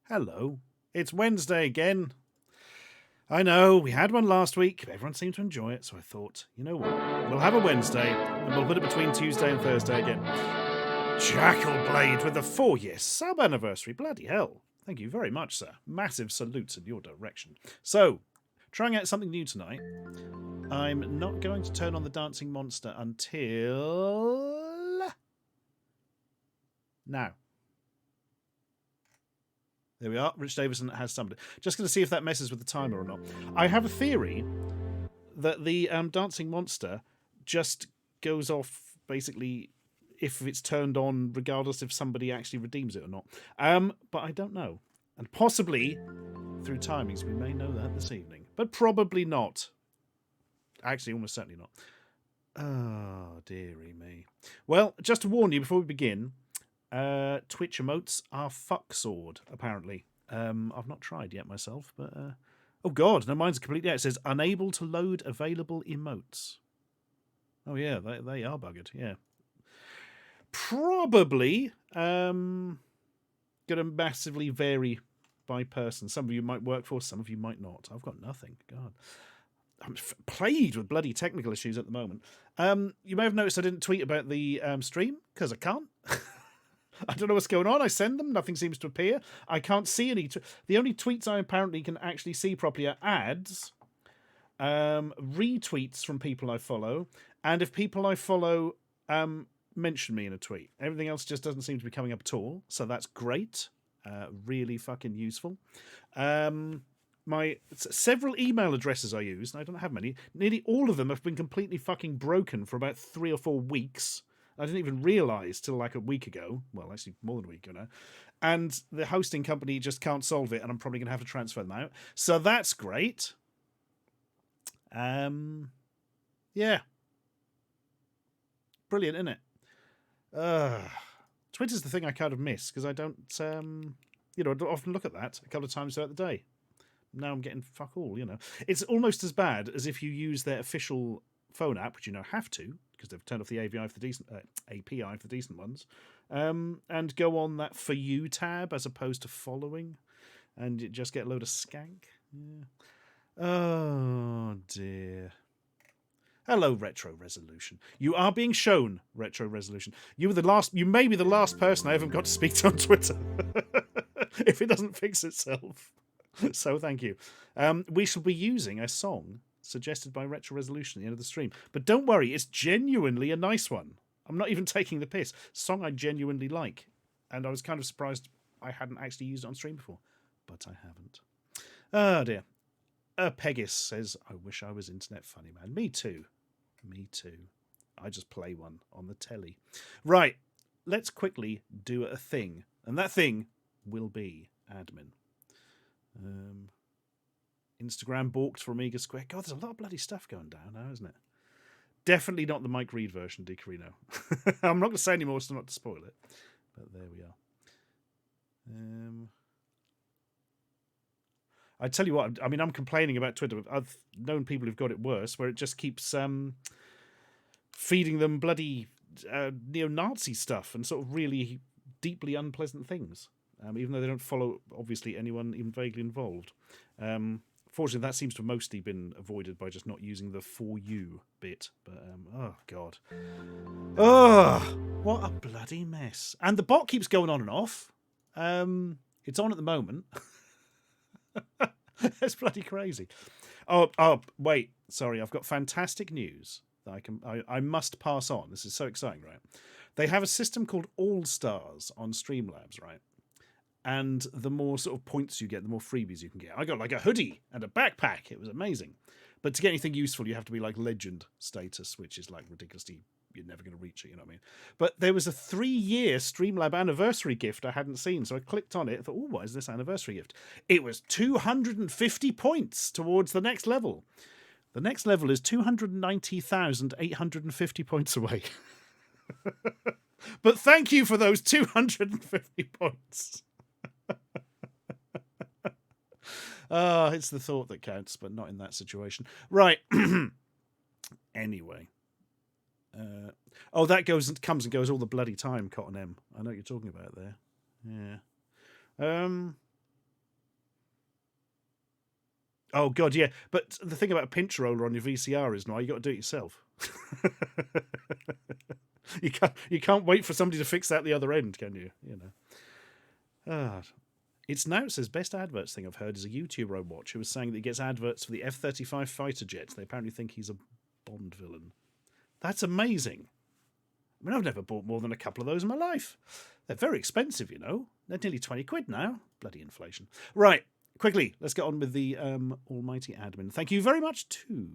Hello. It's Wednesday again. I know, we had one last week. Everyone seemed to enjoy it, so I thought, you know what? We'll have a Wednesday, and we'll put it between Tuesday and Thursday again. Jackalblade with the 4-year sub anniversary. Bloody hell. Thank you very much, sir. Massive salutes in your direction. So, trying out something new tonight. I'm not going to turn on the dancing monster until now. There we are. Rich Davison has somebody. Just going to see if that messes with the timer or not. I have a theory that the dancing monster just goes off basically if it's turned on, regardless if somebody actually redeems it or not. But I don't know. And possibly through timings, we may know that this evening. But probably not. Actually, almost certainly not. Oh, dearie me. Well, just to warn you before we begin, Twitch emotes are fuck sword, apparently. I've not tried yet myself, but oh god, no, mine's completely out. It says unable to load available emotes. Oh yeah, they are buggered. Yeah, probably gonna massively vary by person. Some of you might work for, some of you might not. I've got nothing. God, I'm plagued with bloody technical issues at the moment. You may have noticed I didn't tweet about the stream because I can't. I don't know what's going on. I send them. Nothing seems to appear. I can't see any. The only tweets I apparently can actually see properly are ads, retweets from people I follow, and if people I follow mention me in a tweet. Everything else just doesn't seem to be coming up at all. So that's great. Really fucking useful. My several email addresses I use, and I don't have many, nearly all of them have been completely fucking broken for about 3 or 4 weeks. I didn't even realise till like a week ago. Well, actually more than a week ago now. And the hosting company just can't solve it, and I'm probably going to have to transfer them out. So that's great. Yeah. Brilliant, isn't it? Twitter's the thing I kind of miss, because I don't, I don't often look at that a couple of times throughout the day. Now I'm getting fuck all, It's almost as bad as if you use their official phone app, which you now have to, because they've turned off the API for the decent ones, and go on that For You tab as opposed to following, and you just get a load of skank. Yeah. Oh dear. Hello, Retro Resolution. You are being shown, Retro Resolution. You may be the last person I haven't got to speak to on Twitter. If it doesn't fix itself. So thank you. We shall be using a song suggested by Retro Resolution at the end of the stream. But don't worry, it's genuinely a nice one. I'm not even taking the piss. Song I genuinely like. And I was kind of surprised I hadn't actually used it on stream before. But I haven't. Oh dear. Pegis says, I wish I was Internet Funny Man. Me too. Me too. I just play one on the telly. Right. Let's quickly do a thing. And that thing will be admin. Instagram balked for Amiga Square. God, there's a lot of bloody stuff going down now, isn't it? Definitely not the Mike Reed version, Di Carino. I'm not going to say any more so not to spoil it. But there we are. I tell you what, I mean, I'm complaining about Twitter. I've known people who've got it worse, where it just keeps feeding them bloody neo-Nazi stuff and sort of really deeply unpleasant things. Even though they don't follow, obviously, anyone even vaguely involved. Fortunately, that seems to have mostly been avoided by just not using the For You bit. But, oh, God. Oh, what a bloody mess. And the bot keeps going on and off. It's on at the moment. That's bloody crazy. Oh, wait. Sorry, I've got fantastic news that I must pass on. This is so exciting, right? They have a system called All Stars on Streamlabs, right? And the more sort of points you get, the more freebies you can get. I got like a hoodie and a backpack. It was amazing. But to get anything useful, you have to be like legend status, which is like ridiculously, you're never going to reach it, you know what I mean? But there was a 3-year Streamlab anniversary gift I hadn't seen. So I clicked on it. I thought, oh, what is this anniversary gift? It was 250 points towards the next level. The next level is 290,850 points away. But thank you for those 250 points. It's the thought that counts, but not in that situation. Right. Anyway. That comes and goes all the bloody time, Cotton M. I know what you're talking about there. Yeah. Oh god, yeah. But the thing about a pinch roller on your VCR is now you got to do it yourself. You can't wait for somebody to fix that at the other end, can you? You know. Ah, it's now, it says, best adverts thing I've heard is a YouTuber I watch who was saying that he gets adverts for the F-35 fighter jets. They apparently think he's a Bond villain. That's amazing. I mean, I've never bought more than a couple of those in my life. They're very expensive, you know. They're nearly 20 quid now. Bloody inflation. Right, quickly, let's get on with the almighty admin. Thank you very much to...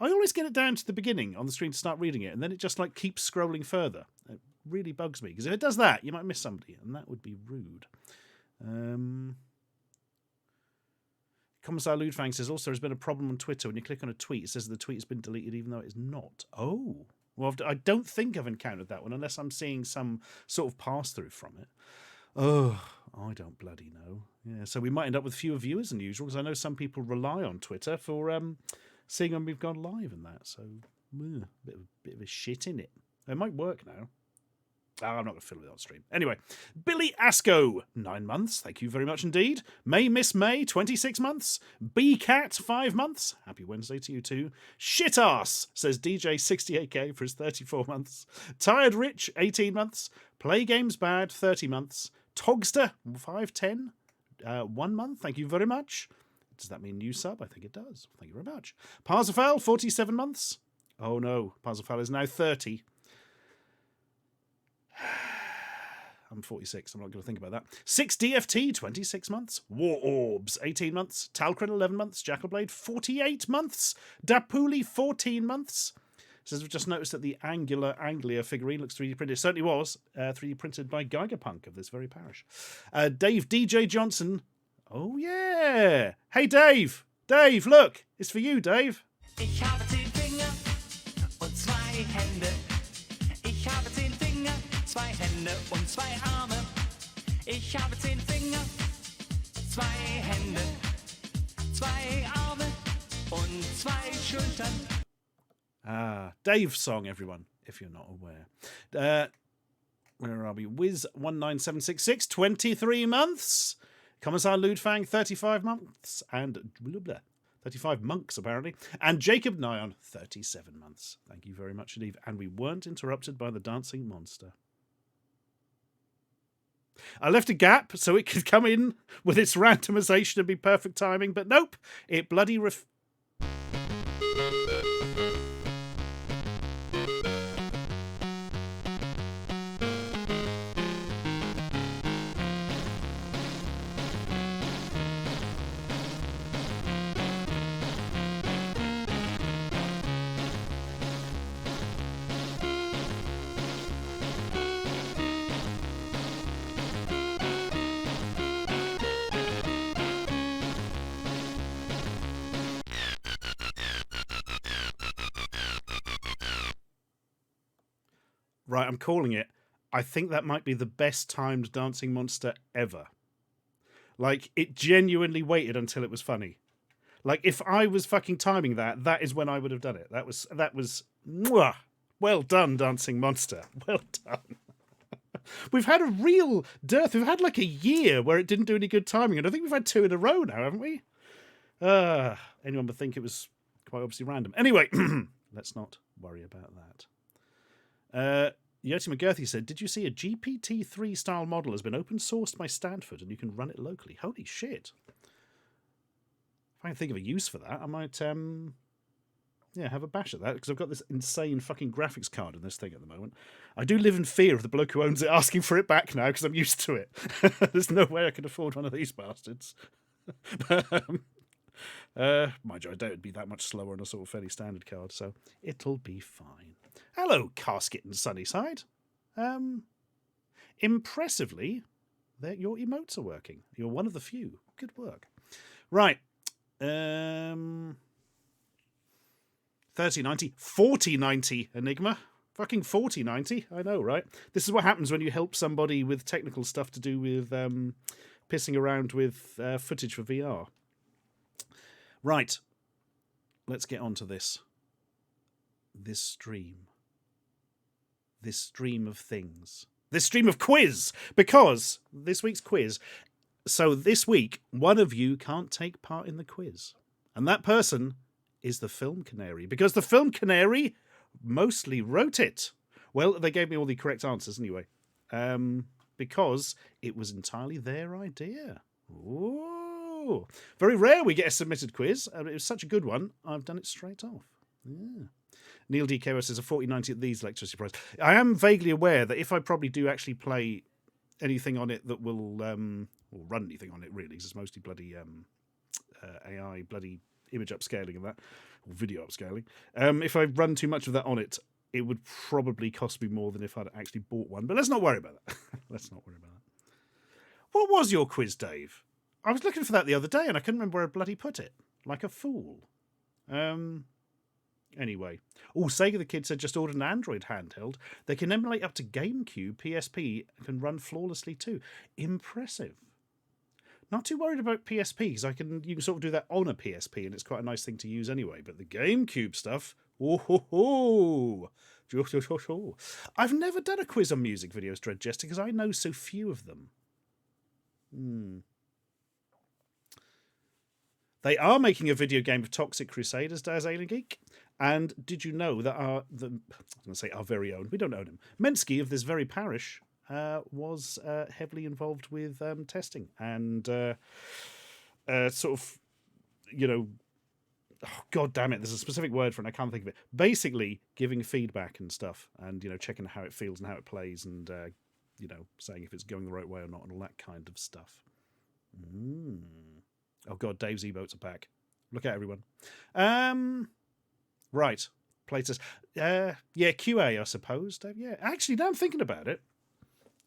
I always get it down to the beginning on the screen to start reading it, and then it just like keeps scrolling further. It really bugs me, because if it does that, you might miss somebody, and that would be rude. Commissar Ludfang says, also, there's been a problem on Twitter. When you click on a tweet, it says the tweet has been deleted, even though it is not. Oh. Well, I don't think I've encountered that one, unless I'm seeing some sort of pass-through from it. Oh, I don't bloody know. Yeah, so we might end up with fewer viewers than usual, because I know some people rely on Twitter for seeing when we've gone live and that. So, bit of a shit in it. It might work now. Oh, I'm not going to fiddle with it on stream. Anyway, Billy Asco, 9 months. Thank you very much indeed. May Miss May, 26 months. B-Cat, 5 months. Happy Wednesday to you too. Shitass, says DJ68K for his 34 months. Tired Rich, 18 months. Play Games Bad, 30 months. Togster, 510, 1 month. Thank you very much. Does that mean new sub? I think it does. Thank you very much. Parzafal, 47 months. Oh no, Parzafal is now 30. I'm 46. I'm not going to think about that. 6DFT, 26 months. War Orbs, 18 months. Talcrin, 11 months. Jackalblade, 48 months. Dapuli, 14 months. Says we've just noticed that the Anglia figurine looks 3D printed. It certainly was 3D printed by Geigerpunk of this very parish. Dave DJ Johnson. Oh, yeah. Hey, Dave. Dave, look. It's for you, Dave. Ich habe 10 Finger und 2 Hände. Ich habe 10 Finger, 2 Hände und 2 Arme. Ich habe 10 Finger, 2 Hände, 2 Arme und 2 Schultern. Ah, Dave's song, everyone, if you're not aware. Where are we? Wiz19766, 23 months. Commissar Ludfang, 35 months. And blah, blah, 35 monks, apparently. And Jacob Nyon, 37 months. Thank you very much indeed. And we weren't interrupted by the dancing monster. I left a gap so it could come in with its randomization and be perfect timing, but nope, it bloody Right, I'm calling it. I think that might be the best timed dancing monster ever. Like, it genuinely waited until it was funny. Like, if I was fucking timing that, that is when I would have done it. That was mwah. Well done, dancing monster. Well done. We've had a real dearth. We've had like a year where it didn't do any good timing, and I think we've had 2 in a row now, haven't we? Anyone would think it was quite obviously random. Anyway, let's not worry about that. Yoti McGurthy said, did you see a GPT-3 style model has been open sourced by Stanford and you can run it locally? Holy shit. If I can think of a use for that, I might have a bash at that, because I've got this insane fucking graphics card in this thing at the moment. I do live in fear of the bloke who owns it asking for it back now, because I'm used to it. There's no way I can afford one of these bastards. Mind you, I doubt it'd be that much slower on a sort of fairly standard card, so it'll be fine. Hello, Casket and Sunnyside. Impressively, your emotes are working. You're one of the few. Good work. Right. 3090, 4090 Enigma. Fucking 4090. I know, right? This is what happens when you help somebody with technical stuff to do with pissing around with footage for VR. Right. Let's get on to this. This stream of things. This stream of quiz. Because this week's quiz, So this week, one of you can't take part in the quiz. And that person is the Film Canary, because the Film Canary mostly wrote it. Well, they gave me all the correct answers anyway, because it was entirely their idea. Ooh. Very rare we get a submitted quiz. It was such a good one, I've done it straight off. Yeah. Neil DKO says a 4090 at these electricity price. I am vaguely aware that if I probably do actually play anything on it that will or run anything on it, really, because it's mostly bloody AI, bloody image upscaling and that, or video upscaling. If I run too much of that on it, it would probably cost me more than if I'd actually bought one. But let's not worry about that. Let's not worry about that. What was your quiz, Dave? I was looking for that the other day and I couldn't remember where I bloody put it. Like a fool. Anyway. Oh, Sega the Kid said just ordered an Android handheld. They can emulate up to GameCube, PSP, and can run flawlessly too. Impressive. Not too worried about PSP, because you can sort of do that on a PSP, and it's quite a nice thing to use anyway. But the GameCube stuff, oh. I've never done a quiz on music videos, Dread Jester, because I know so few of them. They are making a video game of Toxic Crusaders, Daz Alien Geek. And did you know that our very own, we don't own him, Mensky of this very parish was heavily involved with testing and sort of, oh, God damn it, there's a specific word for it, I can't think of it. Basically giving feedback and stuff and, checking how it feels and how it plays and, saying if it's going the right way or not and all that kind of stuff. Oh, God, Dave's emotes are back. Look out, everyone. Right. Playtest. Yeah, QA, I suppose, Dave. Yeah. Actually, now I'm thinking about it,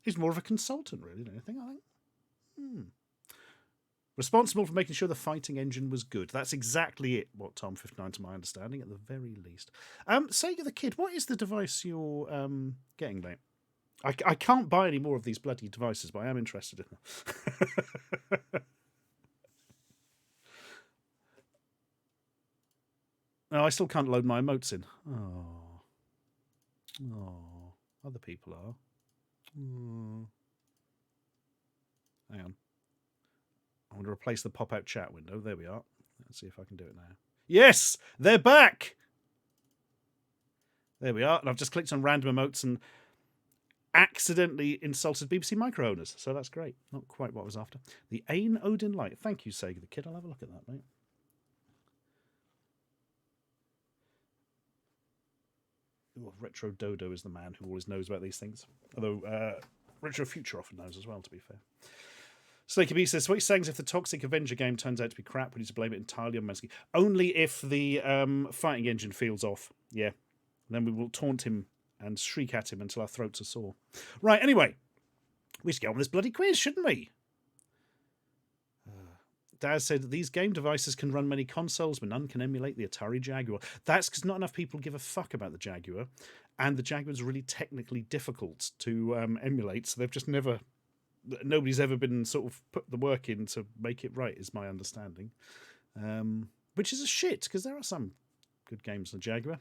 he's more of a consultant, really, than anything, I think. Responsible for making sure the fighting engine was good. That's exactly it, what Tom 59, to my understanding, at the very least. Sega the Kid, what is the device you're getting, mate? I can't buy any more of these bloody devices, but I am interested in them. No, I still can't load my emotes in. Oh, other people are. Hang on. I want to replace the pop-out chat window. There we are. Let's see if I can do it now. Yes, they're back. There we are. And I've just clicked on random emotes and accidentally insulted BBC Micro owners. So that's great. Not quite what I was after. The Ain Odin Light. Thank you, Sega the Kid. I'll have a look at that, mate. Well, Retro Dodo is the man who always knows about these things. Although Retro Future often knows as well, to be fair. Snaky B says, so what he's saying is if the Toxic Avenger game turns out to be crap, we need to blame it entirely on Mensky. Only if the fighting engine feels off. Yeah. Then we will taunt him and shriek at him until our throats are sore. Right, anyway. We should get on with this bloody quiz, shouldn't we? Daz said these game devices can run many consoles, but none can emulate the Atari Jaguar. That's because not enough people give a fuck about the Jaguar, and the Jaguar is really technically difficult to emulate, so they've just nobody's ever been sort of put the work in to make it right, is my understanding. Which is a shit, because there are some good games on the Jaguar.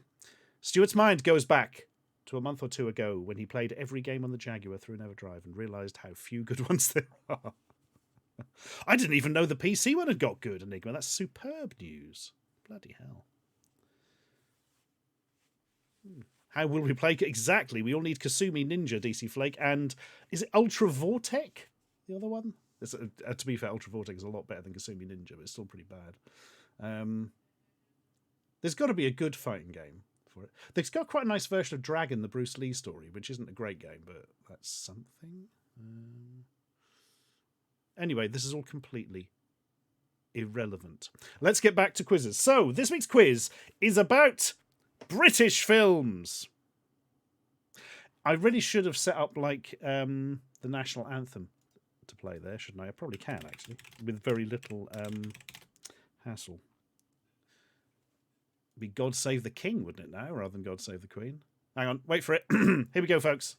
Stuart's mind goes back to a month or two ago when he played every game on the Jaguar through an EverDrive and realised how few good ones there are. I didn't even know the PC one had got good, Enigma. That's superb news. Bloody hell. How will we play? Exactly. We all need Kasumi Ninja, DC Flake, and is it Ultra Vortec? The other one? To be fair, Ultra Vortec is a lot better than Kasumi Ninja, but it's still pretty bad. There's got to be a good fighting game for it. There's got quite a nice version of Dragon, the Bruce Lee story, which isn't a great game, but that's something. Anyway, this is all completely irrelevant. Let's get back to quizzes. So, this week's quiz is about British films. I really should have set up, like, the national anthem to play there, shouldn't I? I probably can, actually, with very little hassle. It'd be God Save the King, wouldn't it now, rather than God Save the Queen? Hang on, wait for it. Here we go, folks.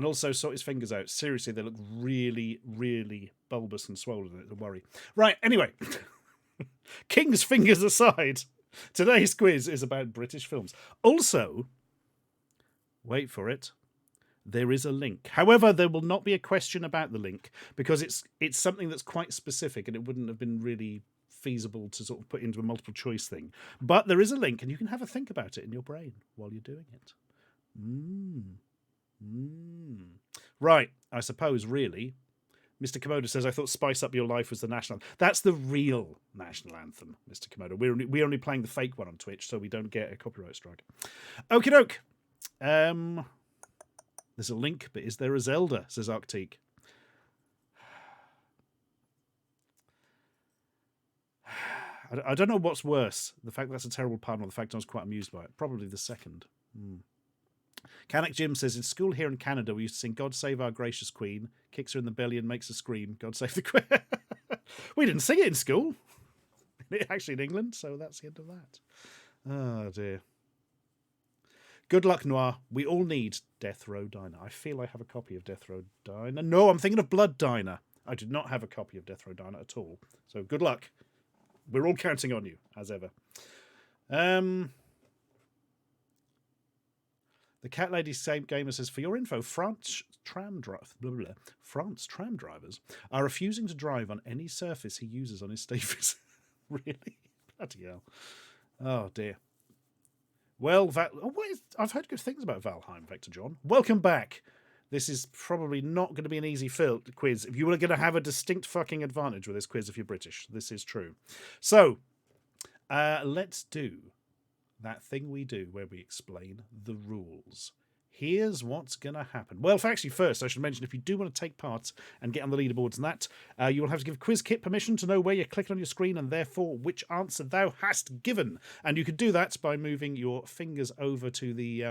And also sort his fingers out. Seriously, they look really, really bulbous and swollen. It's a worry. Right, anyway. King's fingers aside. Today's quiz is about British films. Also, wait for it, there is a link. However, there will not be a question about the link because it's something that's quite specific and it wouldn't have been really feasible to sort of put into a multiple choice thing. But there is a link and you can have a think about it in your brain while you're doing it. Right, I suppose, really. Mr. Komodo says, I thought Spice Up Your Life was the national anthem. That's the real national anthem, Mr. Komodo. We're only playing the fake one on Twitch, so we don't get a copyright strike. Okie doke. There's a link, but is there a Zelda, says Arctique. I don't know what's worse, the fact that's a terrible pun or the fact I was quite amused by it. Probably the second. Canuck Jim says, in school here in Canada, we used to sing God Save Our Gracious Queen, kicks her in the belly and makes her scream, God Save the Queen. We didn't sing it in school. Actually in England, so that's the end of that. Oh, dear. Good luck, Noir. We all need Death Row Diner. I feel I have a copy of Death Row Diner. No, I'm thinking of Blood Diner. I did not have a copy of Death Row Diner at all. So good luck. We're all counting on you, as ever. The Cat Lady Same Gamer says, for your info, France tram drivers are refusing to drive on any surface he uses on his stages. Really? Bloody hell. Oh, dear. Well, I've heard good things about Valheim, Vector John. Welcome back. This is probably not going to be an easy quiz. If you were going to have a distinct fucking advantage with this quiz if you're British. This is true. So, let's do that thing we do where we explain the rules. Here's what's going to happen. Well, actually, first, I should mention, if you do want to take part and get on the leaderboards and that, you will have to give QuizKit permission to know where you're clicking on your screen and therefore which answer thou hast given. And you can do that by moving your fingers over to the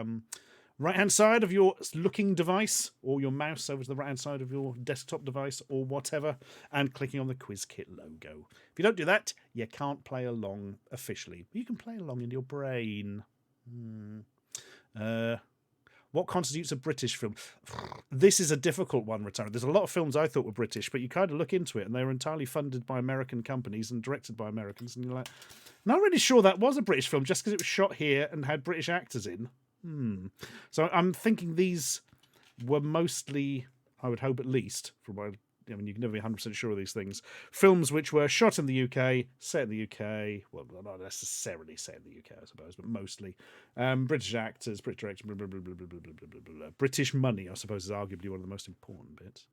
right-hand side of your looking device or your mouse over to the right-hand side of your desktop device or whatever and clicking on the QuizKit logo. If you don't do that, you can't play along officially. You can play along in your brain. What constitutes a British film? This is a difficult one, Return. There's a lot of films I thought were British, but you kind of look into it and they were entirely funded by American companies and directed by Americans. And you're like, not really sure that was a British film just because it was shot here and had British actors in. So I'm thinking these were mostly, I would hope at least, from what I mean, you can never be 100% sure of these things, films which were shot in the UK, set in the UK, well, not necessarily set in the UK, I suppose, but mostly. British actors, British directors, blah, blah, blah, blah, blah, blah, blah, blah, blah. British money, I suppose, is arguably one of the most important bits.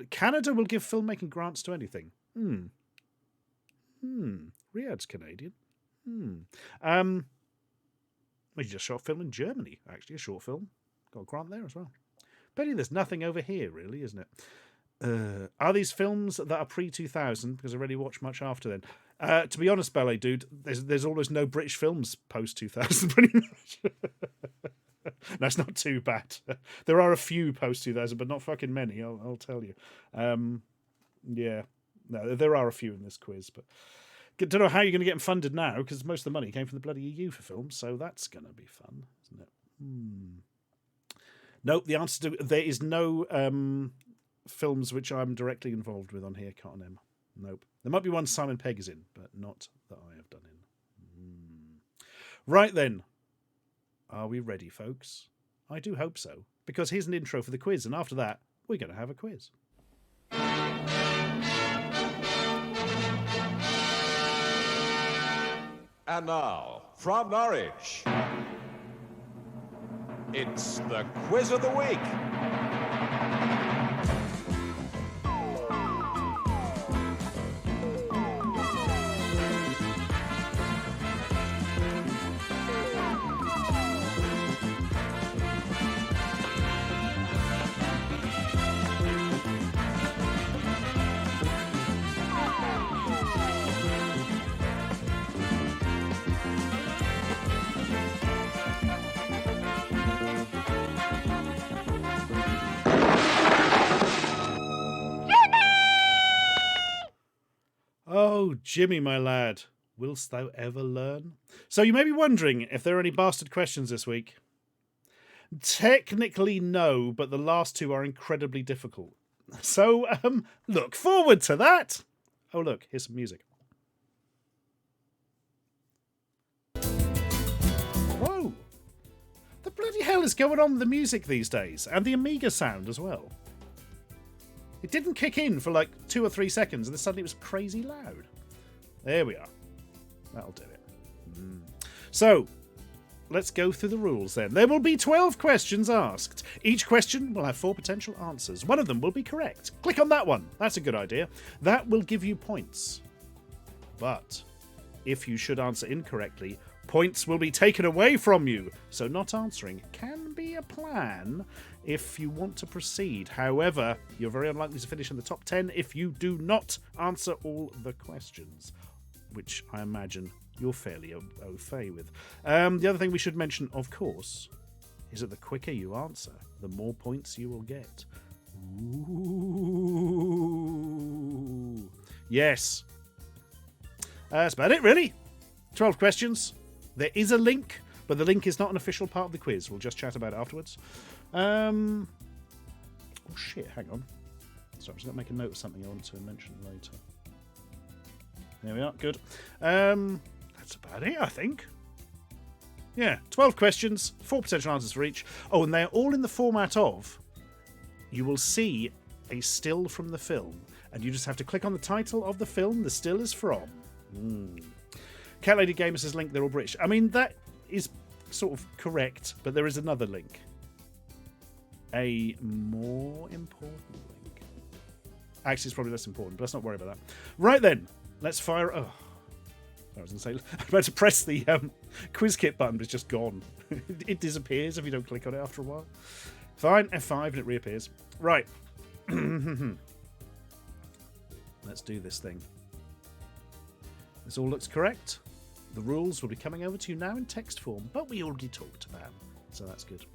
Canada will give filmmaking grants to anything. Riyadh's Canadian. We just shot a film in Germany, actually, a short film. Got a grant there as well. Pity there's nothing over here, really, isn't it? Are these films that are pre-2000? Because I really watched much after then. To be honest, Ballet Dude, there's almost no British films post-2000, pretty much. That's not too bad. There are a few post-2000, but not fucking many, I'll tell you. Yeah. No, there are a few in this quiz, but don't know how you're going to get them funded now, because most of the money came from the bloody EU for films, so that's going to be fun, isn't it? Nope, the answer to there is no films which I'm directly involved with on here, Cotton M. Nope. There might be one Simon Pegg is in, but not that I have done in. Right then. Are we ready, folks? I do hope so, because here's an intro for the quiz, and after that, we're going to have a quiz. And now, from Norwich, it's the Quiz of the Week. Oh, Jimmy, my lad, willst thou ever learn? So you may be wondering if there are any bastard questions this week. Technically, no, but the last two are incredibly difficult. So, look forward to that. Oh, look, here's some music. Whoa. The bloody hell is going on with the music these days? And the Amiga sound as well. It didn't kick in for like 2 or 3 seconds, and then suddenly it was crazy loud. There we are. That'll do it. So, let's go through the rules then. There will be 12 questions asked. Each question will have 4 potential answers. One of them will be correct. Click on that one. That's a good idea. That will give you points. But if you should answer incorrectly, points will be taken away from you. So not answering can be a plan if you want to proceed. However, you're very unlikely to finish in the top 10 if you do not answer all the questions, which I imagine you're fairly au fait with. The other thing we should mention, of course, is that the quicker you answer, the more points you will get. Ooh. Yes. That's about it, really. 12 questions. There is a link, but the link is not an official part of the quiz. We'll just chat about it afterwards. Oh, shit, hang on. Sorry, I'm just going to make a note of something I want to mention later. There we are, good. That's about it, I think. Yeah, 12 questions, 4 potential answers for each. Oh, and they're all in the format of, you will see a still from the film, and you just have to click on the title of the film the still is from. Cat Lady Gamer says link, they're all British. I mean, that is sort of correct, but there is another link. A more important link. Actually, it's probably less important, but let's not worry about that. Right then, let's fire... Oh, I was going to say... I'm about to press the quiz kit button, but it's just gone. It disappears if you don't click on it after a while. Fine, F5, and it reappears. Right. Let's do this thing. This all looks correct. The rules will be coming over to you now in text form, but we already talked about them, so that's good.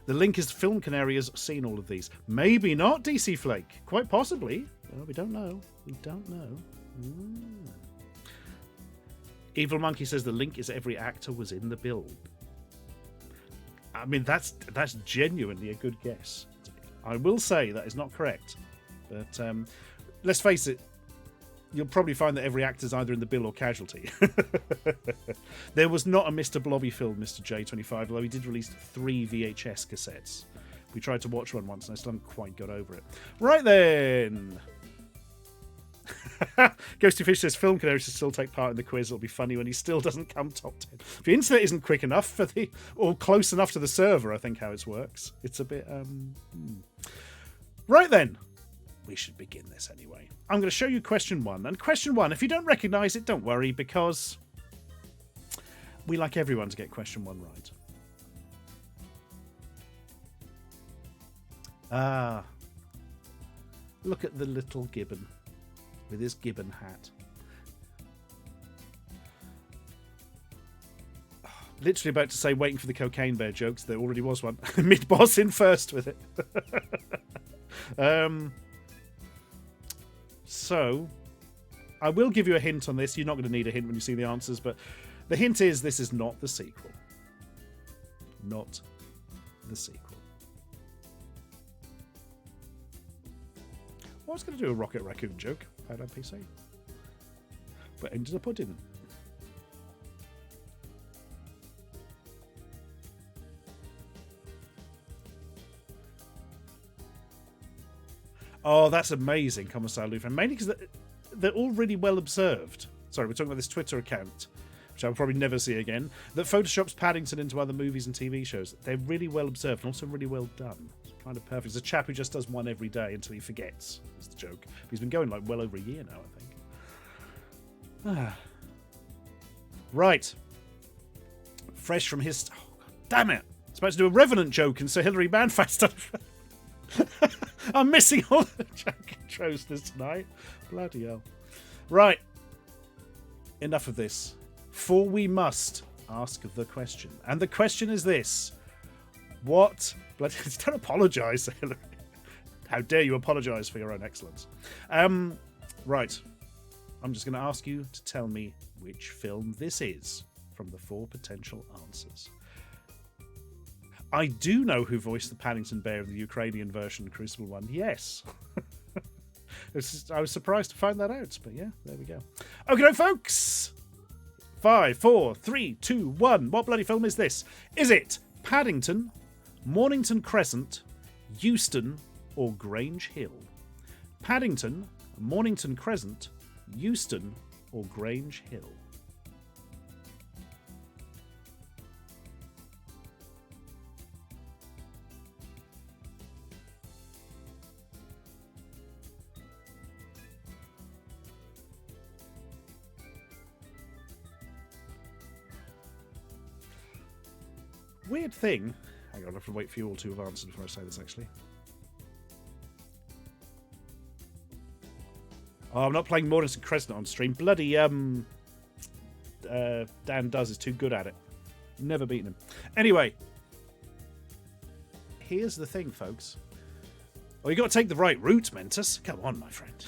The link is Film Canary has seen all of these. Maybe not, DC Flake. Quite possibly. Well, we don't know. We don't know. Evil Monkey says the link is every actor was in the build. I mean, that's genuinely a good guess. I will say that is not correct, but let's face it, you'll probably find that every actor's either in the bill or casualty. There was not a Mr. Blobby film, Mr. J25, although he did release 3 VHS cassettes. We tried to watch one once and I still haven't quite got over it. Right then. Ghosty Fish says Film Canary should still take part in the quiz. It'll be funny when he still doesn't come top 10. If the internet isn't quick enough for or close enough to the server, I think how it works. It's a bit Right then. We should begin this anyway. I'm going to show you question 1. And question 1, if you don't recognise it, don't worry, because we like everyone to get question 1 right. Ah. Look at the little gibbon with his gibbon hat. Literally about to say waiting for the cocaine bear jokes. There already was one. Mid-boss in first with it. So, I will give you a hint on this. You're not going to need a hint when you see the answers, but the hint is this is not the sequel. Not the sequel. I was going to do a Rocket Raccoon joke out on PC, but ended up I didn't. Oh, that's amazing, Commissar Luther. Mainly because they're all really well observed. Sorry, we're talking about this Twitter account, which I'll probably never see again, that photoshops Paddington into other movies and TV shows. They're really well observed and also really well done. It's kind of perfect. It's a chap who just does one every day until he forgets, is the joke. But he's been going like well over a year now, I think. Right. Fresh from his... Oh, God damn it! I was about to do a Revenant joke and Sir Hilary Manfast. I'm missing all the joke intros tonight. Bloody hell. Right. Enough of this. For we must ask the question. And the question is this. What... Bloody... Don't apologise, Sir Hilary. How dare you apologise for your own excellence. Right. I'm just going to ask you to tell me which film this is from the 4 potential answers. I do know who voiced the Paddington Bear in the Ukrainian version, Crucible one. Yes. I was surprised to find that out, but yeah, there we go. Okay, folks. 5, 4, 3, 2, 1. What bloody film is this? Is it Paddington, Mornington Crescent, Euston, or Grange Hill? Paddington, Mornington Crescent, Euston, or Grange Hill? Weird thing. Hang on, I have to wait for you all to have answered before I say this, actually. Oh, I'm not playing Mornington Crescent on stream. Bloody Dan Does is too good at it. Never beaten him. Anyway, here's the thing, folks. Well, you got to take the right route, Mentus. Come on, my friend.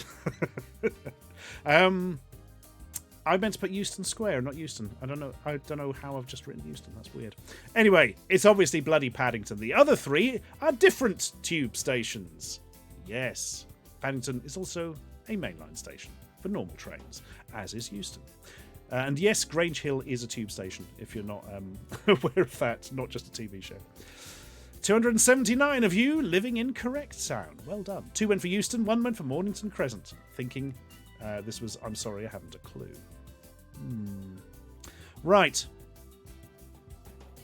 I meant to put Euston Square, not Euston. I don't know how I've just written Euston. That's weird. Anyway, it's obviously bloody Paddington. The other three are different tube stations. Yes, Paddington is also a mainline station for normal trains, as is Euston. And yes, Grange Hill is a tube station, if you're not aware of that, not just a TV show. 279 of you living in correct sound. Well done. 2 went for Euston, 1 went for Mornington Crescent. Thinking this was, I'm sorry, I haven't a clue. Right.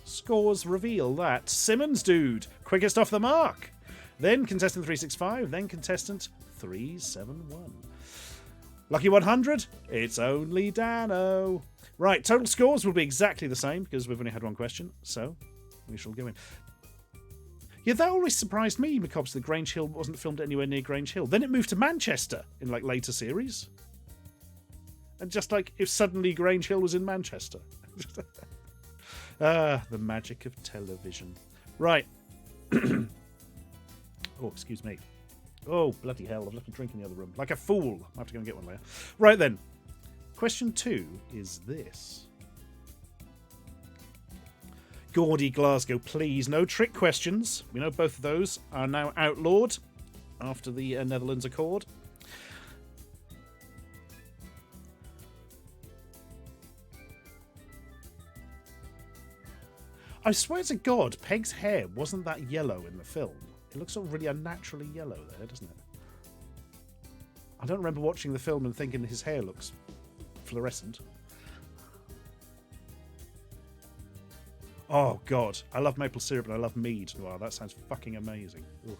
Scores reveal that Simmons Dude, quickest off the mark. Then contestant 365, then contestant 371. Lucky 100, it's only Dano. Right, total scores will be exactly the same because we've only had one question, so we shall go in. Yeah, that always surprised me, McCobbs, that Grange Hill wasn't filmed anywhere near Grange Hill. Then it moved to Manchester in like later series. And just like if suddenly Grange Hill was in Manchester. The magic of television. Right. Oh, excuse me. Oh, bloody hell, I've left a drink in the other room. Like a fool. I'll have to go and get one later. Right then. Question 2 is this. Gaudy Glasgow, please. No trick questions. We know both of those are now outlawed after the Netherlands Accord. I swear to God, Peg's hair wasn't that yellow in the film. It looks sort of really unnaturally yellow there, doesn't it? I don't remember watching the film and thinking his hair looks fluorescent. Oh, God. I love maple syrup and I love mead. Wow, that sounds fucking amazing. Ugh.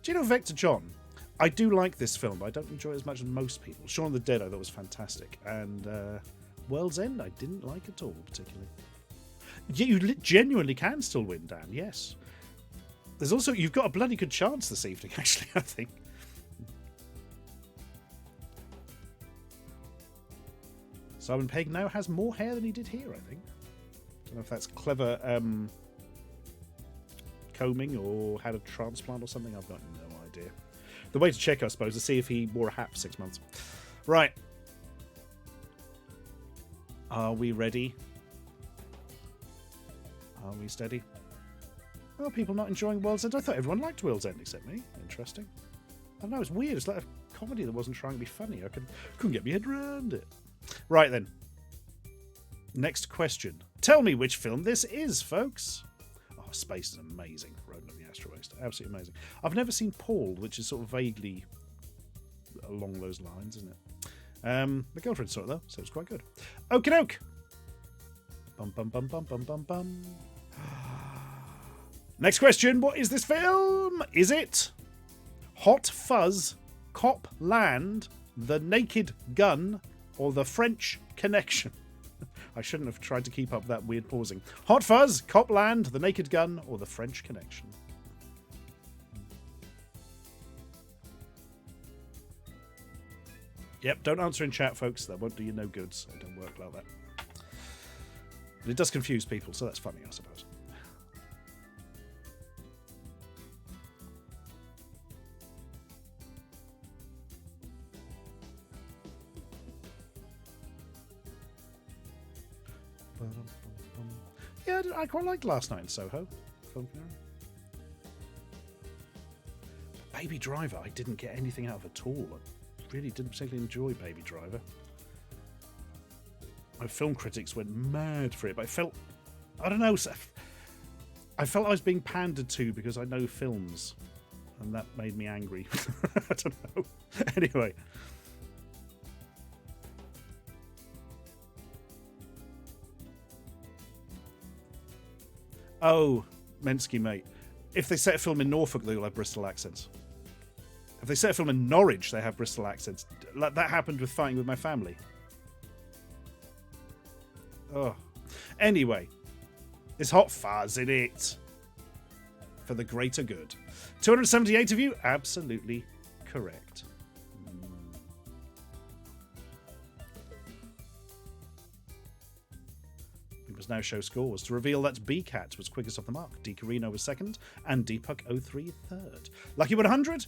Do you know Vector John? I do like this film, but I don't enjoy it as much as most people. Shaun of the Dead I thought was fantastic. And World's End I didn't like at all, particularly. You genuinely can still win, Dan, yes. There's also, you've got a bloody good chance this evening, actually, I think. Simon Pegg now has more hair than he did here, I think. Don't know if that's clever combing or had a transplant or something. I've got no idea. The way to check, I suppose, is to see if he wore a hat for 6 months. Right. Are we ready? Are we steady? Oh, people not enjoying World's End? I thought everyone liked World's End except me. Interesting. I don't know, it's weird. It's like a comedy that wasn't trying to be funny. I couldn't get my head around it. Right then. Next question. Tell me which film this is, folks. Oh, Space is amazing. Road of the Astro Waste. Absolutely amazing. I've never seen Paul, which is sort of vaguely along those lines, isn't it? My girlfriend saw it though, so it's quite good. Okie doke. Bum bum bum bum bum bum bum. Next question. What is this film? Is it Hot Fuzz, Cop Land, The Naked Gun, or The French Connection? I shouldn't have tried to keep up that weird pausing. Hot Fuzz, Cop Land, The Naked Gun, or The French Connection? Yep, don't answer in chat, folks. That won't do you no good, so don't work like that. But it does confuse people, so that's funny, I suppose. Yeah, I quite liked Last Night in Soho. Film fair. Baby Driver, I didn't get anything out of at all. I really didn't particularly enjoy Baby Driver. My film critics went mad for it, but I felt, I don't know, I felt I was being pandered to because I know films, and that made me angry. I don't know. Anyway. Oh, Mensky, mate. If they set a film in Norfolk, they'll have Bristol accents. If they set a film in Norwich, they have Bristol accents. Like that happened with Fighting With My Family. Oh. Anyway. There's hot fuzz in it. For the greater good. 278 of you? Absolutely correct. We must now show scores to reveal that BCat was quickest off the mark, D Carino was second, and Deepuck03 third. Lucky 100?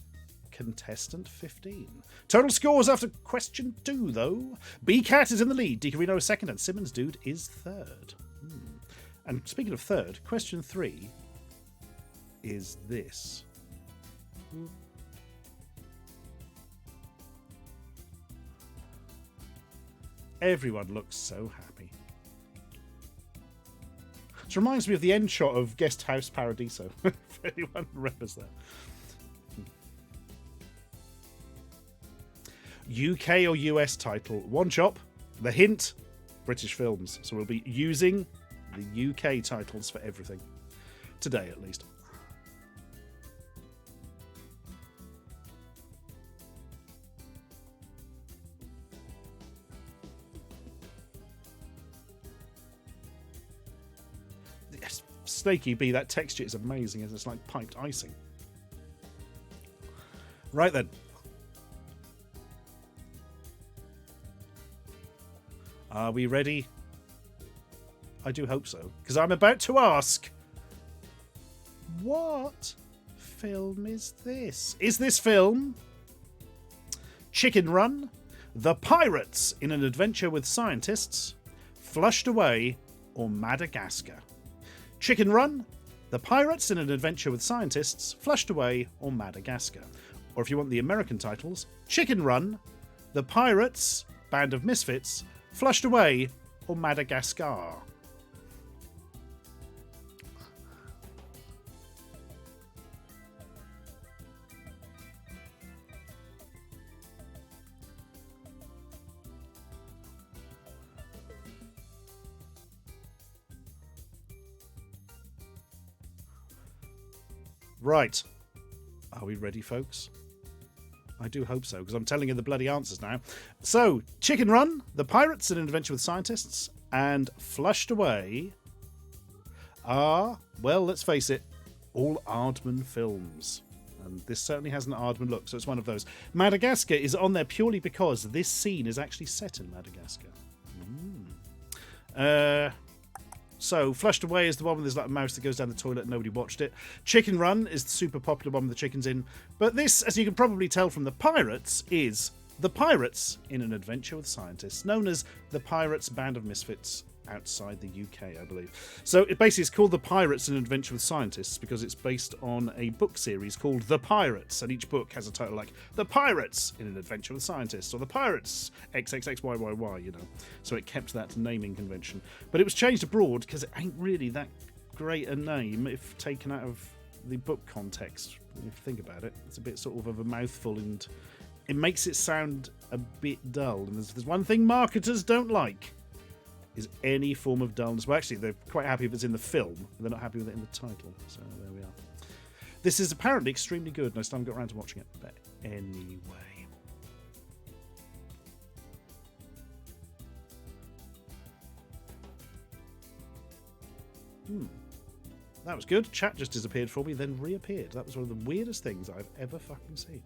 Contestant 15. Total scores after question 2, though. BCat is in the lead, D Carino is second, and Simmons Dude is third. And speaking of third, question 3 is this. Everyone looks so happy. This reminds me of the end shot of Guest House Paradiso, if anyone remembers that. UK or US title. One chop. The hint, British films. So we'll be using the UK titles for everything. Today, at least. Yes, Snaky B, that texture is amazing. It's like piped icing. Right then. Are we ready? I do hope so, because I'm about to ask, what film is this? Is this film Chicken Run, The Pirates in an Adventure with Scientists, Flushed Away, or Madagascar? Chicken Run, The Pirates in an Adventure with Scientists, Flushed Away, or Madagascar? Or if you want the American titles, Chicken Run, The Pirates, Band of Misfits, Flushed Away, or Madagascar? Right. Are we ready, folks? I do hope so, because I'm telling you the bloody answers now. So, Chicken Run, The Pirates in an Adventure with Scientists, and Flushed Away are, well, let's face it, all Aardman films. And this certainly has an Aardman look, so it's one of those. Madagascar is on there purely because this scene is actually set in Madagascar. So, Flushed Away is the one where there's like a mouse that goes down the toilet and nobody watched it. Chicken Run is the super popular one with the chickens in. But this, as you can probably tell from the Pirates, is The Pirates in an Adventure with Scientists, known as The Pirates Band of Misfits outside the UK, I believe. So it basically is called The Pirates in an Adventure with Scientists because it's based on a book series called The Pirates, and each book has a title like The Pirates in an Adventure with Scientists, or The Pirates XXXYYY, you know. So it kept that naming convention. But it was changed abroad because it ain't really that great a name if taken out of the book context. If you think about it, it's a bit sort of a mouthful, and it makes it sound a bit dull. And there's one thing marketers don't like, is any form of dullness. Well, actually, they're quite happy if it's in the film, but they're not happy with it in the title. So there we are. This is apparently extremely good, and I still haven't got around to watching it. But anyway. That was good. Chat just disappeared for me, then reappeared. That was one of the weirdest things I've ever fucking seen.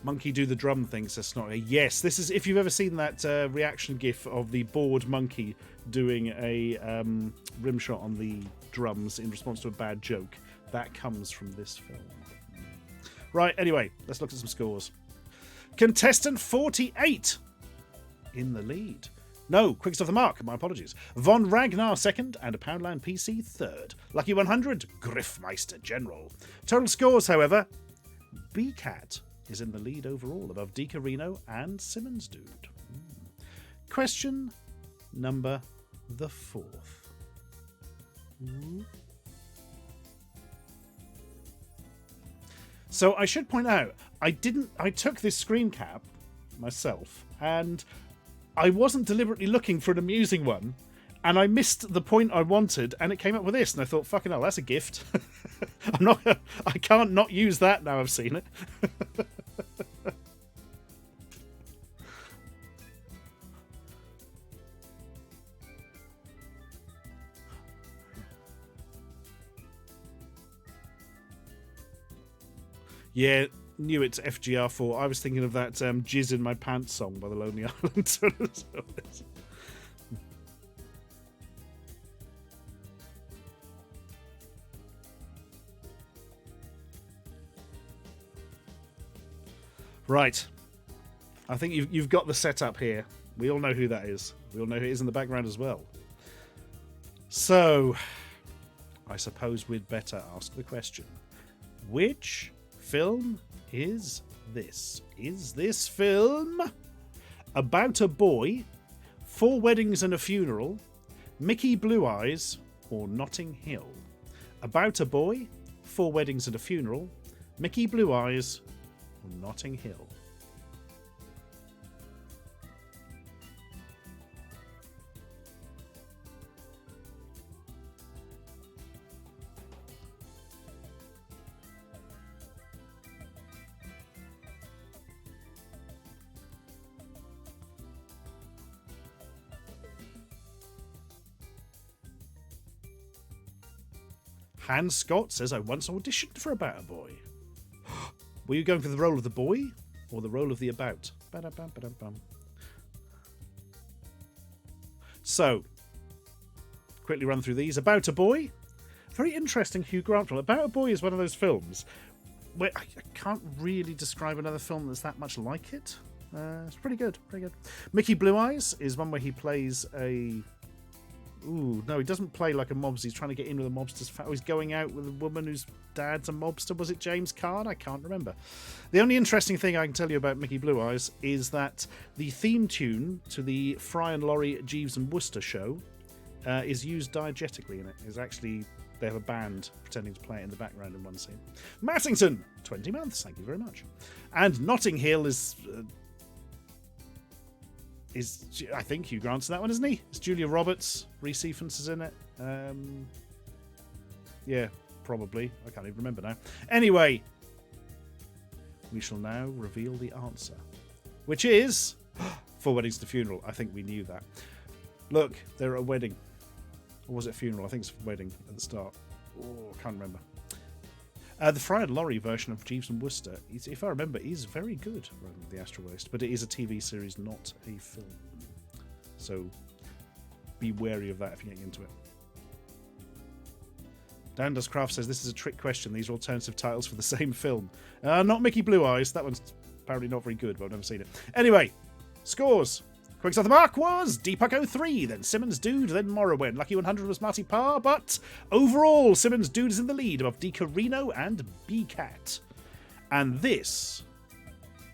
Monkey do the drum thing, says Snotty. Yes, this is, if you've ever seen that reaction gif of the bored monkey doing a rim shot on the drums in response to a bad joke, that comes from this film. Right, anyway, let's look at some scores. Contestant 48 in the lead. No, quickest off the mark. My apologies. Von Ragnar second and a Poundland PC third. Lucky 100, Griffmeister General. Total scores, however, BCat is in the lead overall above Di Carino and Simmons Dude. Question number the 4th. So I should point out, I took this screen cap myself, and I wasn't deliberately looking for an amusing one, and I missed the point I wanted, and it came up with this, and I thought, fucking hell, that's a gift. I can't not use that now I've seen it. Yeah, knew it's FGR4. I was thinking of that Jizz in My Pants song by the Lonely Island. Right. I think you've got the setup here. We all know who that is. We all know who it is in the background as well. So, I suppose we'd better ask the question. Which film is this? Is this film about a boy, 4 weddings and a funeral, Mickey Blue Eyes, or Notting Hill? About a boy, 4 weddings and a funeral, Mickey Blue Eyes, or Notting Hill? Hans Scott says, I once auditioned for About a Boy. Were you going for the role of the boy or the role of the about? Ba-da-bum-ba-dum-bum. So, quickly run through these. About a Boy. Very interesting Hugh Grant film. About a Boy is one of those films where I can't really describe another film that's that much like it. It's pretty good, pretty good. Mickey Blue Eyes is one where he plays a... Ooh, no, he doesn't play like a mobster. He's trying to get in with a mobster's family. He's going out with a woman whose dad's a mobster. Was it James Caan? I can't remember. The only interesting thing I can tell you about Mickey Blue Eyes is that the theme tune to the Fry and Laurie Jeeves and Wooster show is used diegetically in it. It's actually, they have a band pretending to play it in the background in one scene. Mattington, 20 months. Thank you very much. And Notting Hill is I think Hugh Grant's in that one, isn't he? It's Julia Roberts. Rhys Ifans is in it. Yeah, probably. I can't even remember now. Anyway, we shall now reveal the answer, which is 4 Weddings to Funeral. I think we knew that. Look, they're at a wedding. Or was it a funeral? I think it's a wedding at the start. Oh, I can't remember. The Fry and Laurie version of Jeeves and Wooster, if I remember, is very good, The Astral Waste, but it is a TV series, not a film. So be wary of that if you're getting into it. Dan Does Craft says this is a trick question. These are alternative titles for the same film. Not Mickey Blue Eyes. That one's apparently not very good, but I've never seen it. Anyway, scores. Quickest off the mark was Deepak 03, then Simmons Dude, then Morrowind. Lucky 100 was Marty Parr, but overall, Simmons Dude is in the lead above Di Carino and BCat. And this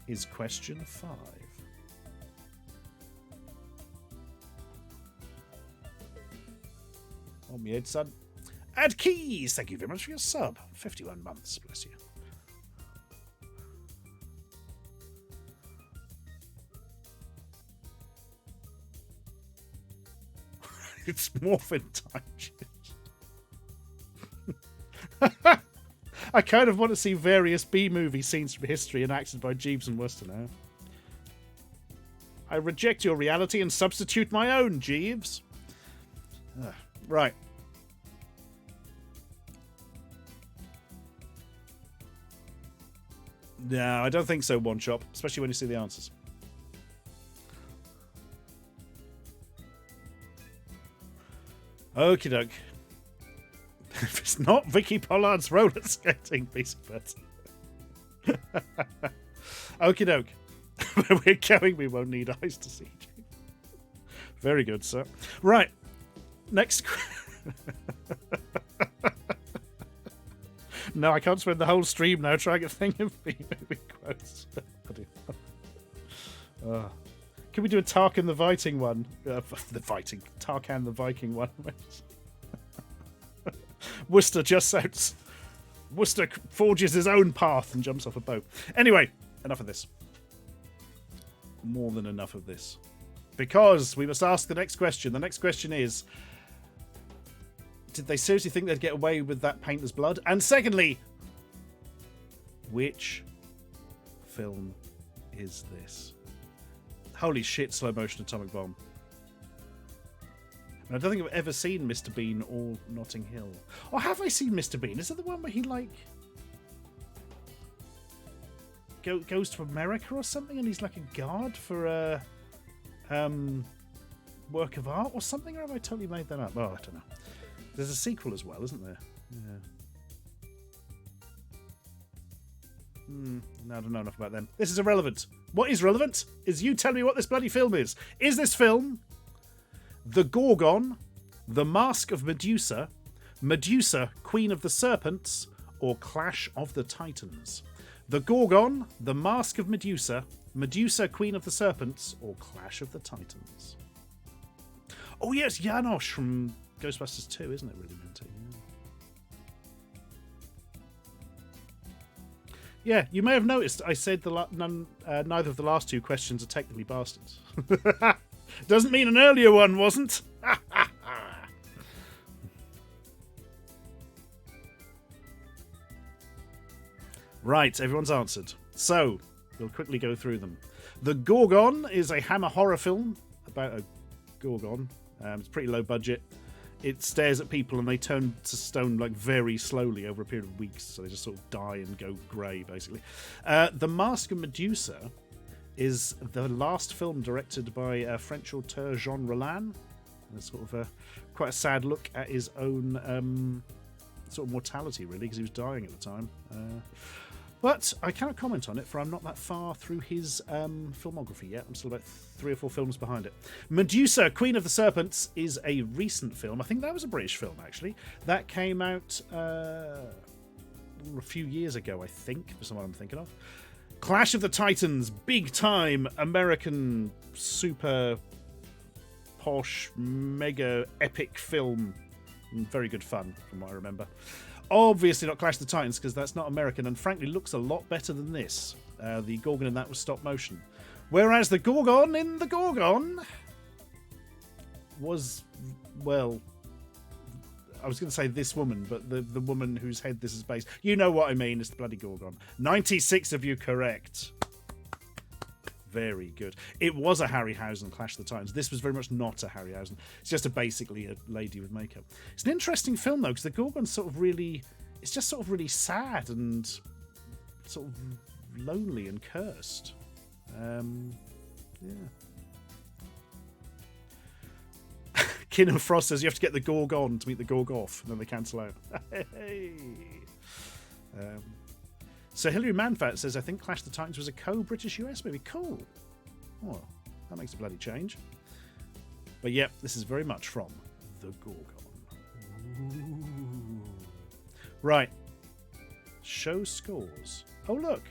is question 5. On me head, son. Ad Keys, thank you very much for your sub. 51 months, bless you. It's morphin time. I kind of want to see various B-movie scenes from history enacted by Jeeves and Wooster now. I reject your reality and substitute my own, Jeeves. Right. No, I don't think so, One Shop, especially when you see the answers. Okie doke. If it's not Vicky Pollard's roller skating piece of it. Okie doke. Where we're going, we won't need eyes to see you. Very good, sir. Right. Next. No, I can't spend the whole stream now trying to think of movie quotes. Can we do a Tarkan the Viking one? Tarkan the Viking one. Worcester Worcester forges his own path and jumps off a boat. Anyway, enough of this. More than enough of this. Because we must ask the next question. The next question is, did they seriously think they'd get away with that painter's blood? And secondly, which film is this? Holy shit, slow motion atomic bomb. And I don't think I've ever seen Mr. Bean or Notting Hill. Or have I seen Mr. Bean? Is that the one where he, like, goes to America or something and he's like a guard for a work of art or something? Or have I totally made that up? Oh, I don't know. There's a sequel as well, isn't there? Yeah. No, I don't know enough about them. This is irrelevant. What is relevant is you tell me what this bloody film is. Is this film The Gorgon, The Mask of Medusa, Medusa, Queen of the Serpents, or Clash of the Titans? The Gorgon, The Mask of Medusa, Medusa, Queen of the Serpents, or Clash of the Titans? Oh, yes, Janosch from Ghostbusters 2, isn't it? Really meant to. Yeah, you may have noticed I said neither of the last two questions are technically bastards. Doesn't mean an earlier one wasn't. Right, everyone's answered. So, we'll quickly go through them. The Gorgon is a Hammer horror film about a Gorgon. It's pretty low budget. It stares at people and they turn to stone like very slowly over a period of weeks. So they just sort of die and go grey, basically. The Mask of Medusa is the last film directed by French auteur Jean Rollin. It's sort of quite a sad look at his own sort of mortality, really, because he was dying at the time. But I cannot comment on it, for I'm not that far through his filmography yet. I'm still about 3 or 4 films behind it. Medusa, Queen of the Serpents, is a recent film. I think that was a British film, actually. That came out a few years ago, I think, for someone I'm thinking of. Clash of the Titans, big-time American super posh, mega epic film. Very good fun, from what I remember. Obviously not Clash of the Titans, because that's not American, and frankly looks a lot better than this. The Gorgon in that was stop motion. Whereas the Gorgon in the Gorgon was, well, I was going to say this woman, but the woman whose head this is based. You know what I mean, it's the bloody Gorgon. 96 of you correct. Very good. It was a Harryhausen Clash of the Titans. This was very much not a Harryhausen. It's just basically a lady with makeup. It's an interesting film, though, because the Gorgon's sort of really... It's just sort of really sad and sort of lonely and cursed. Yeah. Kinham Frost says you have to get the Gorgon to meet the Gorgoth, and then they cancel out. Hey. So Hilary Manfat says, I think Clash of the Titans was a co-British US movie. Cool. Well, that makes a bloody change. But yep, this is very much from The Gorgon. Ooh. Right. Show scores. Oh, look.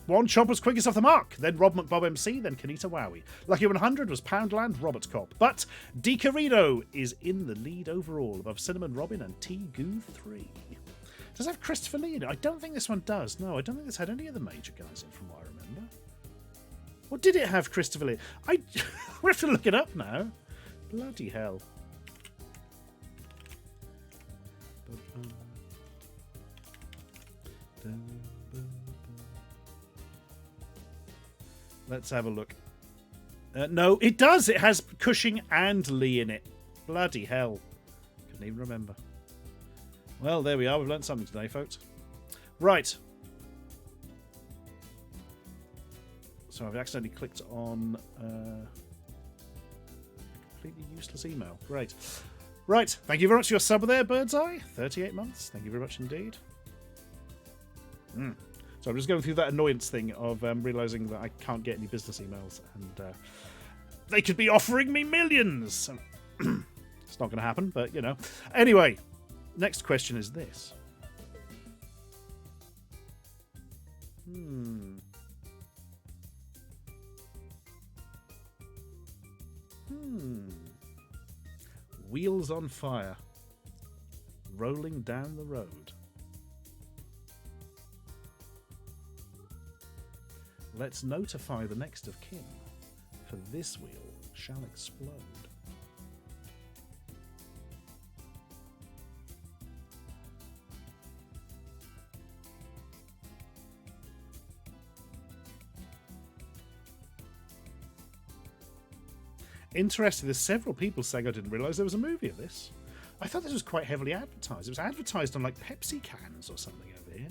One Chomp was quickest off the mark, then Rob McBob MC, then Kanita Wowie. Lucky 100 was Poundland Robert Cop. But DiCarino is in the lead overall, above Cinnamon Robin and T-Goo 3. Does it have Christopher Lee in it? I don't think this one does. No, I don't think it's had any of the major guys in, from what I remember. Or did it have Christopher Lee? We have to look it up now. Bloody hell. Let's have a look. No, it does. It has Cushing and Lee in it. Bloody hell. Couldn't even remember. Well, there we are. We've learned something today, folks. Right. So I've accidentally clicked on a completely useless email. Great. Right. Thank you very much for your sub there, Birdseye. 38 months. Thank you very much indeed. So I'm just going through that annoyance thing of realising that I can't get any business emails. And They could be offering me millions. It's not going to happen, but, you know. Anyway, next question is this. Wheels on fire. Rolling down the road. Let's notify the next of kin, for this wheel shall explode. Interesting, there's several people saying I didn't realise there was a movie of this. I thought this was quite heavily advertised. It was advertised on like Pepsi cans or something over here.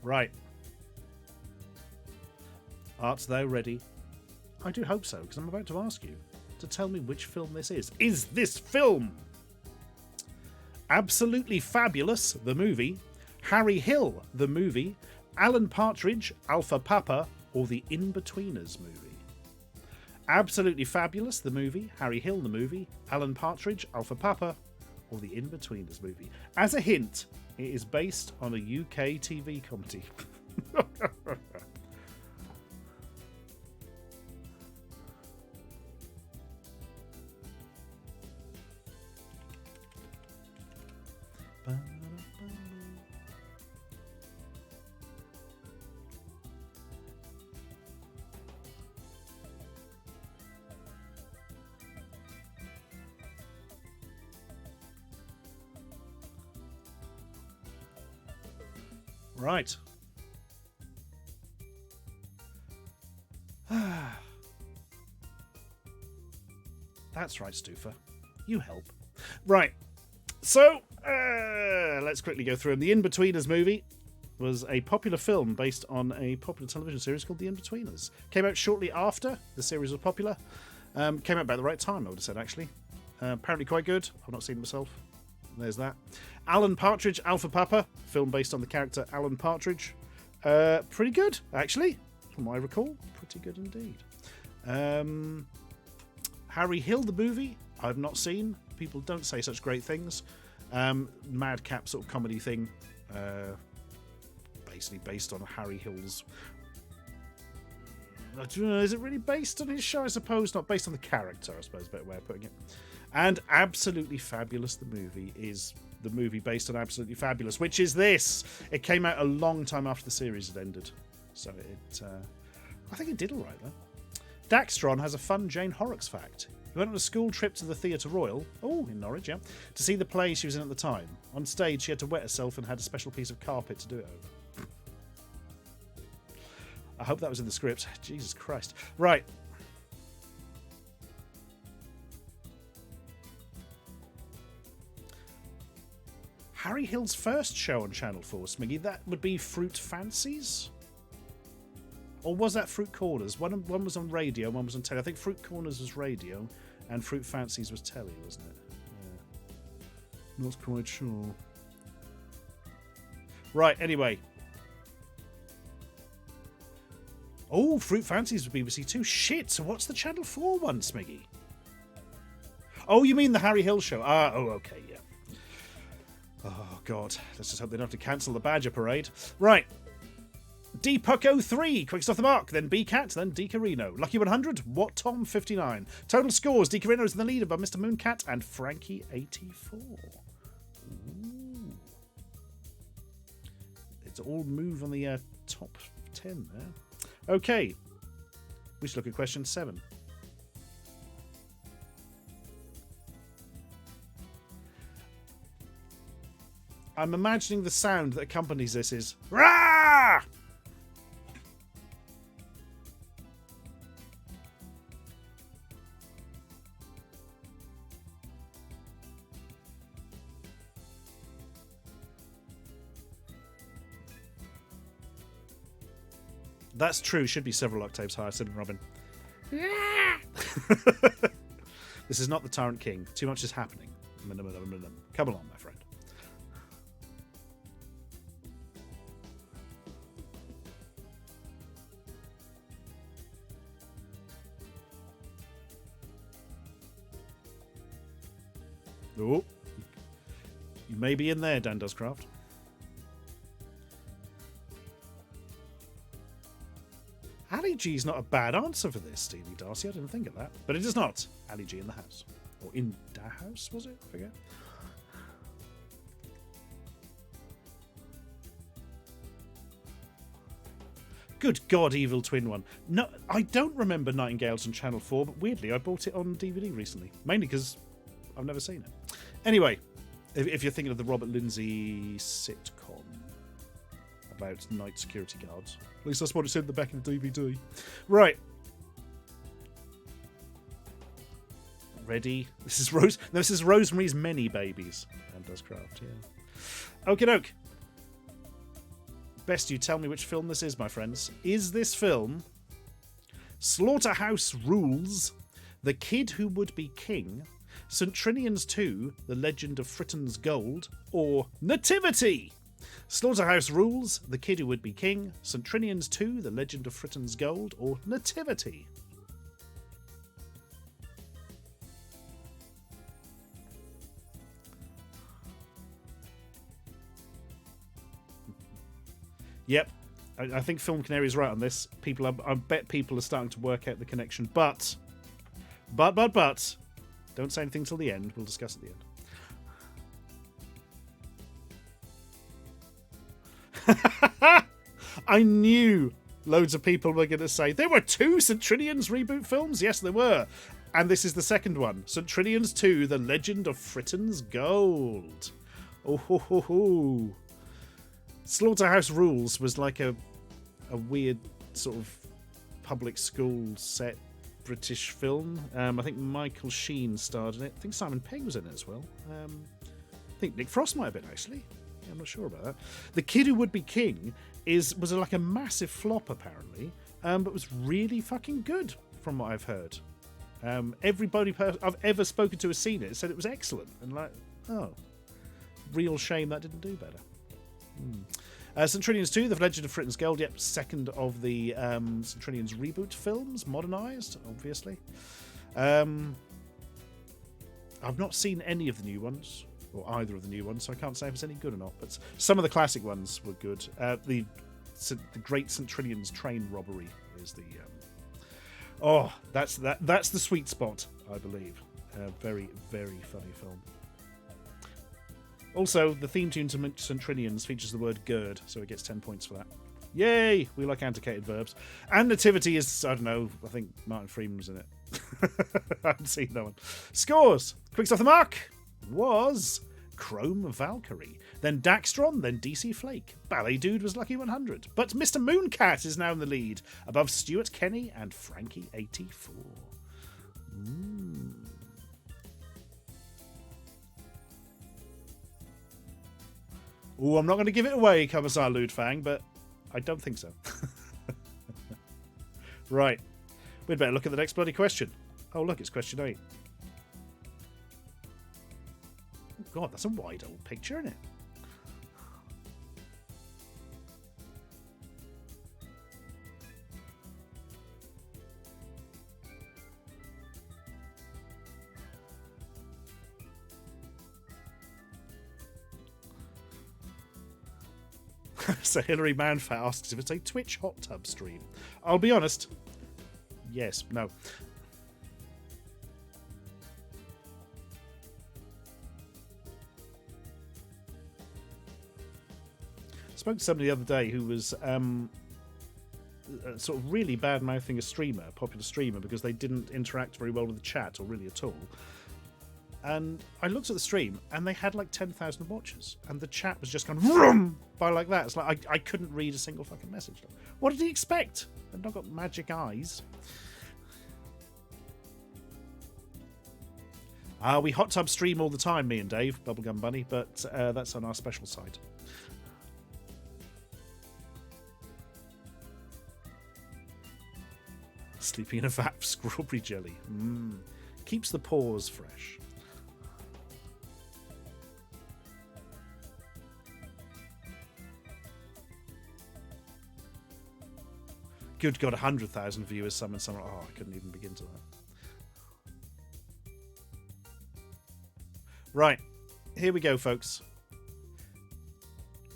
Right. Art thou ready? I do hope so, because I'm about to ask you to tell me which film this is. Is this film Absolutely Fabulous, the movie, Harry Hill, the movie, Alan Partridge, Alpha Papa, or the In-Betweeners movie? Absolutely Fabulous, the movie, Harry Hill, the movie, Alan Partridge, Alpha Papa, or the In-Betweeners movie. As a hint, it is based on a UK TV comedy. Right. That's right, Stufa. You help. Right. So, let's quickly go through them. The In-Betweeners movie was a popular film based on a popular television series called The In-Betweeners. Came out shortly after the series was popular. Came out about the right time, I would have said, actually. Apparently quite good. I've not seen it myself. There's that. Alan Partridge, Alpha Papa, film based on the character Alan Partridge. Pretty good, actually, from what I recall. Pretty good indeed. Harry Hill, the movie, I've not seen. People don't say such great things. Madcap sort of comedy thing. Basically based on Harry Hill's... Is it really based on his show? I suppose not. Based on the character, I suppose, is a better way of putting it. And Absolutely Fabulous, the movie, is the movie based on Absolutely Fabulous, which is this. It came out a long time after the series had ended. So it... I think it did all right, though. Daxtron has a fun Jane Horrocks fact. He went on a school trip to the Theatre Royal, in Norwich, yeah, to see the play she was in at the time. On stage, she had to wet herself and had a special piece of carpet to do it over. I hope that was in the script. Jesus Christ. Right. Harry Hill's first show on Channel 4, Smiggy, that would be Fruit Fancies? Or was that Fruit Corners? One was on radio, one was on telly. I think Fruit Corners was radio, and Fruit Fancies was telly, wasn't it? Yeah. Not quite sure. Right, anyway. Oh, Fruit Fancies was BBC Two. Shit, so what's the Channel 4 one, Smiggy? Oh, you mean the Harry Hill show? Okay, yeah. Oh, God. Let's just hope they don't have to cancel the Badger Parade. Right. DPuck03, quickest off the mark, then BCat, then DCarino. Lucky 100, What Tom 59. Total scores, DCarino is in the lead above Mr. Mooncat and Frankie 84. Ooh. It's all move on the top 10 there. Okay, we should look at question 7. I'm imagining the sound that accompanies this is Rah! That's true. Should be several octaves higher, said Robin. This is not the Tyrant King. Too much is happening. Come along, my friend. Oh, you may be in there, Dan Duscraft. Ali G's not a bad answer for this, Stevie Darcy. I didn't think of that. But it is not Ali G in the house. Or in the house, was it? I forget. Good God, Evil Twin One. No, I don't remember Nightingales on Channel 4, but weirdly, I bought it on DVD recently. Mainly because I've never seen it. Anyway, if you're thinking of the Robert Lindsay sitcom about night security guards. At least that's what it said at the back of the DVD. Right. Ready? This is Rose. No, this is Rosemary's Many Babies. And does craft, yeah. Okie doke. Best you tell me which film this is, my friends. Is this film Slaughterhouse Rules, The Kid Who Would Be King, St. Trinian's 2, The Legend of Fritton's Gold, or Nativity? Slaughterhouse Rules, The Kid Who Would Be King, St. Trinian's 2, The Legend of Fritton's Gold, or Nativity? Yep, I think Film Canary is right on this. I bet people are starting to work out the connection, but, don't say anything till the end. We'll discuss at the end. I knew loads of people were going to say there were 2 St. Trinian's reboot films. Yes, there were. And this is the second one. St. Trinian's 2, The Legend of Fritton's Gold. Oh, ho, ho, ho. Slaughterhouse Rules was like a weird sort of public school set British film. I think Michael Sheen starred in it. I think Simon Pegg was in it as well. I think Nick Frost might have been, actually. Yeah, I'm not sure about that. The Kid Who Would Be King was like a massive flop, apparently, but was really fucking good, from what I've heard. Everybody I've ever spoken to has seen it, said it was excellent. And like, oh, real shame that didn't do better. St. Trinian's 2, The Legend of Fritton's Gold. Yep, second of the St. Trinian's reboot films, modernised, obviously. I've not seen any of the new ones, or either of the new ones, so I can't say if it's any good or not. But some of the classic ones were good. The Great St. Trinian's train robbery is the. That's the sweet spot, I believe. Very, very funny film. Also, the theme tune to St. Trinian's features the word gird, so it gets 10 points for that. Yay! We like anticated verbs. And Nativity is, I don't know, I think Martin Freeman's in it. I haven't seen that one. Scores! Quickest off the mark was Chrome Valkyrie, then Daxtron, then DC Flake. Ballet Dude was Lucky 100. But Mr. Mooncat is now in the lead, above Stuart Kenny and Frankie84. Oh, I'm not going to give it away, Commissar Ludfang, but I don't think so. Right. We'd better look at the next bloody question. Oh, look, it's question 8. Oh, God, that's a wide old picture, isn't it? So Hilary Manfat asks if it's a Twitch hot tub stream. I'll be honest. Yes, no. I spoke to somebody the other day who was sort of really bad-mouthing a popular streamer, because they didn't interact very well with the chat, or really at all. And I looked at the stream, and they had like 10,000 watchers, and the chat was just going vroom by like that. It's like I couldn't read a single fucking message. What did he expect? I've not got magic eyes. We hot tub stream all the time, me and Dave, Bubblegum Bunny, but that's on our special site. Sleeping in a vat of strawberry jelly. Keeps the pores fresh. Good God, 100,000 viewers, some and some. Oh, I couldn't even begin to that. Right, here we go, folks.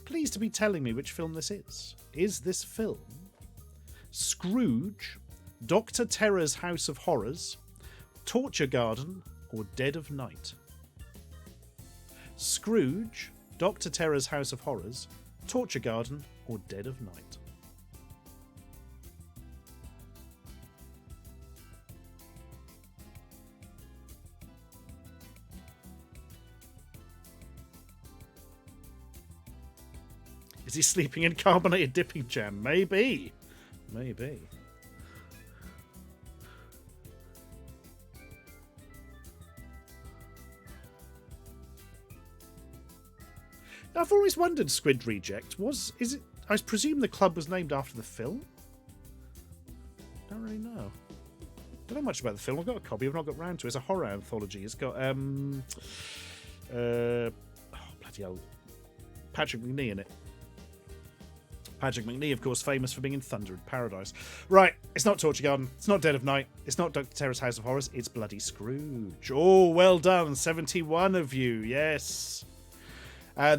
Please to be telling me which film this is. Is this film Scrooge, Dr. Terror's House of Horrors, Torture Garden, or Dead of Night? Scrooge, Dr. Terror's House of Horrors, Torture Garden, or Dead of Night? Is he sleeping in carbonated dipping jam? Maybe. Maybe. I've always wondered, Squid Reject, is it? I presume the club was named after the film? Don't really know. Don't know much about the film. I've got a copy. I've not got round to it. It's a horror anthology. It's got bloody hell, Patrick McNee in it. Patrick McNee, of course, famous for being in Thunder in Paradise. Right, it's not Torture Garden, it's not Dead of Night, it's not Dr. Terror's House of Horrors, it's bloody Scrooge. Oh, well done, 71 of you, yes.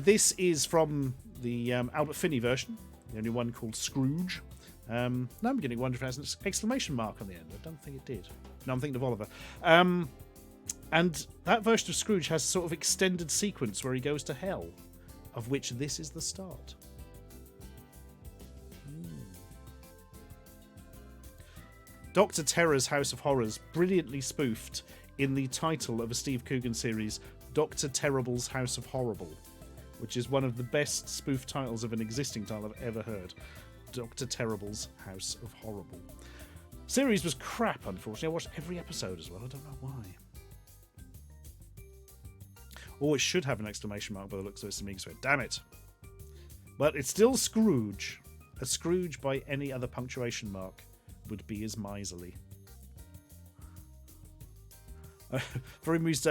This is from the Albert Finney version, the only one called Scrooge. Now I'm beginning to wonder if it has an exclamation mark on the end. I don't think it did. No, I'm thinking of Oliver. And that version of Scrooge has a sort of extended sequence where he goes to hell, of which this is the start. Dr. Terror's House of Horrors, brilliantly spoofed in the title of a Steve Coogan series, Dr. Terrible's House of Horrible, which is one of the best spoof titles of an existing title I've ever heard. Dr. Terrible's House of Horrible. Series was crap, unfortunately. I watched every episode as well. I don't know why. Oh, it should have an exclamation mark by the looks of it to me. Damn it. But it's still Scrooge. A Scrooge by any other punctuation mark would be as miserly. Very amused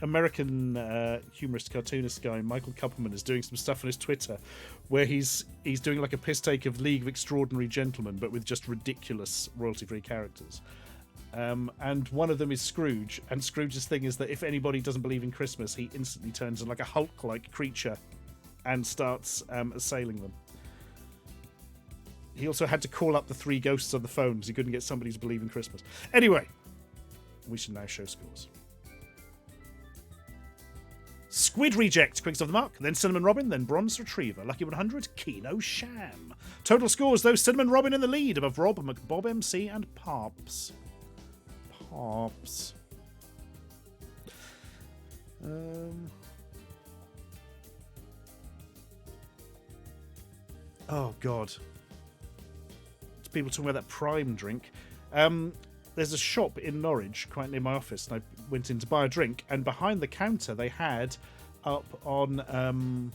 American humorist, cartoonist guy Michael Kupperman is doing some stuff on his Twitter where he's doing like a piss take of League of Extraordinary Gentlemen, but with just ridiculous royalty-free characters. And one of them is Scrooge, and Scrooge's thing is that if anybody doesn't believe in Christmas, he instantly turns into like a Hulk-like creature and starts assailing them. He also had to call up the three ghosts on the phone because he couldn't get somebody to believe in Christmas. Anyway, we should now show scores. Squid Reject, quickest off the mark, then Cinnamon Robin, then Bronze Retriever, Lucky 100, Keno Sham. Total scores, though, Cinnamon Robin in the lead, above Rob, McBob MC, and Pops. Pops. Oh, God. People talking about that Prime drink. There's a shop in Norwich, quite near my office, and I went in to buy a drink, and behind the counter they had up on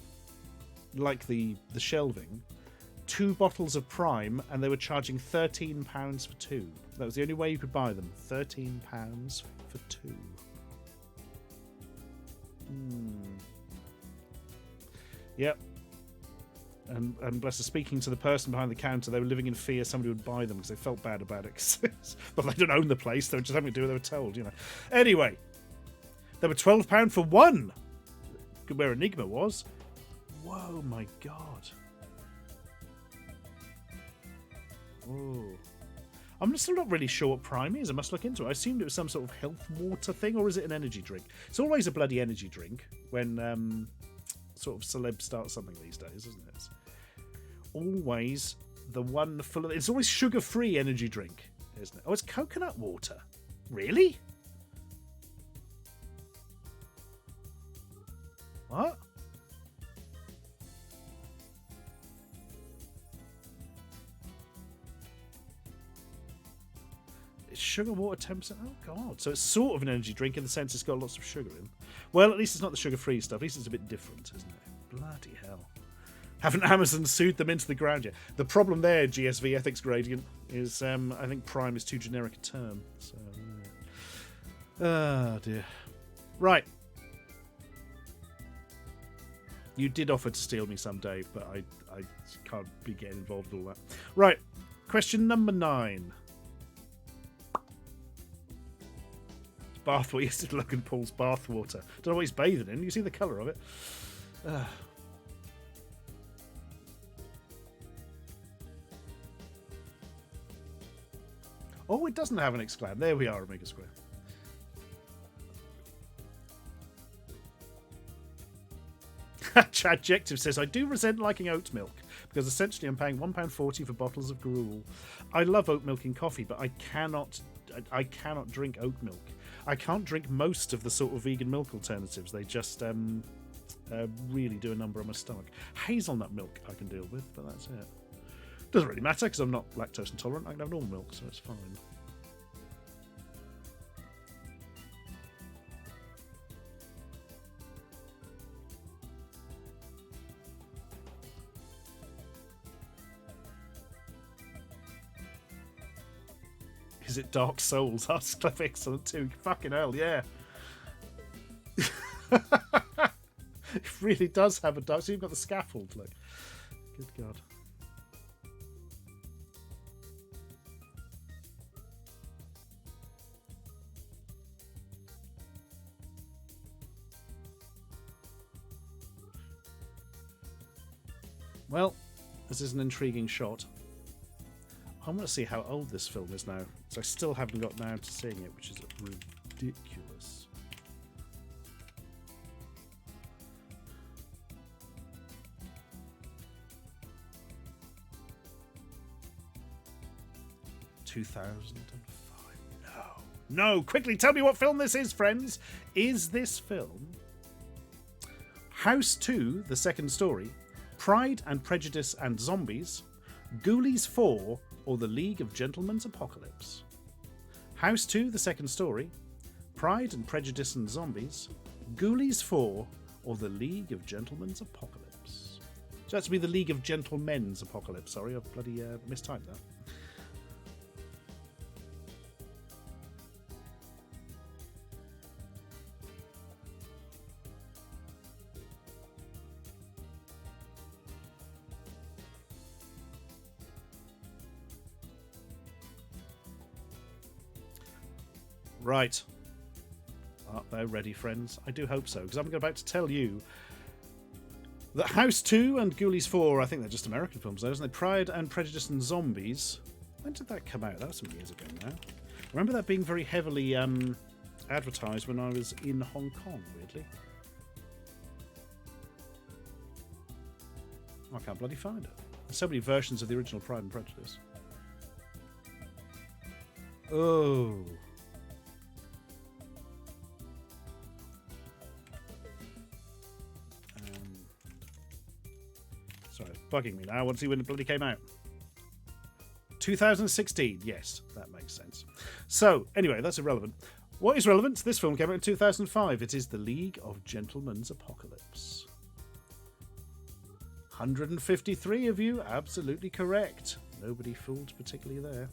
like the shelving 2 bottles of Prime, and they were charging £13 for 2. That was the only way you could buy them. £13 for 2. Yep. And bless her, speaking to the person behind the counter, they were living in fear somebody would buy them because they felt bad about it. But they don't own the place, they were just having to do what they were told, you know. Anyway, they were £12 for 1. Where Enigma was. Whoa, my God. Oh. I'm still not really sure what Prime is. I must look into it. I assumed it was some sort of health water thing, or is it an energy drink? It's always a bloody energy drink when sort of celebs start something these days, isn't it? It's always the one full of... It's always sugar-free energy drink, isn't it? Oh, it's coconut water. Really? What? It's sugar water 10%. Oh, God. So it's sort of an energy drink in the sense it's got lots of sugar in. Well, at least it's not the sugar-free stuff. At least it's a bit different, isn't it? Bloody hell. Haven't Amazon sued them into the ground yet? The problem there, GSV Ethics Gradient, is I think prime is too generic a term. So, oh dear. Right. You did offer to steal me someday, but I can't be getting involved with all that. Right. Question number 9. Bathwater. Yes, it's Logan Paul's bathwater. Don't know what he's bathing in. You see the colour of it. Oh, it doesn't have an exclam. There we are, Omega Square. Adjective says, I do resent liking oat milk, because essentially I'm paying £1.40 for bottles of gruel. I love oat milk in coffee, but I cannot drink oat milk. I can't drink most of the sort of vegan milk alternatives. They just really do a number on my stomach. Hazelnut milk I can deal with, but that's it. Doesn't really matter because I'm not lactose intolerant. I can have normal milk, so it's fine. Is it Dark Souls? That's Cliff excellent too. Fucking hell, yeah. It really does have a dark. So you've got the scaffold, look. Good God. Well, this is an intriguing shot. I want to see how old this film is now, so I still haven't got round to seeing it, which is ridiculous. No, quickly tell me what film this is, friends. Is this film House 2, The Second Story, Pride and Prejudice and Zombies, Ghoulies 4, or The League of Gentlemen's Apocalypse? House 2, The Second Story, Pride and Prejudice and Zombies, Ghoulies 4, or The League of Gentlemen's Apocalypse? So that's to be The League of Gentlemen's Apocalypse. Sorry, I've bloody mistyped that. Right. Are they ready, friends? I do hope so, because I'm about to tell you that House 2 and Ghoulies 4, I think they're just American films, though, isn't they? Pride and Prejudice and Zombies. When did that come out? That was some years ago now. I remember that being very heavily advertised when I was in Hong Kong, weirdly. I can't bloody find it. There's so many versions of the original Pride and Prejudice. Oh. Sorry, it's bugging me now. I want to see when it bloody came out. 2016. Yes, that makes sense. So, anyway, that's irrelevant. What is relevant? This film came out in 2005. It is The League of Gentlemen's Apocalypse. 153 of you, absolutely correct. Nobody fooled particularly there.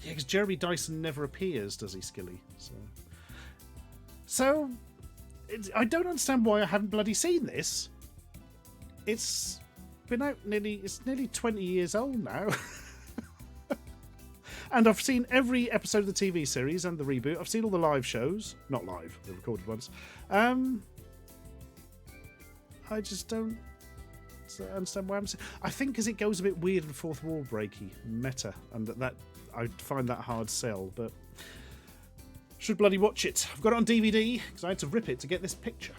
Yeah, because Jeremy Dyson never appears, does he, Skilly? So I don't understand why I haven't bloody seen this. It's been out nearly 20 years old now. And I've seen every episode of the TV series and the reboot. I've seen all the live shows. Not live, the recorded ones. I just don't understand why I'm saying. I think because it goes a bit weird and fourth wall breaky meta, and that I find that hard sell. But should bloody watch it. I've got it on DVD because I had to rip it to get this picture.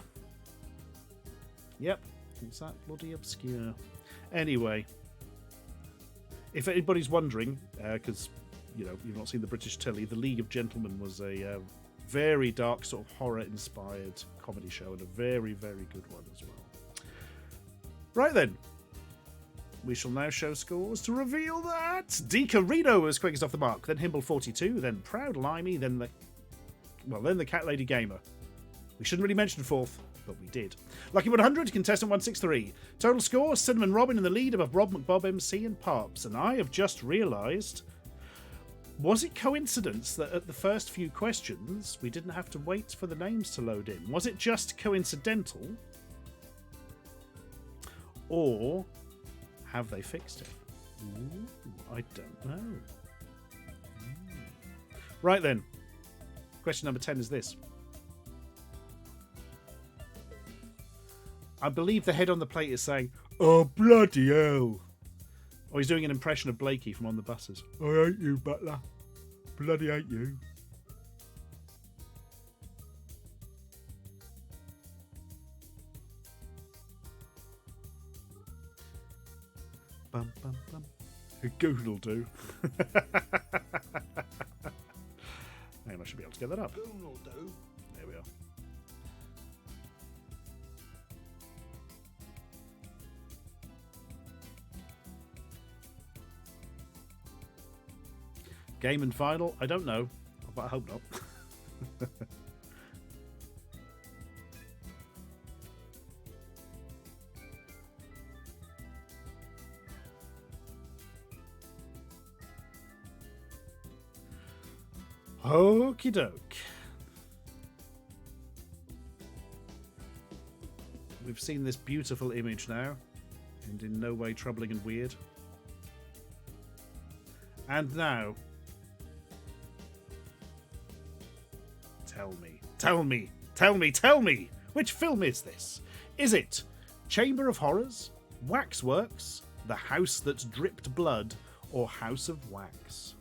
Yep, it's that bloody obscure. Anyway, if anybody's wondering, because you've not seen the British telly, The League of Gentlemen was a very dark sort of horror-inspired comedy show, and a very, very good one as well. Right then, we shall now show scores to reveal that Decarino was quickest off the mark, then Himble 42, then Proud Limey, then the Cat Lady Gamer. We shouldn't really mention fourth. but we did. Lucky 100, contestant 163. Total score, Cinnamon Robin in the lead above Rob McBob MC and Parps. And I have just realised, was it coincidence that at the first few questions we didn't have to wait for the names to load in? Was it just coincidental? Or have they fixed it? Ooh, I don't know. Right then. Question number 10 is this. I believe the head on the plate is saying, "Oh, bloody hell." Or he's doing an impression of Blakey from On the Buses. "I hate you, Butler. Bloody hate you." Bum, bum, bum. Google'll do. And I should be able to get that up. Google'll do. There we are. Game and final? I don't know, but I hope not. Okie doke. We've seen this beautiful image now, and in no way troubling and weird. And now, tell me, which film is this? Is it Chamber of Horrors, Waxworks, The House That Dripped Blood, or House of Wax?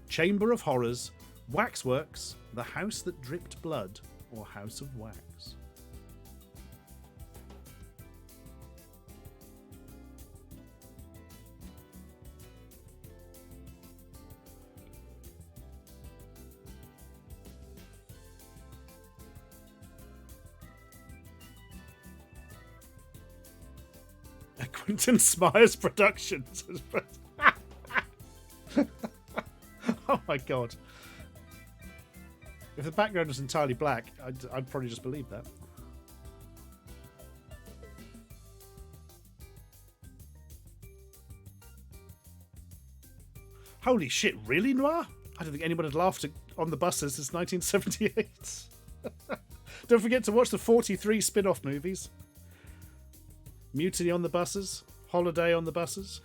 Chamber of Horrors, Waxworks, The House That Dripped Blood, or House of Wax? Quentin Smyers Productions. Oh my god. If the background was entirely black, I'd probably just believe that. Holy shit, really, Noir? I don't think anyone had laughed on the buses since 1978. Don't forget to watch the 43 spin-off movies. Mutiny on the Buses, Holiday on the Buses.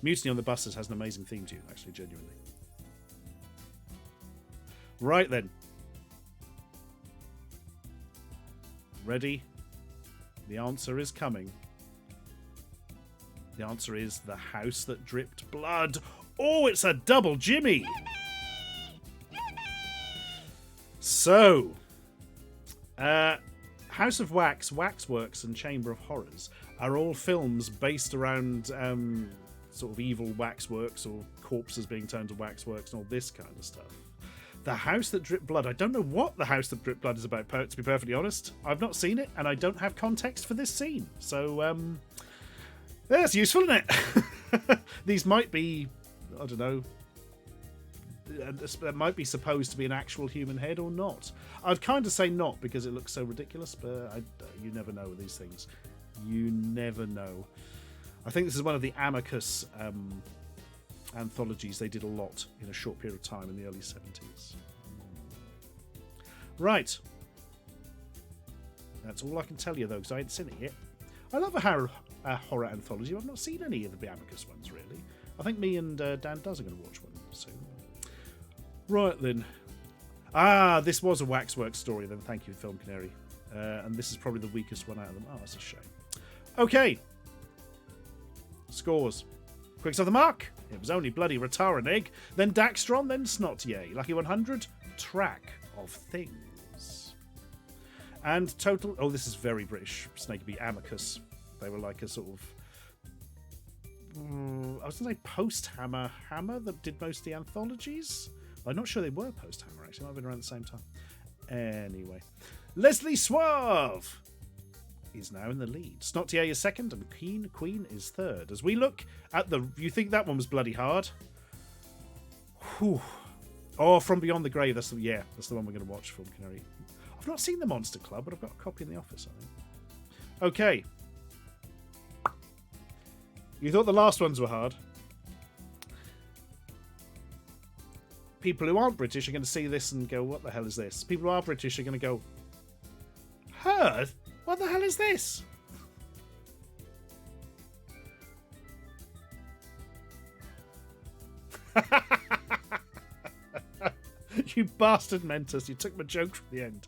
Mutiny on the Buses has an amazing theme tune, actually, genuinely. Right then. Ready? The answer is coming. The answer is The House That Dripped Blood. Oh, it's a double Jimmy! So, House of Wax, Waxworks, and Chamber of Horrors are all films based around sort of evil waxworks or corpses being turned to waxworks and all this kind of stuff. The House That Dripped Blood. I don't know what The House That Dripped Blood is about, to be perfectly honest. I've not seen it, and I don't have context for this scene. So, that's useful, isn't it? These might be, I don't know, that might be supposed to be an actual human head or not. I'd kind of say not because it looks so ridiculous, but you never know with these things. You never know. I think this is one of the Amicus anthologies. They did a lot in a short period of time in the early 70s. Right. That's all I can tell you, though, because I ain't seen it yet. I love a horror anthology, but I've not seen any of the Amicus ones, really. I think me and Dan Does are going to watch one soon. Right, then. Ah, this was a Waxworks story, then. Thank you, Film Canary. And this is probably the weakest one out of them. Oh, that's a shame. Okay. Scores. Quicks off the mark. It was only bloody Rataraneg, then Daxtron, then Snotier. Lucky 100. Track of Things. And total... Oh, this is very British. Snake Bee Amicus. They were like a sort of... I was going to say post-Hammer that did most of the anthologies. I'm not sure they were post-Hammer, actually. Might have been around the same time. Anyway. Leslie Suave is now in the lead. Snotier is second, and Queen is third. As we look at the... You think that one was bloody hard? Whew. Oh, From Beyond the Grave. That's the one we're going to watch, Film Canary. I've not seen The Monster Club, but I've got a copy in the office, I think. Okay. You thought the last ones were hard? People who aren't British are going to see this and go, what the hell is this? People who are British are going to go, heard? What the hell is this? You bastard Mentos, you took my joke from the end.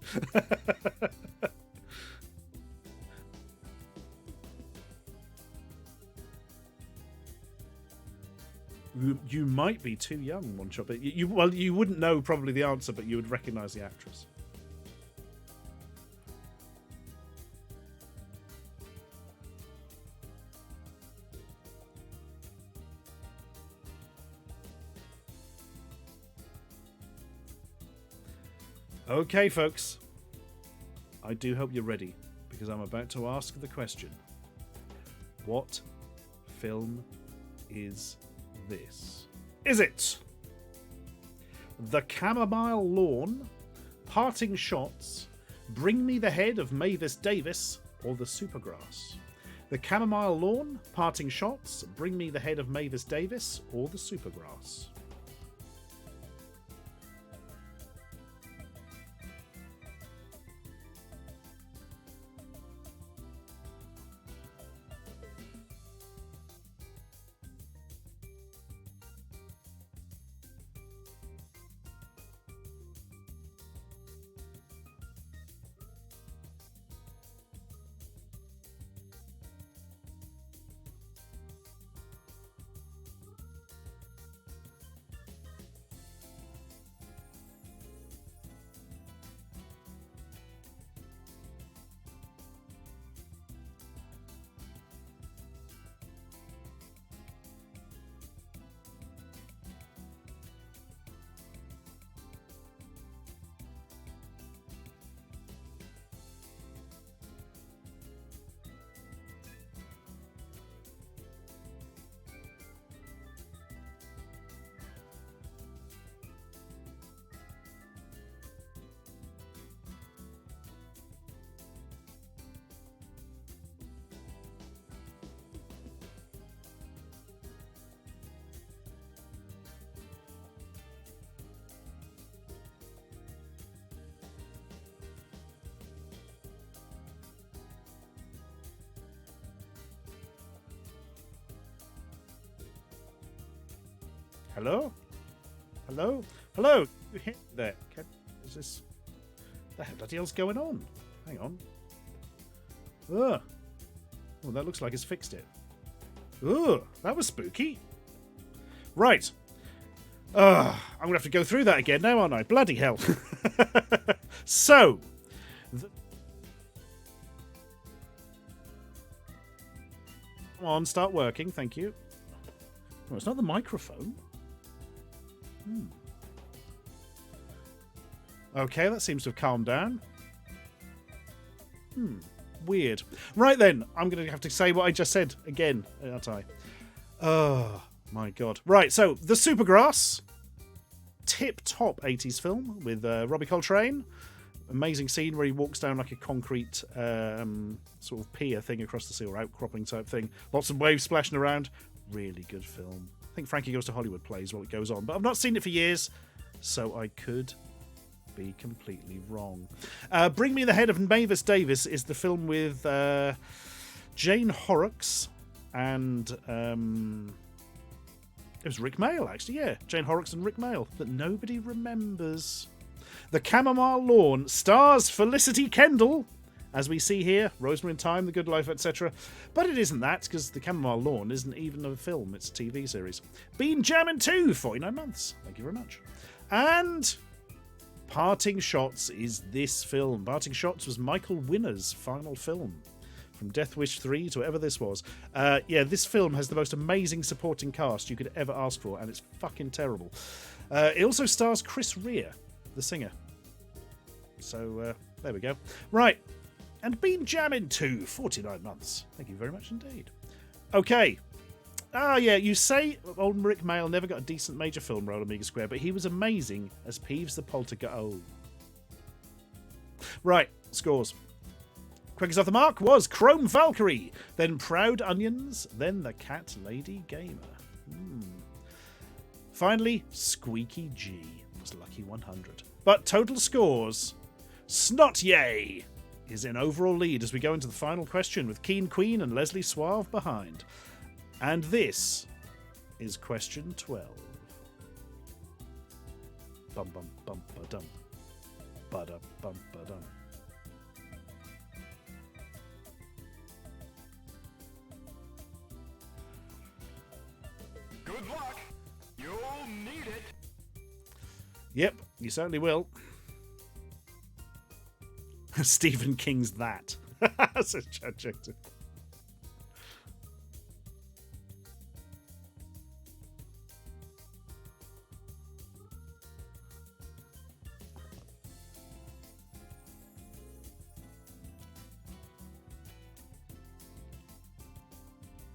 You might be too young, One Shot, but you wouldn't know probably the answer, but you would recognise the actress. Okay, folks. I do hope you're ready, because I'm about to ask the question. What film is this? Is it The Chamomile Lawn, Parting Shots, Bring Me the Head of Mavis Davis, or The Supergrass? The Chamomile Lawn, Parting Shots, Bring Me the Head of Mavis Davis, or The Supergrass? Hello? Hello? Hello? You hit there. Is this... the hell bloody hell's going on? Hang on. Ugh. Oh, that looks like it's fixed it. Ugh, that was spooky. Right. I'm going to have to go through that again now, aren't I? Bloody hell. So... Come on, start working. Thank you. Oh, it's not the microphone. Okay, that seems to have calmed down. Weird. Right then, I'm going to have to say what I just said again, aren't I? Oh, my God. Right, so, The Supergrass. Tip-top 80s film with Robbie Coltrane. Amazing scene where he walks down like a concrete sort of pier thing across the sea, or outcropping type thing. Lots of waves splashing around. Really good film. I think Frankie Goes to Hollywood plays while it goes on, but I've not seen it for years, so I could be completely wrong. Bring Me the Head of Mavis Davis is the film with Jane Horrocks and it was Rick Mayall, actually, yeah. Jane Horrocks and Rick Mayall, that nobody remembers. The Chamomile Lawn stars Felicity Kendall, as we see here, Rosemary in Time, The Good Life, etc. But it isn't that, because The Chamomile Lawn isn't even a film, it's a TV series. Been Jammin' 2, 49 months. Thank you very much. And Parting Shots is this film. Parting Shots was Michael Winner's final film. From Death Wish 3 to whatever this was. Yeah, this film has the most amazing supporting cast you could ever ask for, and it's fucking terrible. It also stars Chris Rea, the singer. So, there we go. Right. And Been Jammin' 2, 49 months. Thank you very much indeed. Okay. Yeah, you say old Rick Mayall never got a decent major film role on Amiga Square, but he was amazing as Peeves the Poltergeist. Oh. Right, scores. Quickest off the mark was Chrome Valkyrie, then Proud Onions, then the Cat Lady Gamer. Finally, Squeaky G was lucky 100. But total scores, Snot Yay is in overall lead as we go into the final question with Keen Queen and Leslie Suave behind. And this is question 12. Bum bum bum ba dum. Ba da bum ba dum. Good luck. You'll need it. Yep, you certainly will. Stephen King's That. Says Chad Jackson.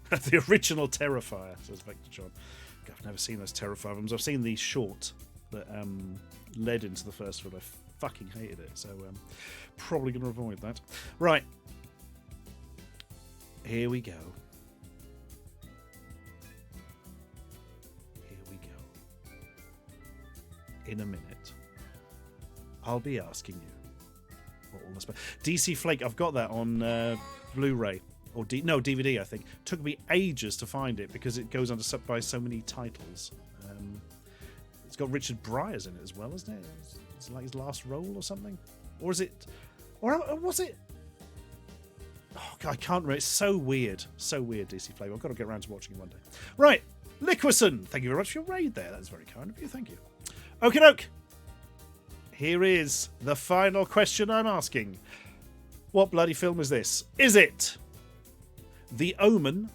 The original Terrifier, says Vector John. God, I've never seen those Terrifier films. I've seen the short that led into the first one. I fucking hated it, so probably going to avoid that. Right. Here we go. Here we go. In a minute, I'll be asking you what all this. DC Flake, I've got that on Blu-ray. Or DVD, I think. Took me ages to find it because it goes under by so many titles. It's got Richard Bryars in it as well, isn't it? It's like his last role or something. Or is it? Or was it? Oh God, I can't remember. It's so weird. So weird, DC Flavor. I've got to get around to watching it one day. Right. Lickwison, thank you very much for your raid there. That's very kind of you. Thank you. Okie doke. Here is the final question I'm asking. What bloody film is this? Is it The Omen,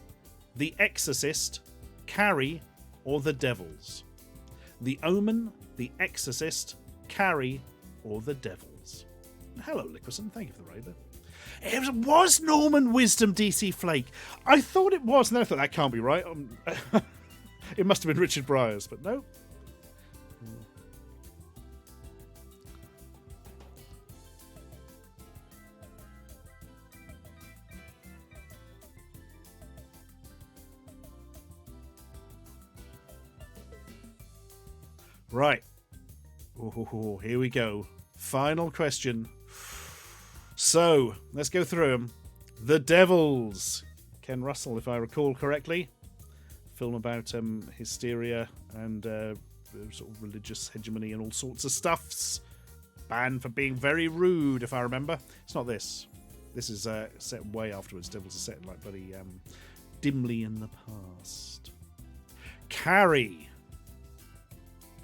The Exorcist, Carrie, or The Devils? The Omen, The Exorcist, Carrie, or The Devils? Hello, Lickwison. Thank you for the raid there. It was Norman Wisdom, DC Flake. I thought it was, and then I thought that can't be right. It must have been Richard Bryars, but no. Right. Oh, here we go. Final question. So, let's go through them. The Devils. Ken Russell, if I recall correctly. Film about hysteria and sort of religious hegemony and all sorts of stuffs. Banned for being very rude, if I remember. It's not this. This is set way afterwards. Devils are set like bloody dimly in the past. Carrie.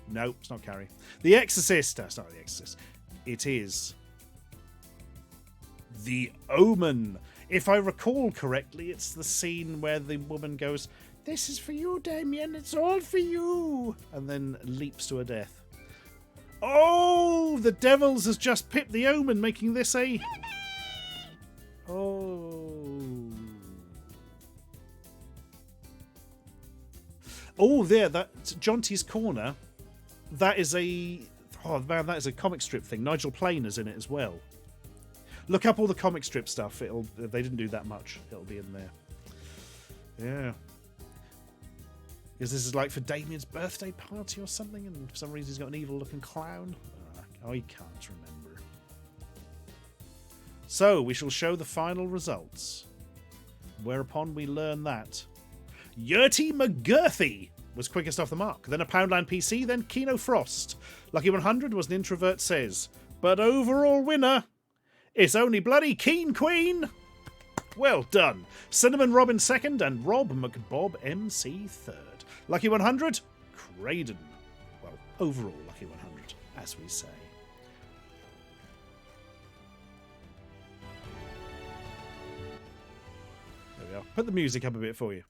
No, it's not Carrie. The Exorcist. It's not The Exorcist. It is The Omen. If I recall correctly, it's the scene where the woman goes, "This is for you, Damien. It's all for you," and then leaps to her death. Oh, the Devils has just pipped The Omen, making this a... Oh. Oh, there. That's Jonty's Corner. That is a... Oh, man, that is a comic strip thing. Nigel Planer's in it as well. Look up all the comic strip stuff. They didn't do that much. It'll be in there. Yeah. Because this is like for Damien's birthday party or something, and for some reason he's got an evil-looking clown. I can't remember. So, we shall show the final results. Whereupon we learn that Yurty McGurthy was quickest off the mark, then a Poundland PC, then Kino Frost. Lucky 100 was an Introvert Says. But overall winner, it's only bloody Keen Queen. Well done. Cinnamon Robin second and Rob McBob MC third. Lucky 100, Craden. Well, overall Lucky 100, as we say. There we are. Put the music up a bit for you.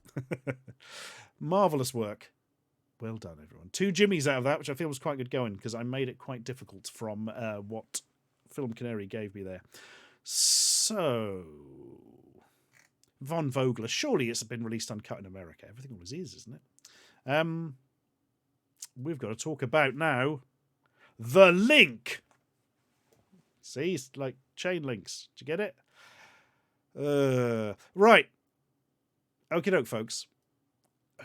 Marvellous work. Well done, everyone. 2 Jimmies out of that, which I feel was quite good going, because I made it quite difficult from what Film Canary gave me there. So, Von Vogler. Surely it's been released uncut in America. Everything always is, isn't it? We've got to talk about now The Link. See, it's like chain links. Did you get it? Right. Okie doke, folks.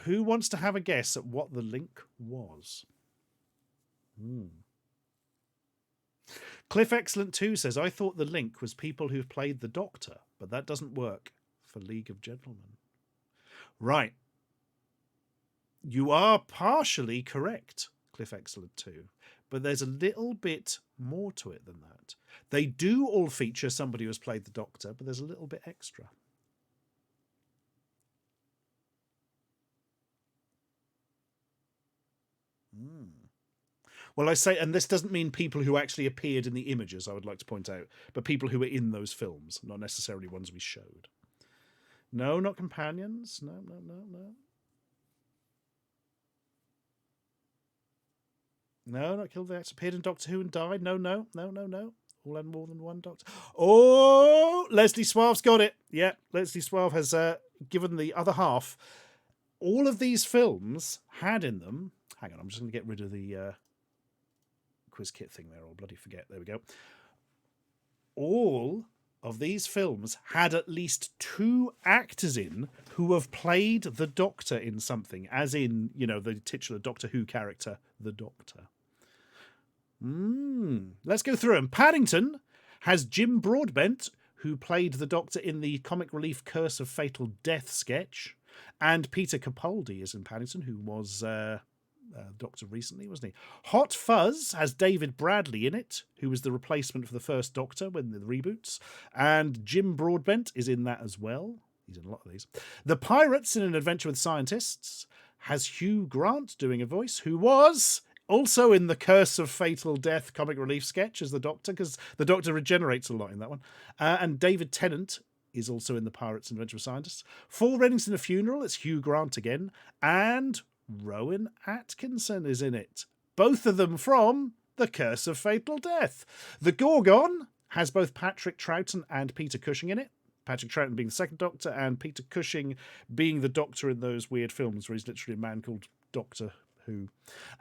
Who wants to have a guess at what the link was? Cliff Excellent 2 says, I thought the link was people who've played the Doctor, but that doesn't work for League of Gentlemen. Right. You are partially correct, Cliff Excellent 2, but there's a little bit more to it than that. They do all feature somebody who has played the Doctor, but there's a little bit extra. Well, I say, and this doesn't mean people who actually appeared in the images, I would like to point out, but people who were in those films, not necessarily ones we showed. No, not companions. No. No, not killed the actor. Appeared in Doctor Who and died. No. All had more than one Doctor. Oh, Leslie Suave's got it. Yeah, Leslie Suave has given the other half. All of these films had in them... Hang on, I'm just going to get rid of the quiz kit thing there. I'll bloody forget. There we go. All of these films had at least 2 actors in who have played the Doctor in something, as in, you know, the titular Doctor Who character, the Doctor. Let's go through them. Paddington has Jim Broadbent, who played the Doctor in the comic relief Curse of Fatal Death sketch, and Peter Capaldi is in Paddington, who was... Doctor recently, wasn't he? Hot Fuzz has David Bradley in it, who was the replacement for the first Doctor when the reboots, and Jim Broadbent is in that as well. He's in a lot of these. The Pirates in An Adventure with Scientists has Hugh Grant doing a voice, who was also in the Curse of Fatal Death comic relief sketch as the Doctor, because the Doctor regenerates a lot in that one. And David Tennant is also in the Pirates in Adventure with Scientists. Four Weddings and a Funeral, it's Hugh Grant again, and Rowan Atkinson is in it. Both of them from The Curse of Fatal Death. The Gorgon has both Patrick Troughton and Peter Cushing in it. Patrick Troughton being the second Doctor, and Peter Cushing being the Doctor in those weird films where he's literally a man called Doctor Who.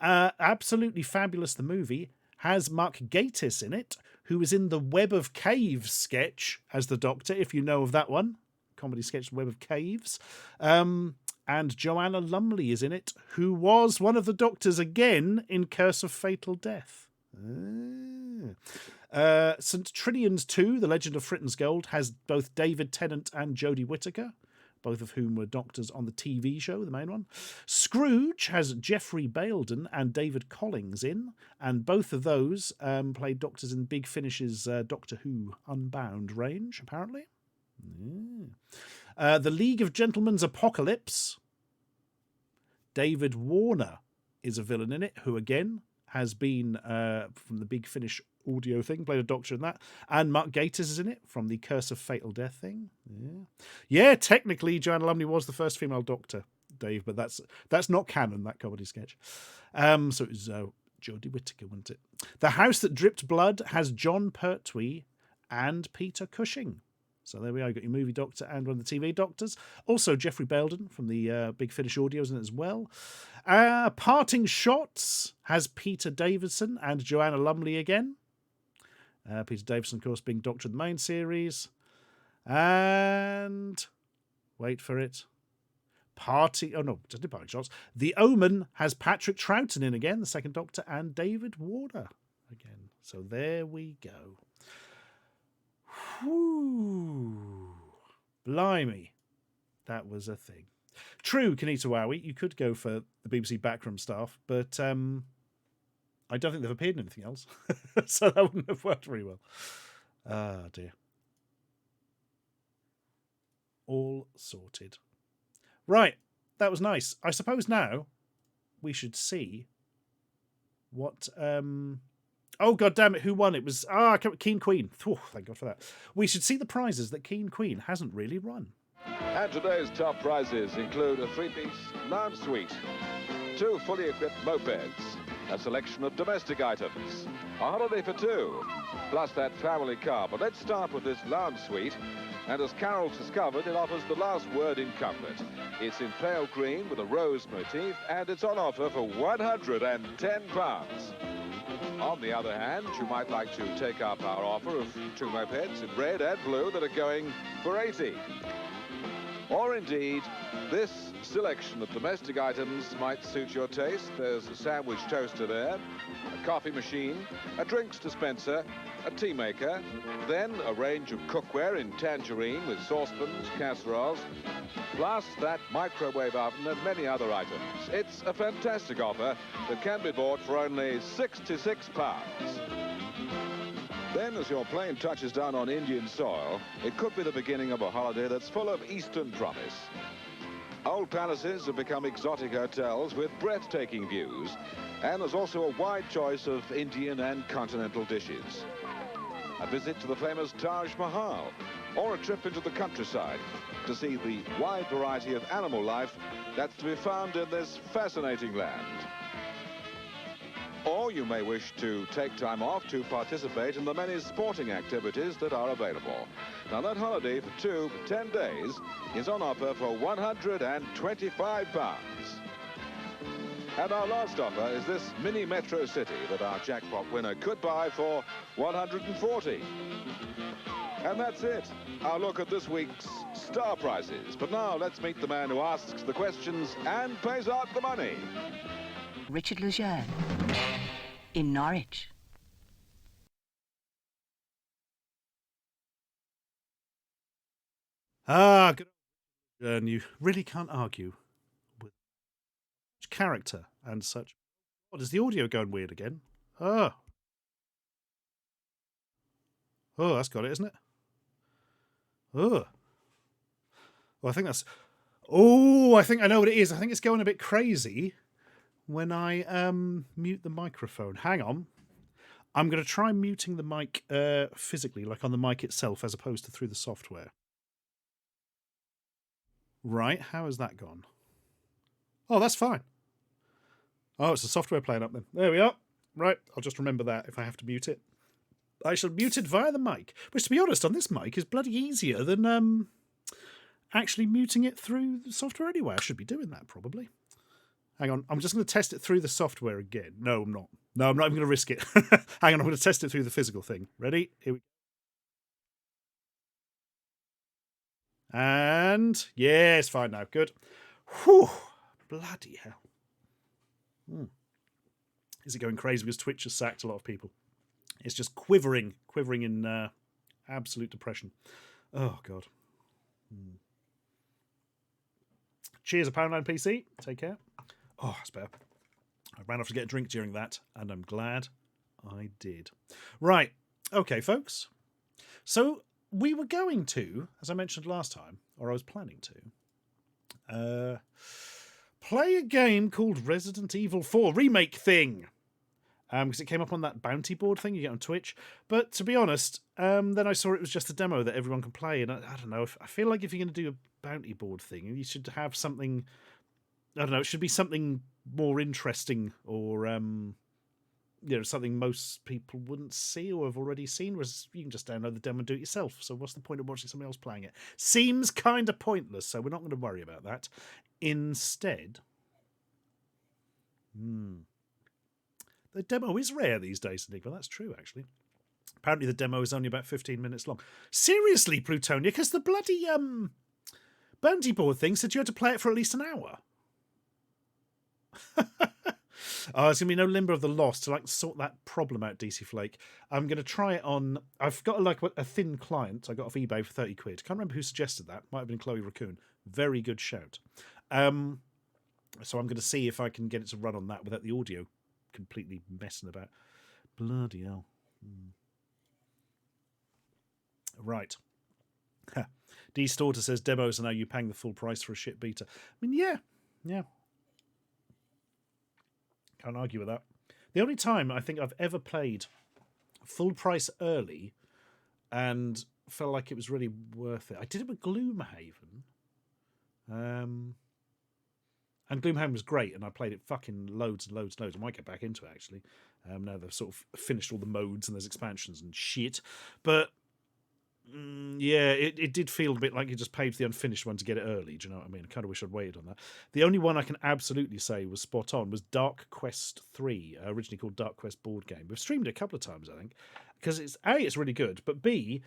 Absolutely Fabulous, the movie, has Mark Gatiss in it, who was in the Web of Caves sketch as the Doctor, if you know of that one. Comedy sketch, Web of Caves. And Joanna Lumley is in it, who was one of the Doctors again in Curse of Fatal Death. St. Trinian's 2, The Legend of Fritton's Gold, has both David Tennant and Jodie Whittaker, both of whom were Doctors on the TV show, the main one. Scrooge has Geoffrey Bayldon and David Collings in, and both of those played Doctors in Big Finish's Doctor Who Unbound range, apparently. The League of Gentlemen's Apocalypse. David Warner is a villain in it, who again has been from the Big Finish audio thing, played a Doctor in that. And Mark Gatiss is in it from the Curse of Fatal Death thing. Yeah, technically Joanna Lumley was the first female Doctor, Dave, but that's not canon, that comedy sketch. So it was Jodie Whittaker, wasn't it? The House That Dripped Blood has John Pertwee and Peter Cushing. So there we are. You got your movie Doctor and one of the TV Doctors. Also, Geoffrey Bayldon from the Big Finish audios in it as well. Parting Shots has Peter Davison and Joanna Lumley again. Peter Davison, of course, being Doctor of the main series. And wait for it. Parting Shots. The Omen has Patrick Troughton in again, the second Doctor, and David Warner again. So there we go. Whew. Blimey. That was a thing. True, Kanita Wowie, you could go for the BBC backroom staff, but I don't think they've appeared in anything else. So that wouldn't have worked very well. Ah, dear. All sorted. Right, that was nice. I suppose now we should see what... Oh, God damn it, who won? It was Keen Queen. Whew, thank God for that. We should see the prizes that Keen Queen hasn't really run. And today's top prizes include a 3-piece lounge suite, 2 fully equipped mopeds, a selection of domestic items, a holiday for 2, plus that family car. But let's start with this lounge suite. And as Carol's discovered, it offers the last word in comfort. It's in pale green with a rose motif, and it's on offer for £110. On the other hand, you might like to take up our offer of 2 mopeds in red and blue that are going for 80. Or indeed, this selection of domestic items might suit your taste. There's a sandwich toaster there, a coffee machine, a drinks dispenser, a tea maker, then a range of cookware in tangerine with saucepans, casseroles, plus that microwave oven and many other items. It's a fantastic offer that can be bought for only £66. Then, as your plane touches down on Indian soil, it could be the beginning of a holiday that's full of Eastern promise. Old palaces have become exotic hotels with breathtaking views, and there's also a wide choice of Indian and continental dishes. A visit to the famous Taj Mahal, or a trip into the countryside to see the wide variety of animal life that's to be found in this fascinating land. Or you may wish to take time off to participate in the many sporting activities that are available. Now, that holiday for 2 for 10 days is on offer for £125. And our last offer is this mini metro city that our jackpot winner could buy for £140. And that's it, our look at this week's star prizes. But now let's meet the man who asks the questions and pays out the money. Richard Lejeune in Norwich. Ah, good. And you really can't argue with such character and such. What, is the audio going weird again? Oh, that's got it, isn't it? Oh, well, I think that's. Oh, I think I know what it is. I think it's going a bit crazy when I mute the microphone. Hang on. I'm going to try muting the mic physically, like on the mic itself, as opposed to through the software. Right, how has that gone? Oh, that's fine. Oh, it's the software playing up then. There we are. Right, I'll just remember that if I have to mute it. I shall mute it via the mic, which, to be honest, on this mic is bloody easier than actually muting it through the software anyway. I should be doing that, probably. Hang on, I'm just going to test it through the software again. No, I'm not. No, I'm not even going to risk it. Hang on, I'm going to test it through the physical thing. Ready? Here we go. And yeah, it's fine now. Good. Whew. Bloody hell. Is it going crazy because Twitch has sacked a lot of people? It's just quivering in absolute depression. Oh, God. Cheers, a Poundland PC. Take care. Oh, that's better. I ran off to get a drink during that, and I'm glad I did. Right. Okay, folks. So we were going to, as I mentioned last time, or I was planning to, play a game called Resident Evil 4 Remake thing. Because it came up on that bounty board thing you get on Twitch. But to be honest, then I saw it was just a demo that everyone can play. And I don't know, I feel like if you're going to do a bounty board thing, you should have something, I don't know, it should be something more interesting or, something most people wouldn't see or have already seen. Whereas you can just download the demo and do it yourself. So what's the point of watching somebody else playing it? Seems kind of pointless, so we're not going to worry about that. Instead... The demo is rare these days, Enigma. That's true, actually. Apparently the demo is only about 15 minutes long. Seriously, Plutonia, because the bloody bounty board thing said you had to play it for at least an hour. Oh, there's going to be no Limber of the Lost to sort that problem out, DC Flake. I'm going to try it on... I've got a thin client I got off eBay for 30 quid. Can't remember who suggested that. Might have been Chloe Raccoon. Very good shout. So I'm going to see if I can get it to run on that without the audio completely messing about. Bloody hell. Right. D Storter says demos are now you paying the full price for a shit beta. I mean, yeah. Can't argue with that. The only time I think I've ever played full price early and felt like it was really worth it, I did it with Gloomhaven. And Gloomhaven was great, and I played it fucking loads and loads and loads. I might get back into it, actually. Now they've sort of finished all the modes and there's expansions and shit. But Yeah, it did feel a bit like you just paid for the unfinished one to get it early. Do you know what I mean? I kind of wish I'd waited on that. The only one I can absolutely say was spot on was Dark Quest 3, originally called Dark Quest board game. We've streamed it a couple of times, I think, because it's A, it's really good, but B,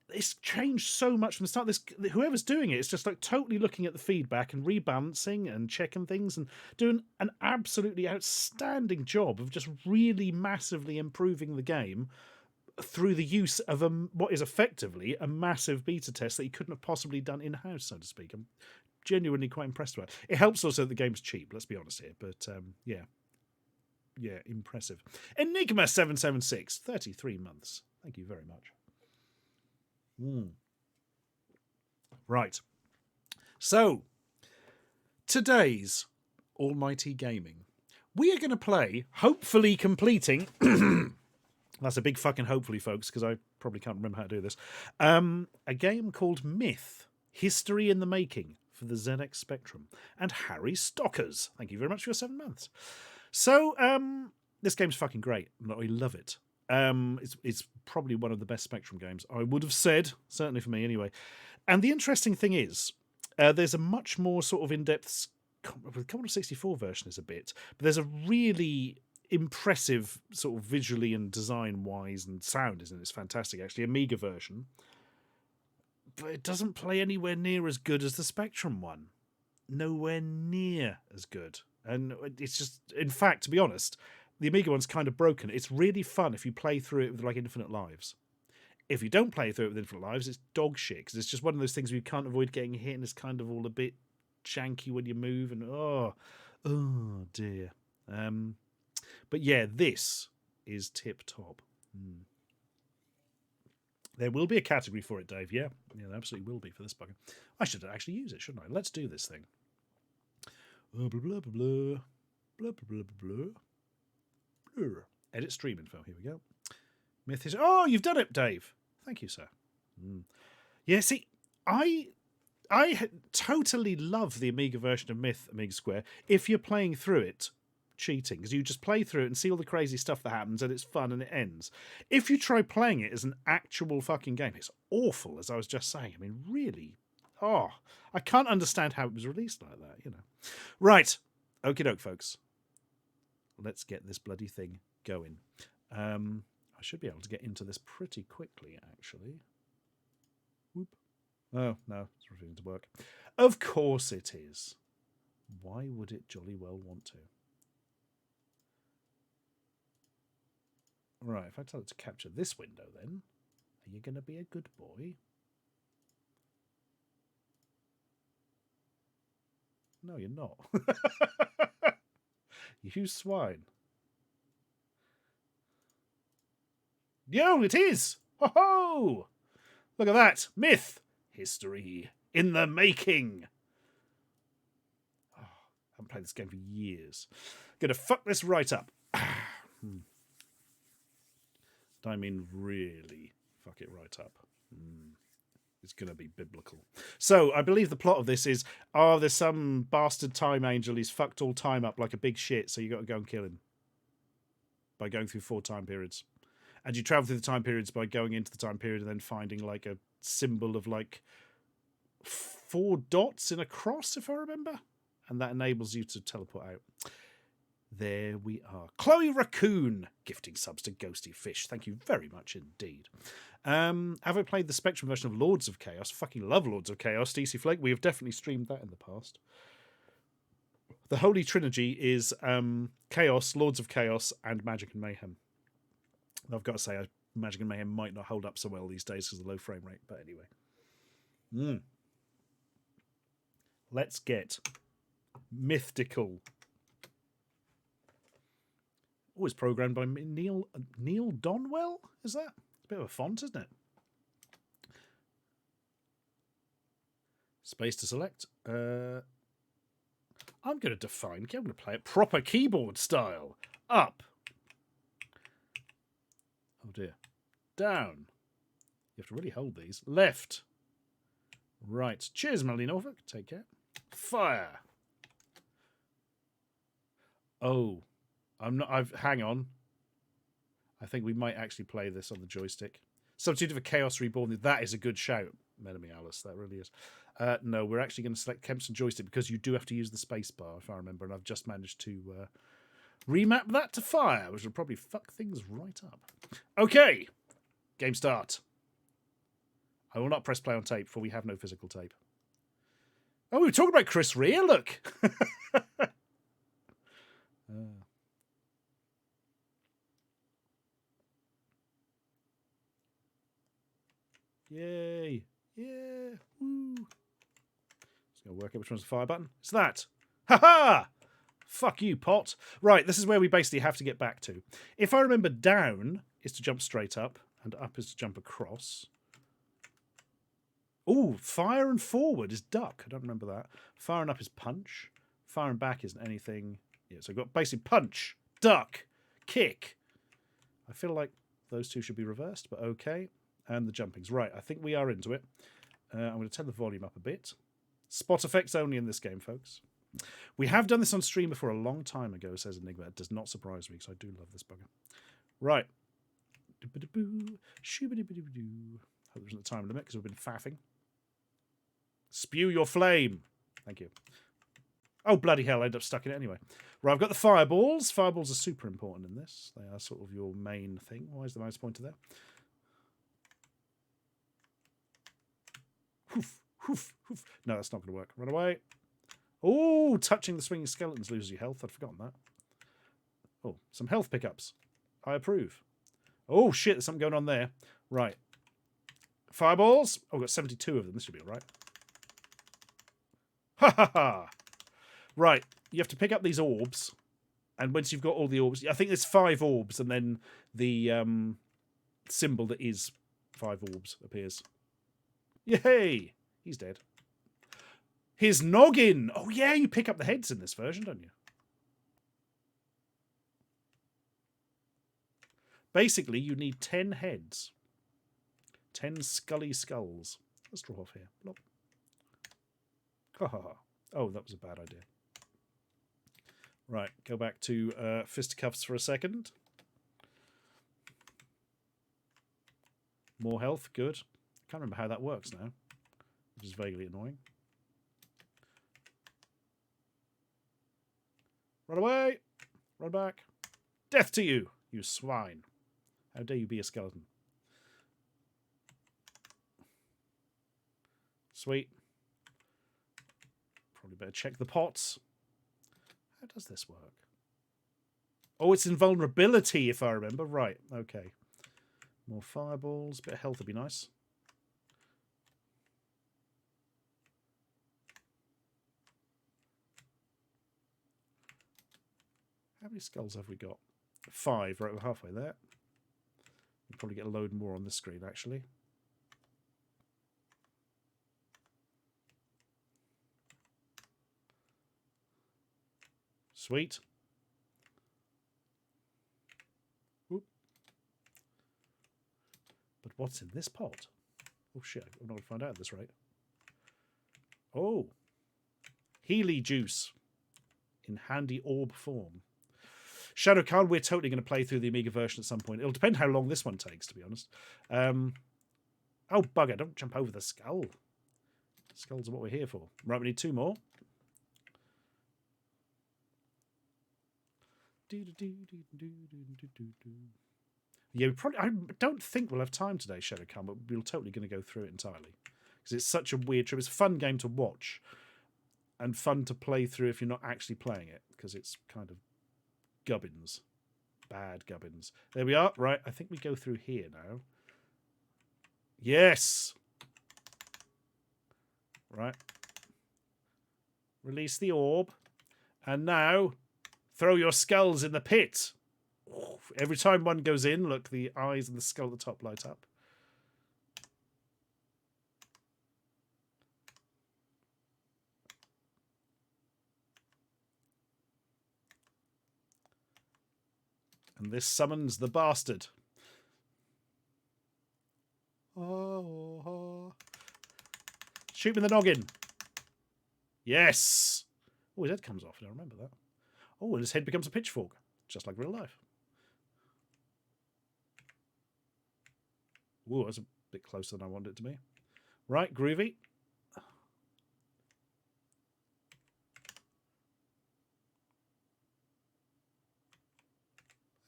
it's changed so much from the start. Whoever's doing it is just like totally looking at the feedback and rebalancing and checking things and doing an absolutely outstanding job of just really massively improving the game through the use of what is effectively a massive beta test that he couldn't have possibly done in-house, so to speak. I'm genuinely quite impressed with it. It helps also that the game's cheap, let's be honest here, but yeah, impressive. Enigma 776, 33 months. Thank you very much. Right. So, today's Almighty Gaming. We are going to play, hopefully completing... That's a big fucking hopefully, folks, because I probably can't remember how to do this. A game called Myth, History in the Making for the ZX Spectrum. And Harry Stockers. Thank you very much for your 7 months. So, this game's fucking great. I love it. It's probably one of the best Spectrum games, I would have said, certainly for me anyway. And the interesting thing is, there's a much more sort of in-depth... The Commodore 64 version is a bit, but there's a really... impressive sort of visually and design wise and sound, isn't it? It's fantastic actually, Amiga version, but it doesn't play anywhere near as good as the Spectrum one. Nowhere near as good. And it's just, in fact, to be honest, the Amiga one's kind of broken. It's really fun if you play through it with like infinite lives. If you don't play through it with infinite lives, it's dog shit, because it's just one of those things where you can't avoid getting hit and it's kind of all a bit janky when you move and oh dear. But yeah, this is tip-top. There will be a category for it, Dave. Yeah, there absolutely will be for this bugger. I should actually use it, shouldn't I? Let's do this thing. Blah, blah, blah, blah, blah, blah, blah, blah, blah. Edit stream info. Here we go. Myth is... Oh, you've done it, Dave. Thank you, sir. Yeah, see, I totally love the Amiga version of Myth, Amiga Square, if you're playing through it cheating, because you just play through it and see all the crazy stuff that happens and it's fun and it ends. If you try playing it as an actual fucking game, it's awful, as I was just saying. I mean, really, I can't understand how it was released like that, Right, okie doke, folks. Let's get this bloody thing going. I should be able to get into this pretty quickly, actually. Whoop. Oh, no, it's refusing to work. Of course it is. Why would it jolly well want to? Right, if I tell it to capture this window, then, are you going to be a good boy? No, you're not. You swine. Yo, it is! Ho-ho! Look at that! Myth! History in the making! Oh, I haven't played this game for years. Gonna fuck this right up. I mean, really fuck it right up. It's going to be biblical. So, I believe the plot of this is, there's some bastard time angel, he's fucked all time up like a big shit, so you got to go and kill him. By going through 4 time periods. And you travel through the time periods by going into the time period and then finding like a symbol of like 4 dots in a cross, if I remember. And that enables you to teleport out. There we are. Chloe Raccoon gifting subs to Ghosty Fish. Thank you very much indeed. Have I played the Spectrum version of Lords of Chaos? Fucking love Lords of Chaos. DC Flake, we have definitely streamed that in the past. The Holy Trilogy is Chaos, Lords of Chaos, and Magic and Mayhem. I've got to say, Magic and Mayhem might not hold up so well these days because of the low frame rate, but anyway. Let's get mythical. Oh, it's programmed by Neil Donwell, is that? It's a bit of a font, isn't it? Space to select. I'm going to define. I'm going to play it proper keyboard style. Up. Oh dear. Down. You have to really hold these. Left. Right. Cheers, Melanie Norfolk. Take care. Fire. Oh. Hang on. I think we might actually play this on the joystick. Substitute for Chaos Reborn. That is a good shout, Enemy Alice. That really is. No, we're actually going to select Kempston Joystick because you do have to use the space bar, if I remember, and I've just managed to remap that to fire, which will probably fuck things right up. Okay, game start. I will not press play on tape, for we have no physical tape. Oh, we were talking about Chris Rea, look! Yay! Yeah! Woo! Just going to work out which one's the fire button. It's that! Ha ha! Fuck you, pot. Right, this is where we basically have to get back to. If I remember, down is to jump straight up, and up is to jump across. Ooh, fire and forward is duck. I don't remember that. Fire and up is punch. Fire and back isn't anything. Yeah, so I've got basically punch, duck, kick. I feel like those two should be reversed, but okay. And the jumping's right. I think we are into it. I'm going to turn the volume up a bit. Spot effects only in this game, folks. We have done this on stream before a long time ago, says Enigma. It does not surprise me because I do love this bugger. Right. Hope there isn't a time limit because we've been faffing. Spew your flame. Thank you. Oh, bloody hell, I ended up stuck in it anyway. Right, I've got the fireballs. Fireballs are super important in this. They are sort of your main thing. Why is the mouse pointer there? Hoof, hoof, hoof. No, that's not going to work. Run away. Oh, touching the swinging skeletons loses you health. I'd forgotten that. Oh, some health pickups. I approve. Oh, shit, there's something going on there. Right. Fireballs. Oh, I've got 72 of them. This should be all right. Ha ha ha. Right. You have to pick up these orbs. And once you've got all the orbs, I think there's 5 orbs, and then the symbol that is 5 orbs appears. Yay! He's dead. His noggin! Oh yeah, you pick up the heads in this version, don't you? Basically, you need 10 heads. 10 scully skulls. Let's draw off here. Blop. Ha ha ha. Oh, that was a bad idea. Right, go back to fisticuffs for a second. More health, good. Can't remember how that works now, which is vaguely annoying. Run away! Run back! Death to you, you swine! How dare you be a skeleton? Sweet. Probably better check the pots. How does this work? Oh, it's invulnerability, if I remember. Right, okay. More fireballs. Bit of health would be nice. How many skulls have we got? 5, right, we're halfway there. We'll probably get a load more on this screen, actually. Sweet. Oop. But what's in this pot? Oh shit, I'm not going to find out at this rate. Oh. Healy juice. In handy orb form. Shadow Khan, we're totally going to play through the Amiga version at some point. It'll depend how long this one takes, to be honest. Oh, bugger, don't jump over the skull. Skulls are what we're here for. Right, we need 2 more. Yeah, I don't think we'll have time today, Shadow Khan, but we're totally going to go through it entirely. Because it's such a weird trip. It's a fun game to watch. And fun to play through if you're not actually playing it. Because it's kind of gubbins. Bad gubbins. There we are. Right, I think we go through here now. Yes! Right. Release the orb. And now, throw your skulls in the pit. Every time one goes in, look, the eyes and the skull at the top light up. And this summons the bastard. Oh. Shoot me in the noggin. Yes. Oh, his head comes off. I remember that. Oh, and his head becomes a pitchfork. Just like real life. Ooh, that's a bit closer than I wanted it to be. Right, groovy.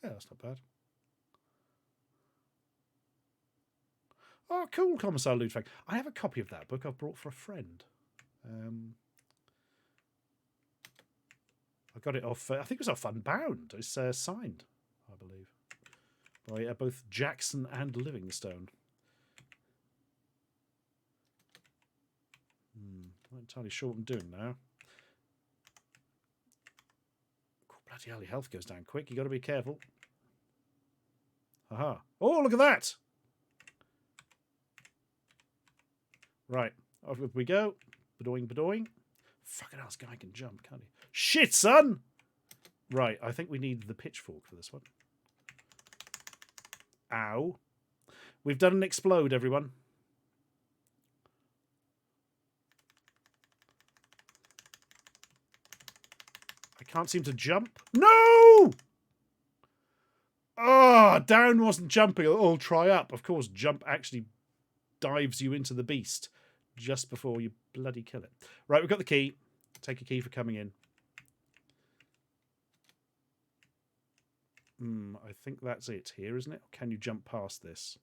Yeah, that's not bad. Oh, cool, Commissar Ludwig. I have a copy of that book I've brought for a friend. I got it off, I think it was off Unbound. It's signed, I believe, by both Jackson and Livingstone. Not entirely sure what I'm doing now. Oh, bloody hell, your health goes down quick. You got to be careful. Aha. Oh, look at that. Right, off we go. Badoing, badoing. Fucking hell, this guy can jump, can't he? Shit, son! Right, I think we need the pitchfork for this one. Ow. We've done an explode, everyone. I can't seem to jump. No! Oh, down wasn't jumping. Oh, try up. Of course, jump actually dives you into the beast just before you bloody kill it. Right, we've got the key. Take a key for coming in. I think that's it here, isn't it? Or can you jump past this?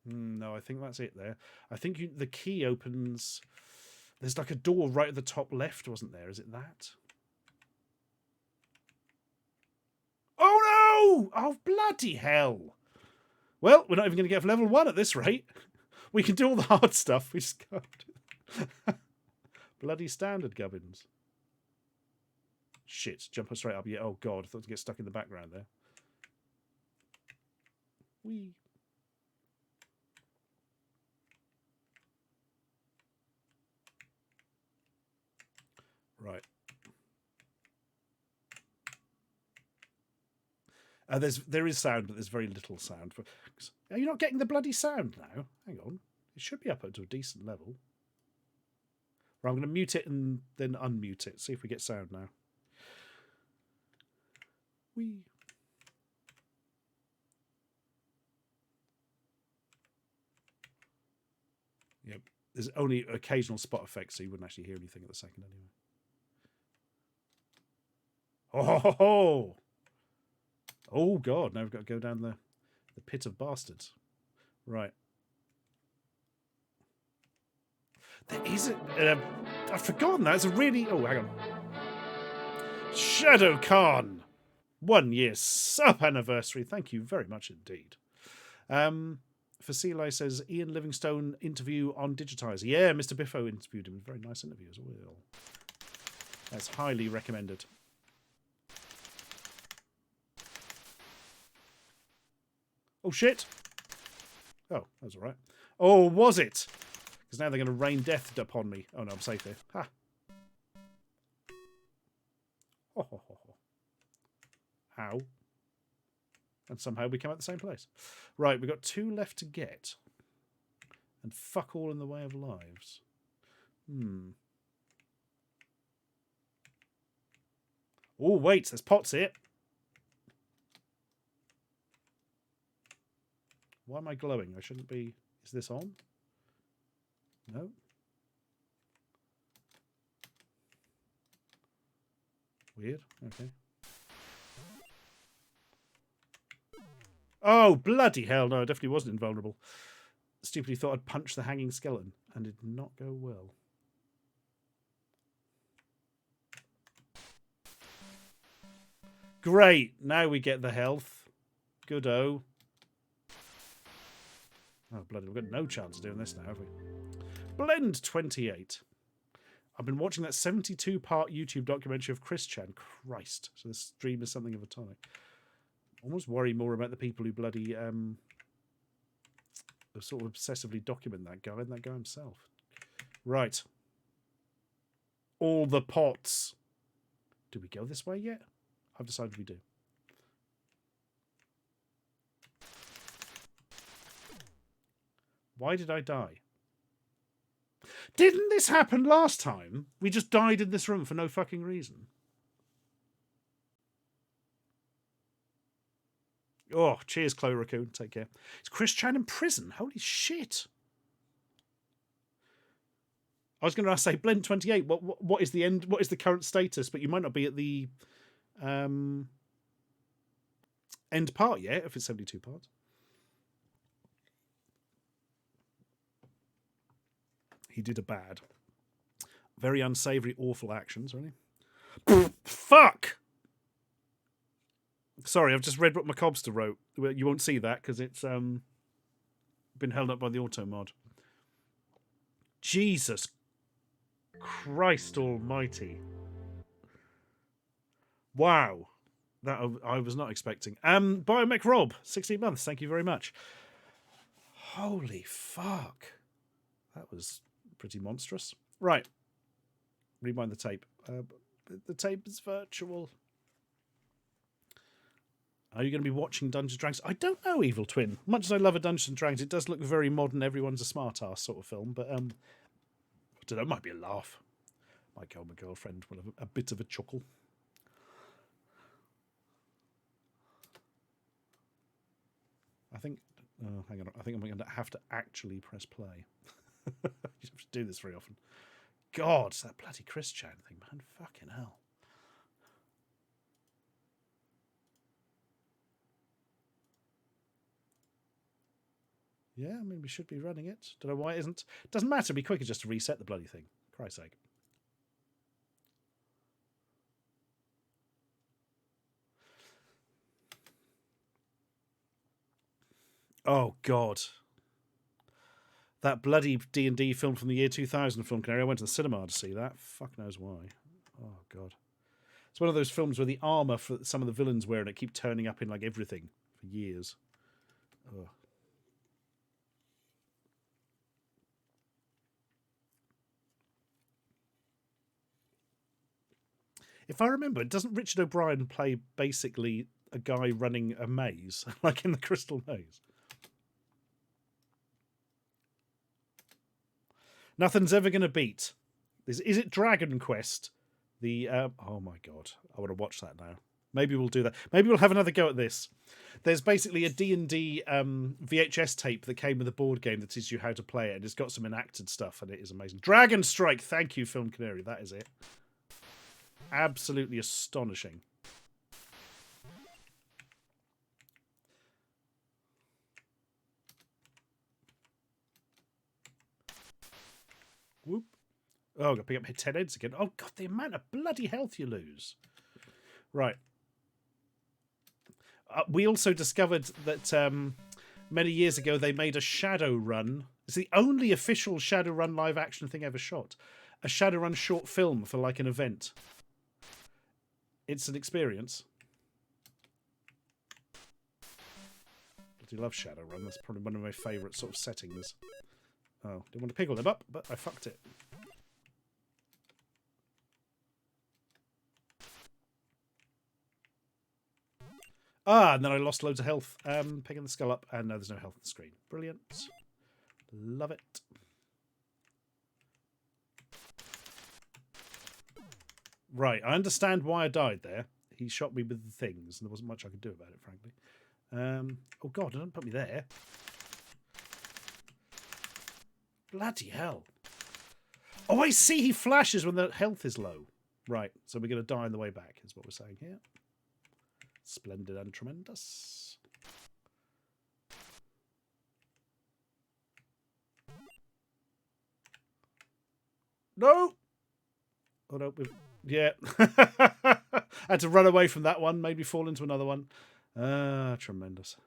No, I think that's it there. I think the key opens... There's like a door right at the top left, wasn't there? Is it that? Oh, no! Oh, bloody hell. Well, we're not even going to get for level 1 at this rate. We can do all the hard stuff. We just can't do bloody standard gubbins. Shit, jump us straight up. Yeah, oh god, I thought to get stuck in the background there. Whee. Right. There is sound, but there's very little sound. Are you not getting the bloody sound now? Hang on. It should be up to a decent level. Right, I'm going to mute it and then unmute it. See if we get sound now. Whee. Yep. There's only occasional spot effects, so you wouldn't actually hear anything at the second anyway. Oh, oh god! Now we've got to go down the pit of bastards. Right. There is a... I've forgotten that. It's a really... Oh, hang on. Shadow Khan. 1 year sub anniversary. Thank you very much indeed. Facili says, Ian Livingstone interview on Digitizer. Yeah, Mr. Biffo interviewed him. Very nice interview as well. That's highly recommended. Oh, shit. Oh, that was all right. Oh, was it? Because now they're going to rain death upon me. Oh, no, I'm safe here. Ha. Ho, ho, ho, ho. How? And somehow we come out the same place. Right, we've got 2 left to get. And fuck all in the way of lives. Oh, wait, there's pots here. Why am I glowing? I shouldn't be... Is this on? No. Weird. Okay. Oh, bloody hell. No, I definitely wasn't invulnerable. Stupidly thought I'd punch the hanging skeleton and it did not go well. Great. Now we get the health. Good-o. Oh, bloody, we've got no chance of doing this now, have we? Blend 28. I've been watching that 72-part YouTube documentary of Chris Chan. Christ. So this stream is something of a tonic. I almost worry more about the people who bloody sort of obsessively document that guy than that guy himself. Right. All the pots. Do we go this way yet? I've decided we do. Why did I die? Didn't this happen last time? We just died in this room for no fucking reason. Oh, cheers, Chloe Raccoon. Take care. Is Chris Chan in prison? Holy shit. I was going to say Blend 28. What is the end? What is the current status? But you might not be at the end part yet if it's 72 parts. He did a bad, very unsavory, awful actions. Really. Fuck. Sorry, I've just read what Macobster wrote. You won't see that because it's been held up by the auto mod. Jesus Christ almighty. Wow. That I was not expecting. Biomech Rob, 16 months. Thank you very much. Holy fuck. That was pretty monstrous. Right. Rewind the tape. The tape is virtual. Are you going to be watching Dungeons & Dragons? I don't know, Evil Twin. Much as I love a Dungeons & Dragons, it does look very modern, everyone's a smart-ass sort of film, but I don't know, it might be a laugh. My girlfriend will have a bit of a chuckle. I think... Oh, hang on. I think I'm going to have to actually press play. You have to do this very often. God, that bloody Chris Chan thing, man. Fucking hell. Yeah, I mean, we should be running it. Don't know why it isn't. Doesn't matter. It'd be quicker just to reset the bloody thing. Christ's sake. Oh, God. That bloody D&D film from the year 2000 film Canary. I went to the cinema to see that. Fuck knows why. Oh, God. It's one of those films where the armour for some of the villains wearing it keep turning up in, like, everything for years. Ugh. If I remember, doesn't Richard O'Brien play basically a guy running a maze, like in the Crystal Maze? Nothing's ever going to beat. Is it Dragon Quest? The oh my god, I want to watch that now. Maybe we'll do that. Maybe we'll have another go at this. There's basically a D&D VHS tape that came with a board game that teaches you how to play it, and it's got some enacted stuff, and it is amazing. Dragon Strike. Thank you, Film Canary. That is it. Absolutely astonishing. Whoop. Oh, I've got to pick up 10 heads again. Oh, God, the amount of bloody health you lose. Right. We also discovered that many years ago they made a Shadowrun. It's the only official Shadowrun live action thing ever shot. A Shadowrun short film for like an event. It's an experience. I do love Shadowrun. That's probably one of my favourite sort of settings. Oh, didn't want to pickle them up, but I fucked it. Ah, and then I lost loads of health. Picking the skull up, and no, there's no health on the screen. Brilliant. Love it. Right, I understand why I died there. He shot me with the things, and there wasn't much I could do about it, frankly. Oh, God, don't put me there. Bloody hell. Oh, I see, he flashes when the health is low. Right, so we're going to die on the way back, is what we're saying here. Splendid and tremendous. No! Oh, no. Yeah. I had to run away from that one, maybe fall into another one. Tremendous.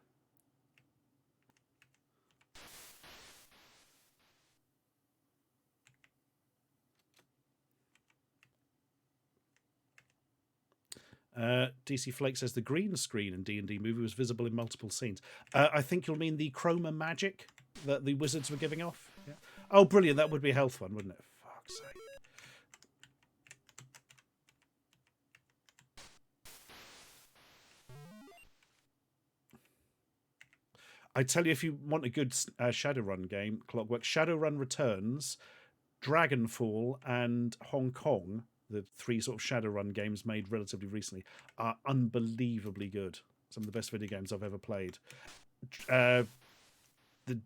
DC Flake says the green screen in D&D movie was visible in multiple scenes. I think you'll mean the chroma magic that the wizards were giving off. Yeah. Oh, brilliant. That would be a health one, wouldn't it? Fuck's sake. I tell you, if you want a good Shadowrun game, Clockwork, Shadowrun Returns, Dragonfall, and Hong Kong, the three sort of Shadowrun games made relatively recently, are unbelievably good. Some of the best video games I've ever played. The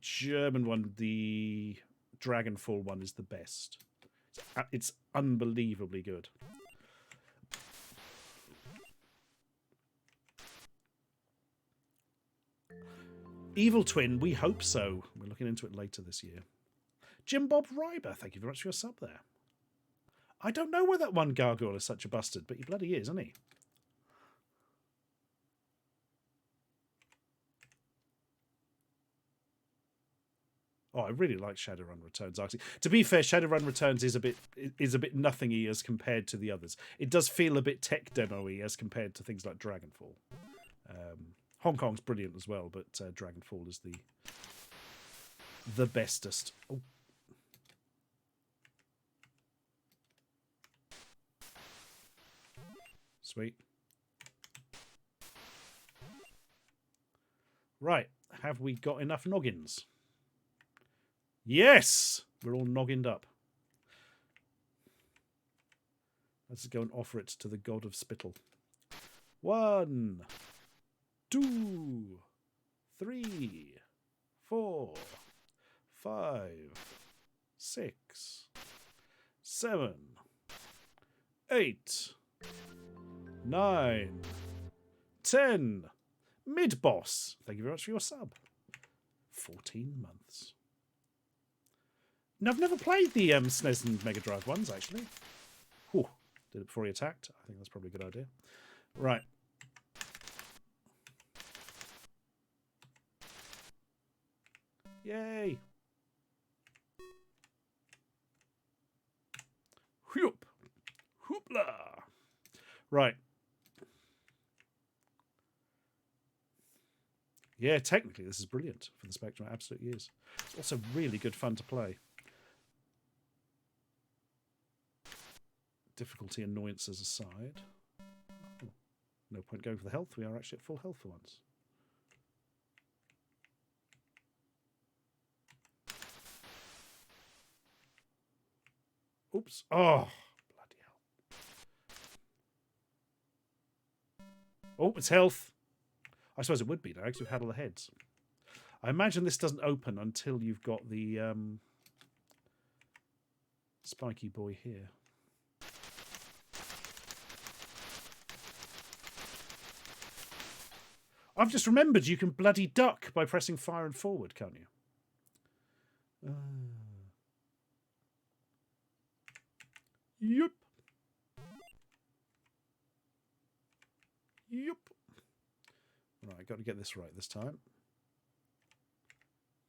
German one, the Dragonfall one, is the best. It's unbelievably good. Evil Twin, we hope so. We're looking into it later this year. Jim Bob Ryber, thank you very much for your sub there. I don't know why that one gargoyle is such a bastard, but he bloody is, isn't he? Oh, I really like Shadowrun Returns. Actually, to be fair, Shadowrun Returns is a bit nothingy as compared to the others. It does feel a bit tech demo-y as compared to things like Dragonfall. Hong Kong's brilliant as well, but Dragonfall is the bestest. Oh. Sweet. Right, have we got enough noggins? Yes! We're all noggined up. Let's go and offer it to the god of spittle. 1, 2, 3, 4, 5, 6, 7, 8, 9, 10. Mid-boss. Thank you very much for your sub. 14 months. Now, I've never played the SNES and Mega Drive ones, actually. Whew. Did it before he attacked. I think that's probably a good idea. Right. Yay. Whoop. Hoopla. Right. Yeah, technically this is brilliant for the Spectrum. It absolutely is. It's also really good fun to play. Difficulty annoyances aside. Oh, no point going for the health. We are actually at full health for once. Oops. Oh, bloody hell. Oh, it's health. I suppose it would be now because we've had all the heads. I imagine this doesn't open until you've got the spiky boy here. I've just remembered you can bloody duck by pressing fire and forward, can't you? Yep. Yep. Right, got to get this right this time.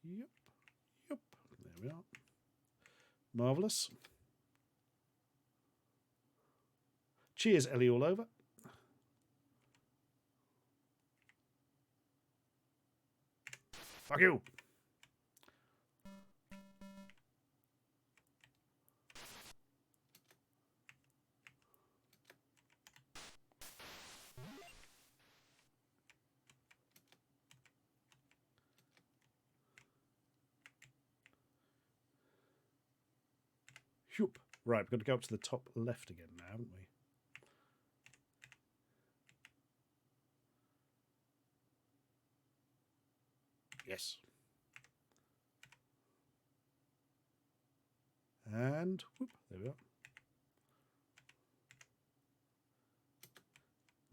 Yep. Yep. There we are. Marvellous. Cheers, Ellie all over. Fuck you. Whoop. Right, we've got to go up to the top left again now, haven't we? Yes. And whoop, there we are.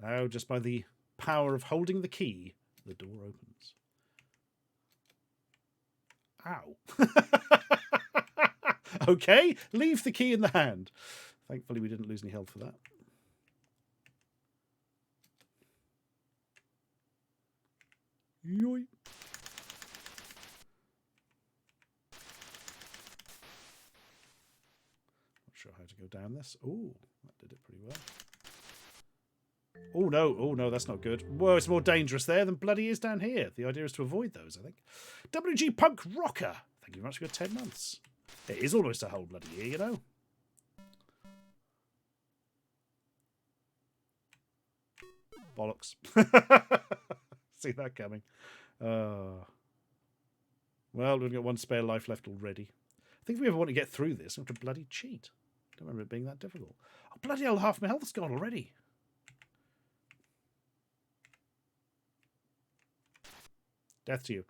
Now, just by the power of holding the key, the door opens. Ow. Okay, leave the key in the hand. Thankfully, we didn't lose any health for that. Yoy. Not sure how to go down this. Oh, that did it pretty well. Oh no, that's not good. Whoa, it's more dangerous there than bloody is down here. The idea is to avoid those, I think. WG Punk Rocker. Thank you very much for your 10 months. It is almost a whole bloody year, you know. Bollocks. See that coming. Well, we've got one spare life left already. I think if we ever want to get through this, we have to bloody cheat. Don't remember it being that difficult. Oh, bloody hell, half my health's gone already. Death to you.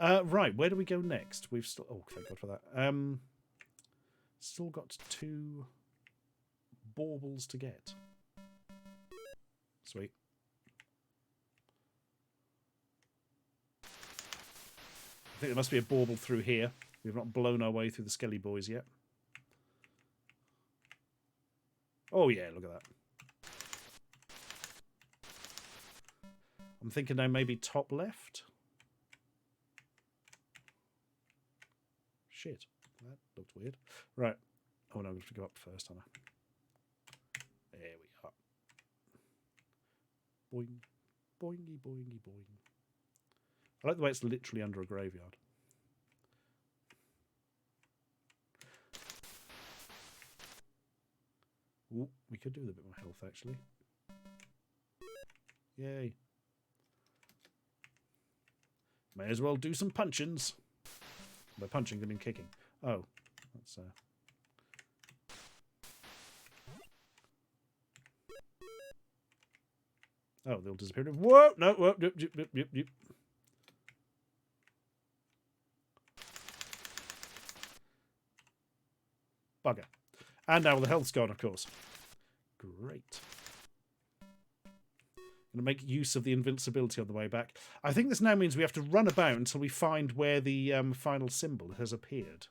Right, where do we go next? We've still... Oh, thank God for that. Still got 2 baubles to get. Sweet. I think there must be a bauble through here. We've not blown our way through the Skelly Boys yet. Oh yeah, look at that. I'm thinking now maybe top left. Shit, that looked weird. Right. Oh no, I'm going to go up first, aren't I? There we are. Boing, boingy, boingy, boing. I like the way it's literally under a graveyard. Ooh, we could do with a bit more health, actually. Yay. May as well do some punchings. By punching, I mean kicking. Oh, that's Oh, they'll disappear. Whoa! No, whoa! Yep, yep, yep, yep, yep. Bugger. And now the health's gone, of course. Great. Going to make use of the invincibility on the way back. I think this now means we have to run about until we find where the final symbol has appeared.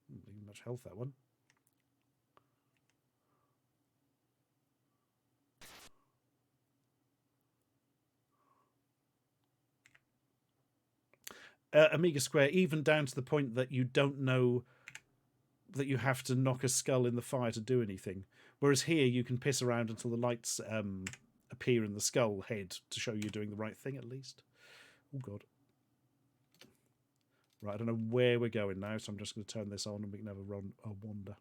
Didn't leave much health, that one. Amiga Square, even down to the point that you don't know that you have to knock a skull in the fire to do anything. Whereas here you can piss around until the lights appear in the skull head to show you're doing the right thing at least. Oh god. Right, I don't know where we're going now, so I'm just going to turn this on and we can have a wander.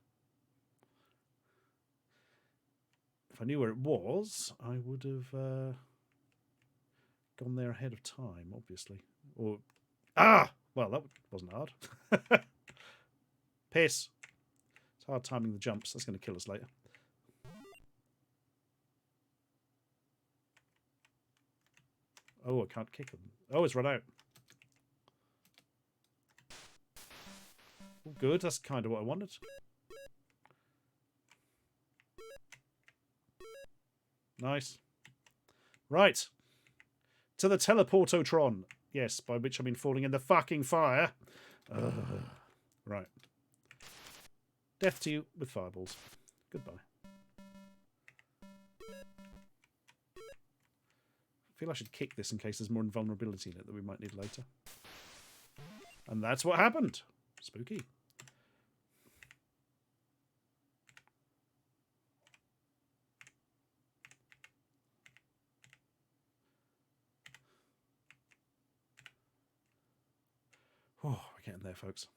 If I knew where it was, I would have gone there ahead of time, obviously. Or... Ah! Well, that wasn't hard. Piss. It's hard timing the jumps. That's going to kill us later. Oh, I can't kick them. Oh, it's run out. Oh, good. That's kind of what I wanted. Nice. Right. To the Teleportotron. Yes, by which I mean falling in the fucking fire. Right. Death to you with fireballs. Goodbye. I feel I should kick this in case there's more invulnerability in it that we might need later. And that's what happened. Spooky. Oh, we're getting there, folks.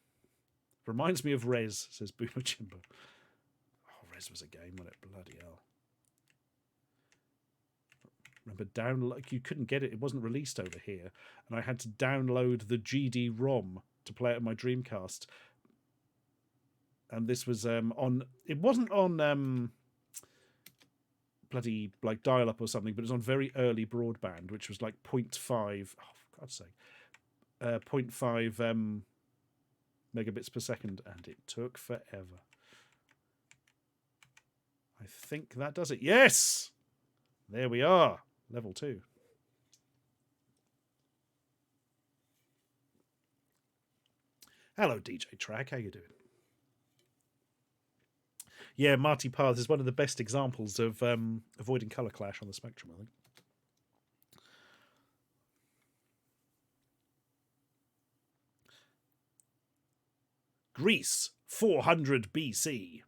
Reminds me of Rez, says Bruno Chimbo. Oh, Rez was a game, wasn't it? Bloody hell. Remember, like you couldn't get it. It wasn't released over here. And I had to download the GD-ROM to play it on my Dreamcast. And this was on... It wasn't on bloody like dial-up or something, but it was on very early broadband, which was like 0.5... Oh, for God's sake. 0.5 megabits per second, and it took forever. I think that does it. Yes! There we are. Level 2. Hello, DJ Track. How you doing? Yeah, Marty Paths is one of the best examples of avoiding colour clash on the Spectrum, I think. Greece, 400 BC.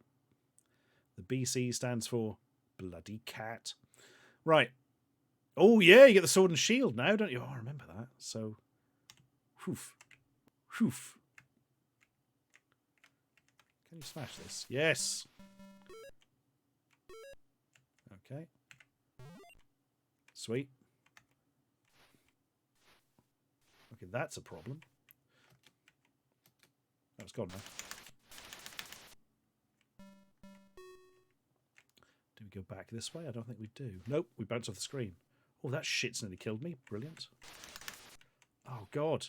The BC stands for bloody cat. Right. Oh, yeah, you get the sword and shield now, don't you? Oh, I remember that. So, whoof. Whoof. Can you smash this? Yes. Okay. Sweet. Okay, that's a problem. Oh, it's gone now. Do we go back this way? I don't think we do. Nope, we bounced off the screen. Oh, that shit's nearly killed me. Brilliant. Oh, God.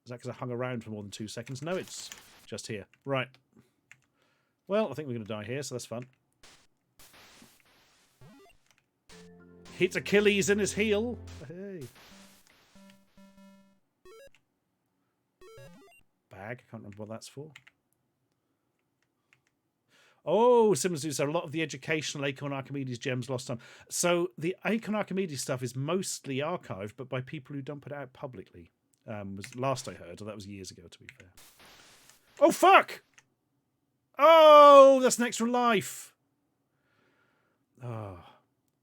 Is that because I hung around for more than 2 seconds? No, it's just here. Right. Well, I think we're going to die here, so that's fun. Hit Achilles in his heel. Hey. Bag. I can't remember what that's for. Oh, Simmons do so. A lot of the educational Acorn Archimedes gems lost time. So the Acorn Archimedes stuff is mostly archived, but by people who don't put it out publicly. Was last I heard, or that was years ago, to be fair. Oh, fuck! Oh, that's an extra life. Oh.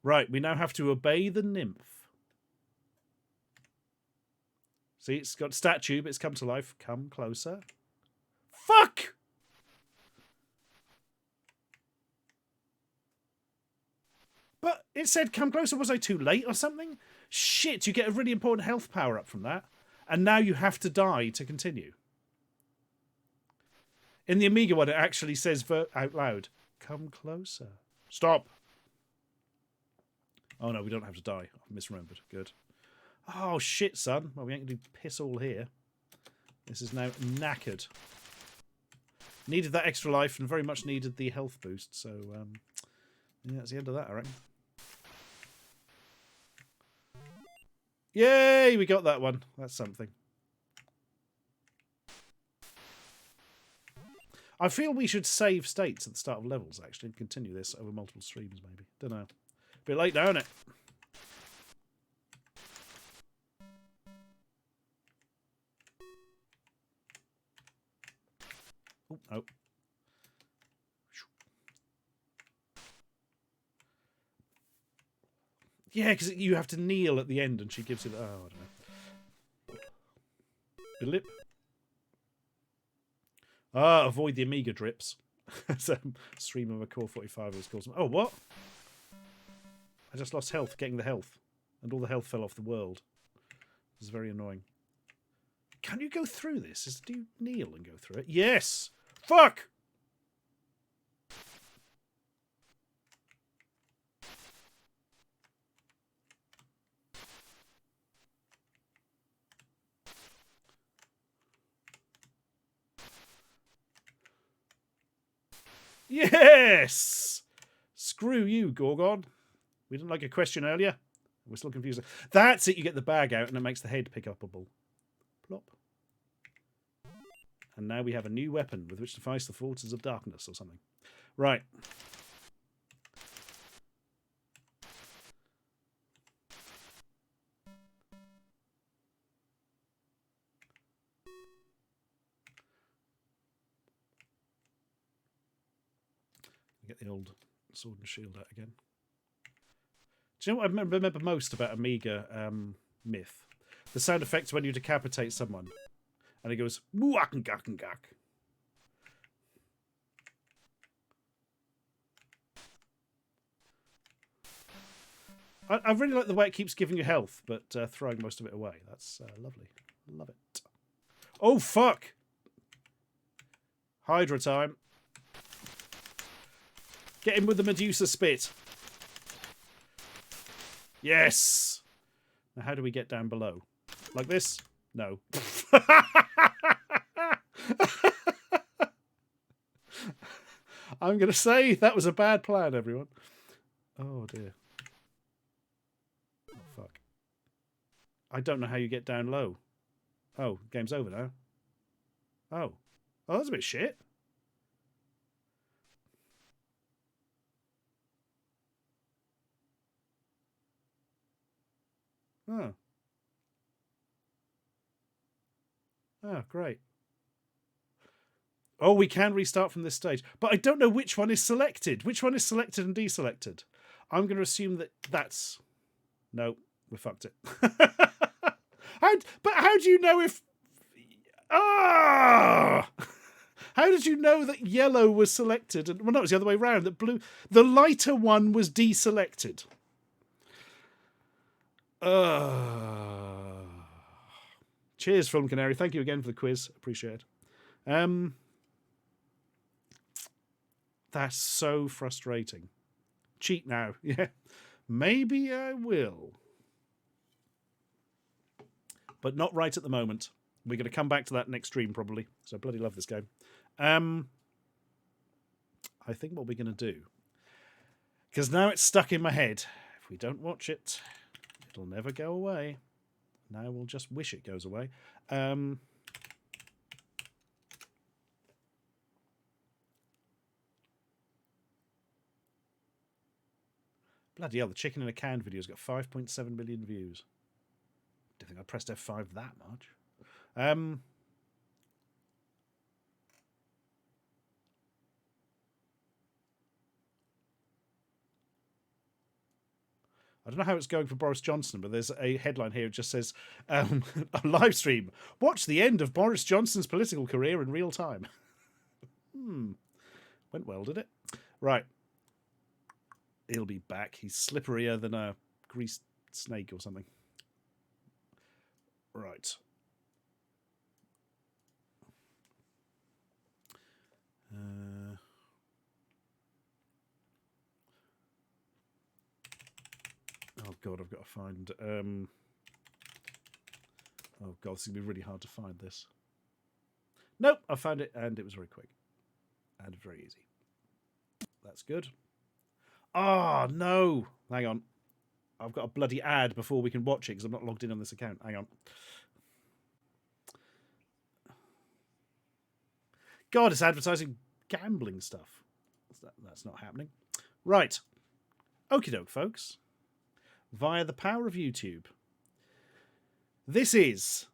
Right, we now have to obey the nymph. See, it's got statue, but it's come to life. Come closer. Fuck! But it said come closer. Was I too late or something? Shit, you get a really important health power up from that. And now you have to die to continue. In the Amiga one, it actually says out loud, come closer. Stop. Oh no, we don't have to die. I misremembered. Good. Oh shit, son. Well, we ain't going to do piss all here. This is now knackered. Needed that extra life and very much needed the health boost. So, yeah, that's the end of that, I reckon. Yay, we got that one. That's something. I feel we should save states at the start of levels, actually, and continue this over multiple streams, maybe. Don't know. Bit late now, isn't it? Oh, no. Yeah, because you have to kneel at the end and she gives you the... Oh, I don't know. Lip. Ah, avoid the Amiga drips. It's a stream of a Core 45 was called. Oh, what? I just lost health getting the health. And all the health fell off the world. This is very annoying. Can you go through this? Do you kneel and go through it? Yes! Fuck! Yes! Screw you, Gorgon. We didn't like a question earlier. We're still confused. That's it. You get the bag out and it makes the head pick up a ball. Plop. And now we have a new weapon with which to face the forces of darkness or something. Right. Get the old sword and shield out again. Do you know what I remember most about Amiga myth? The sound effects when you decapitate someone. And it goes, "Muakengakengak." I really like the way it keeps giving you health, but throwing most of it away. That's lovely. Love it. Oh, fuck! Hydra time. Get him with the Medusa spit. Yes! Now, how do we get down below? Like this? No. I'm going to say that was a bad plan, everyone. Oh, dear. Oh, fuck. I don't know how you get down low. Oh, game's over now. Oh. Oh, that's a bit shit. Oh. Oh, great. Oh, we can restart from this stage. But I don't know which one is selected. Which one is selected and deselected? I'm going to assume that that's... No, we fucked it. How do you know if... Ah! How did you know that yellow was selected? And well, no, it was the other way around. That blue... The lighter one was deselected. Cheers, Film Canary. Thank you again for the quiz. Appreciate it. That's so frustrating. Cheat now. Yeah. Maybe I will. But not right at the moment. We're going to come back to that next stream probably. So I bloody love this game. I think what we're going to do, because now it's stuck in my head, if we don't watch it, it'll never go away. Now we'll just wish it goes away. Bloody hell, the chicken in a can video's got 5.7 million views. Don't think I pressed F5 that much. I don't know how it's going for Boris Johnson, but there's a headline here that just says, a live stream. Watch the end of Boris Johnson's political career in real time. Went well, did it? Right. He'll be back. He's slipperier than a greased snake or something. Right. Oh god, I've got to find. Oh god, this is gonna be really hard to find this. Nope, I found it, and it was very quick and very easy. That's good. Oh no! Hang on, I've got a bloody ad before we can watch it because I'm not logged in on this account. Hang on. God, it's advertising gambling stuff. That's not happening. Right. Okie doke, folks. Via the power of YouTube. This is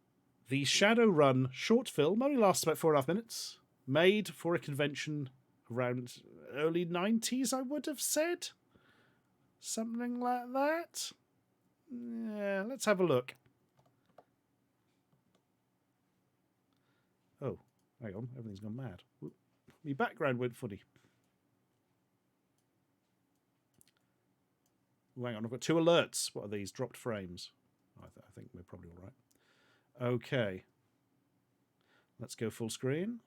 the Shadowrun short film, only lasts about 4.5 minutes, made for a convention around early 90s, I would have said. Something like that. Yeah, let's have a look. Oh, hang on, everything's gone mad. My background went funny. Hang on, I've got 2 alerts. What are these? Dropped frames. I think we're probably all right. Okay. Let's go full screen.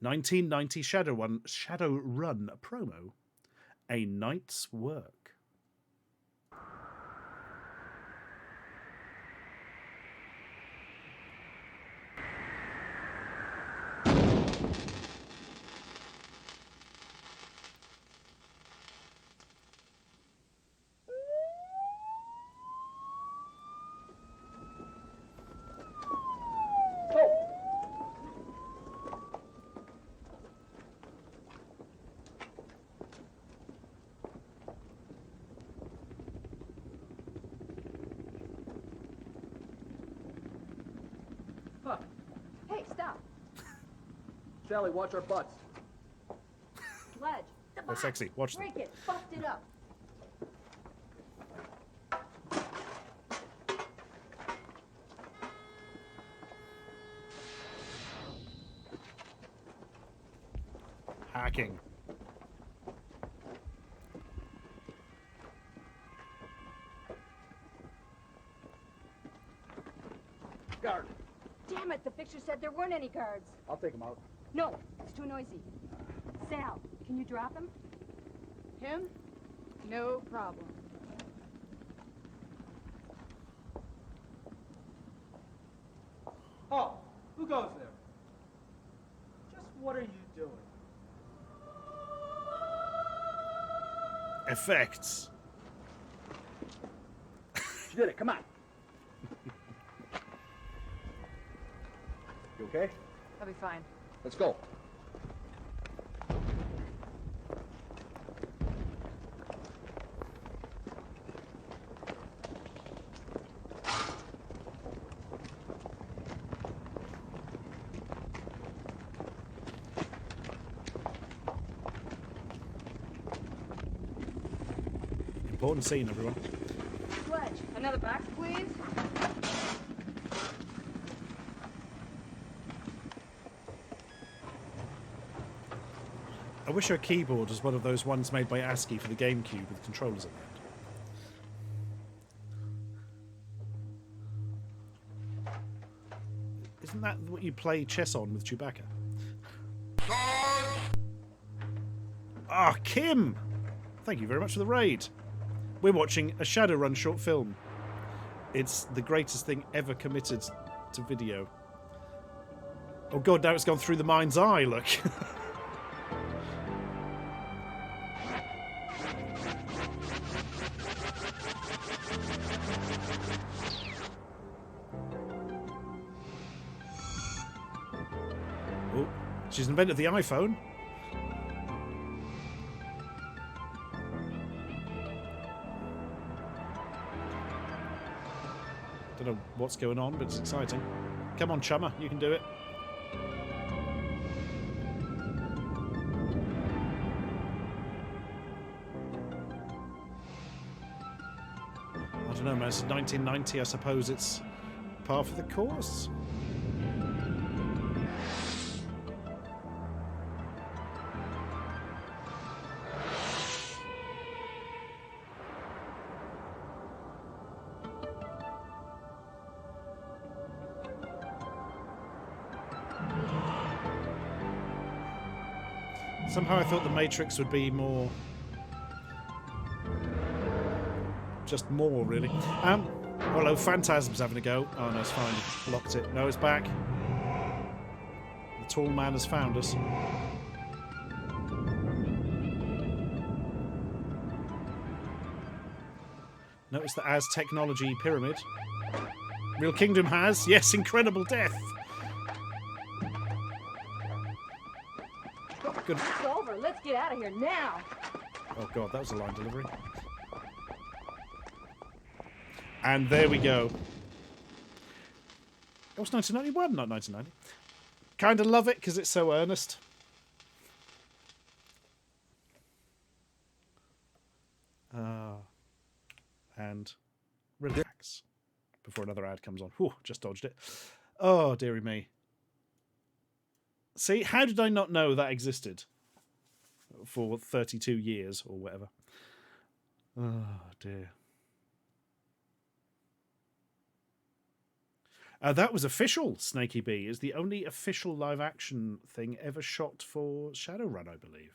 1990 Shadowrun promo. A night's work. Hey, stop. Sally, watch our butts. Ledge. The They're box. sexy. Watch them. Break it. Bust it up. Hacking. Guard. Damn it, the picture said there weren't any guards. I'll take him out. No, it's too noisy. Sal, can you drop him? Him? No problem. Oh, who goes there? Just what are you doing? Effects. She did it. Come on. You okay? I'll be fine. Let's go. Important scene, everyone. Sledge, another box, please. I wish her keyboard was one of those ones made by ASCII for the GameCube with controllers at the end. Isn't that what you play chess on with Chewbacca? Charge! Ah, Kim! Thank you very much for the raid. We're watching a Shadowrun short film. It's the greatest thing ever committed to video. Oh god, now it's gone through the mind's eye, look. Oh, she's invented the iPhone. Don't know what's going on, but it's exciting. Come on, Chummer, you can do it. I don't know, man. It's 1990. I suppose it's par for the course. Somehow I thought the Matrix would be more... just more, really. Hello, Phantasm's having a go. Oh, no, it's fine. You've blocked it. No, it's back. The tall man has found us. Notice the As Technology Pyramid. Real Kingdom has. Yes, incredible death. Good. It's over. Let's get out of here now. Oh god, that was a line delivery. And there we go. It was 1991, not 1990. Kind of love it because it's so earnest. And relax before another ad comes on. Whew, just dodged it. Oh, dearie me. See, how did I not know that existed for 32 years or whatever? Oh, dear. That was official, Snaky Bee. Is the only official live-action thing ever shot for Shadowrun, I believe.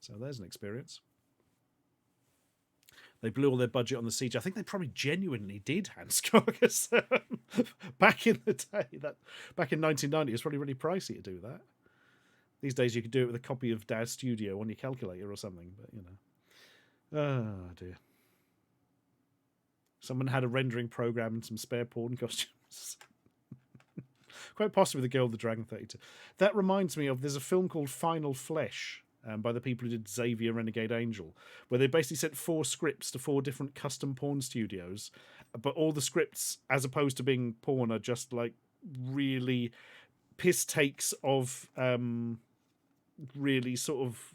So there's an experience. They blew all their budget on the CG. I think they probably genuinely did, Hans Carcass. Back in the day, back in 1990, it was probably really pricey to do that. These days, you could do it with a copy of DAZ Studio on your calculator or something, but you know. Oh dear. Someone had a rendering program and some spare porn costumes. Quite possibly the Girl with the Dragon 32. That reminds me of, there's a film called Final Flesh. By the people who did Xavier Renegade Angel, where they basically sent 4 scripts to 4 different custom porn studios, but all the scripts, as opposed to being porn, are just like really piss takes of really sort of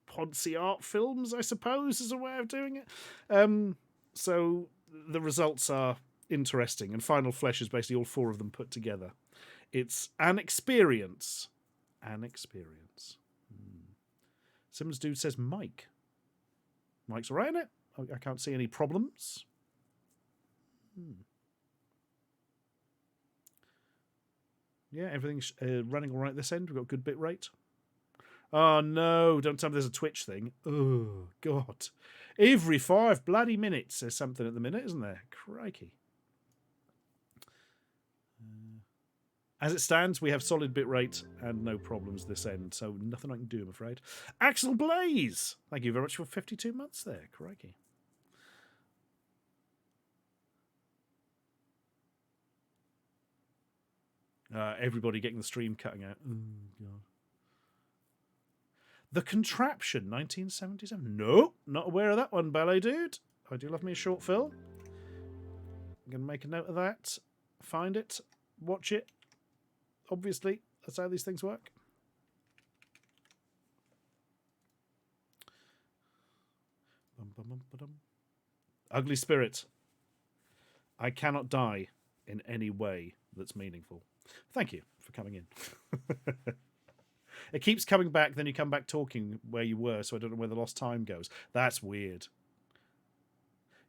poncy art films, I suppose, is a way of doing it. So the results are interesting, and Final Flesh is basically all 4 of them put together. It's an experience. An experience. Simmons Dude says Mike. Mike's all right in it. I can't see any problems. Yeah, everything's running all right this end. We've got good bit rate. Oh no, don't tell me there's a Twitch thing. Oh god. Every 5 bloody minutes there's something at the minute, isn't there? Crikey. As it stands, we have solid bit rate and no problems this end, so nothing I can do, I'm afraid. Axel Blaze! Thank you very much for 52 months there. Crikey. Everybody getting the stream cutting out. Oh, God. The Contraption, 1977. No, not aware of that one, Ballet Dude. I do love me a short film. I'm going to make a note of that. Find it. Watch it. Obviously, that's how these things work. Ugly Spirit. I cannot die in any way that's meaningful. Thank you for coming in. It keeps coming back, then you come back talking where you were, so I don't know where the lost time goes. That's weird.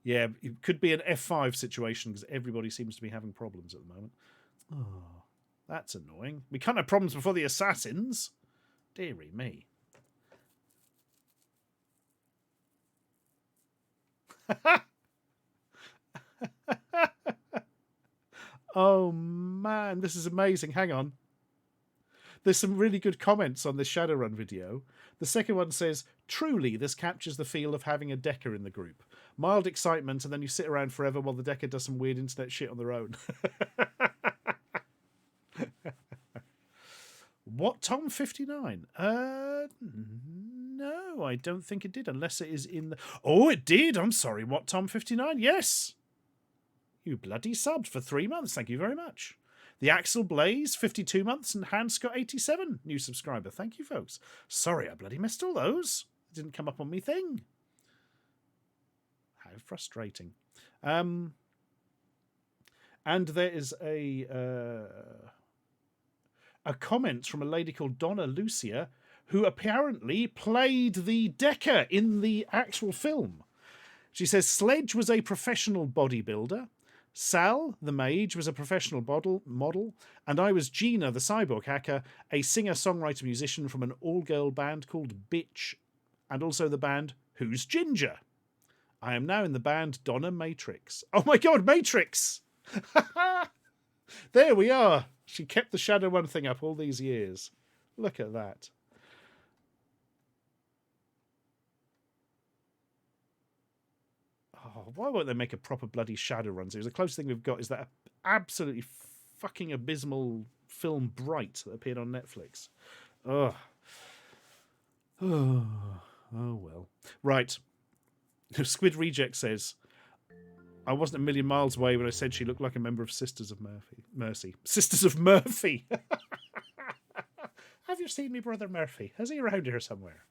Yeah, it could be an F5 situation because everybody seems to be having problems at the moment. Oh, that's annoying. We can't have problems before the assassins. Dearie me. Oh man, this is amazing. Hang on. There's some really good comments on this Shadowrun video. The second one says, truly, this captures the feel of having a Decker in the group. Mild excitement, and then you sit around forever while the Decker does some weird internet shit on their own. What, Tom 59? No, I don't think it did, unless it is in the... Oh, it did! I'm sorry, what, Tom 59? Yes! You bloody subbed for 3 months, thank you very much. The Axel Blaze, 52 months, and Hans Scott 87, new subscriber. Thank you, folks. Sorry, I bloody missed all those. It didn't come up on me thing. How frustrating. And there is a comment from a lady called Donna Lucia, who apparently played the Decker in the actual film. She says, Sledge was a professional bodybuilder. Sal, the mage, was a professional model, and I was Gina, the cyborg hacker, a singer-songwriter musician from an all-girl band called Bitch, and also the band Who's Ginger. I am now in the band Donna Matrix. Oh my god, Matrix! There we are. She kept the Shadowrun thing up all these years. Look at that. Oh, why won't they make a proper bloody Shadowrun series? The closest thing we've got is that absolutely fucking abysmal film Bright that appeared on Netflix. Oh, well. Right. Squid Reject says, I wasn't a million miles away when I said she looked like a member of Sisters of Mercy. Sisters of Murphy. Have you seen me brother Murphy? Is he around here somewhere?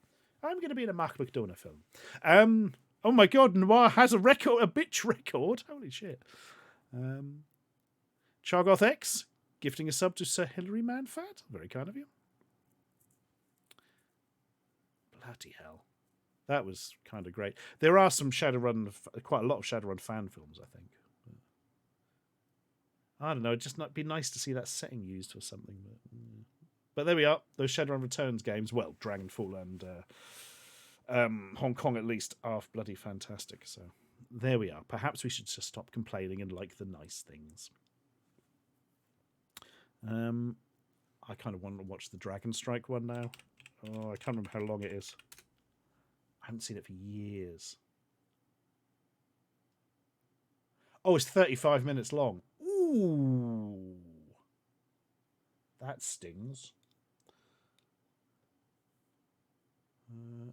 I'm going to be in a Mark McDonough film. Oh my god, Noir has a record, a bitch record. Holy shit. Chargoth X, gifting a sub to Sir Hilary Manfat. Very kind of you. Bloody hell. That was kind of great. There are some Shadowrun, quite a lot of Shadowrun fan films, I think. I don't know, it'd just not be nice to see that setting used for something. But there we are. Those Shadowrun Returns games, well, Dragonfall and Hong Kong at least, are bloody fantastic. So there we are. Perhaps we should just stop complaining and like the nice things. I kind of want to watch the Dragon Strike one now. Oh, I can't remember how long it is. I haven't seen it for years. Oh, it's 35 minutes long. Ooh. That stings.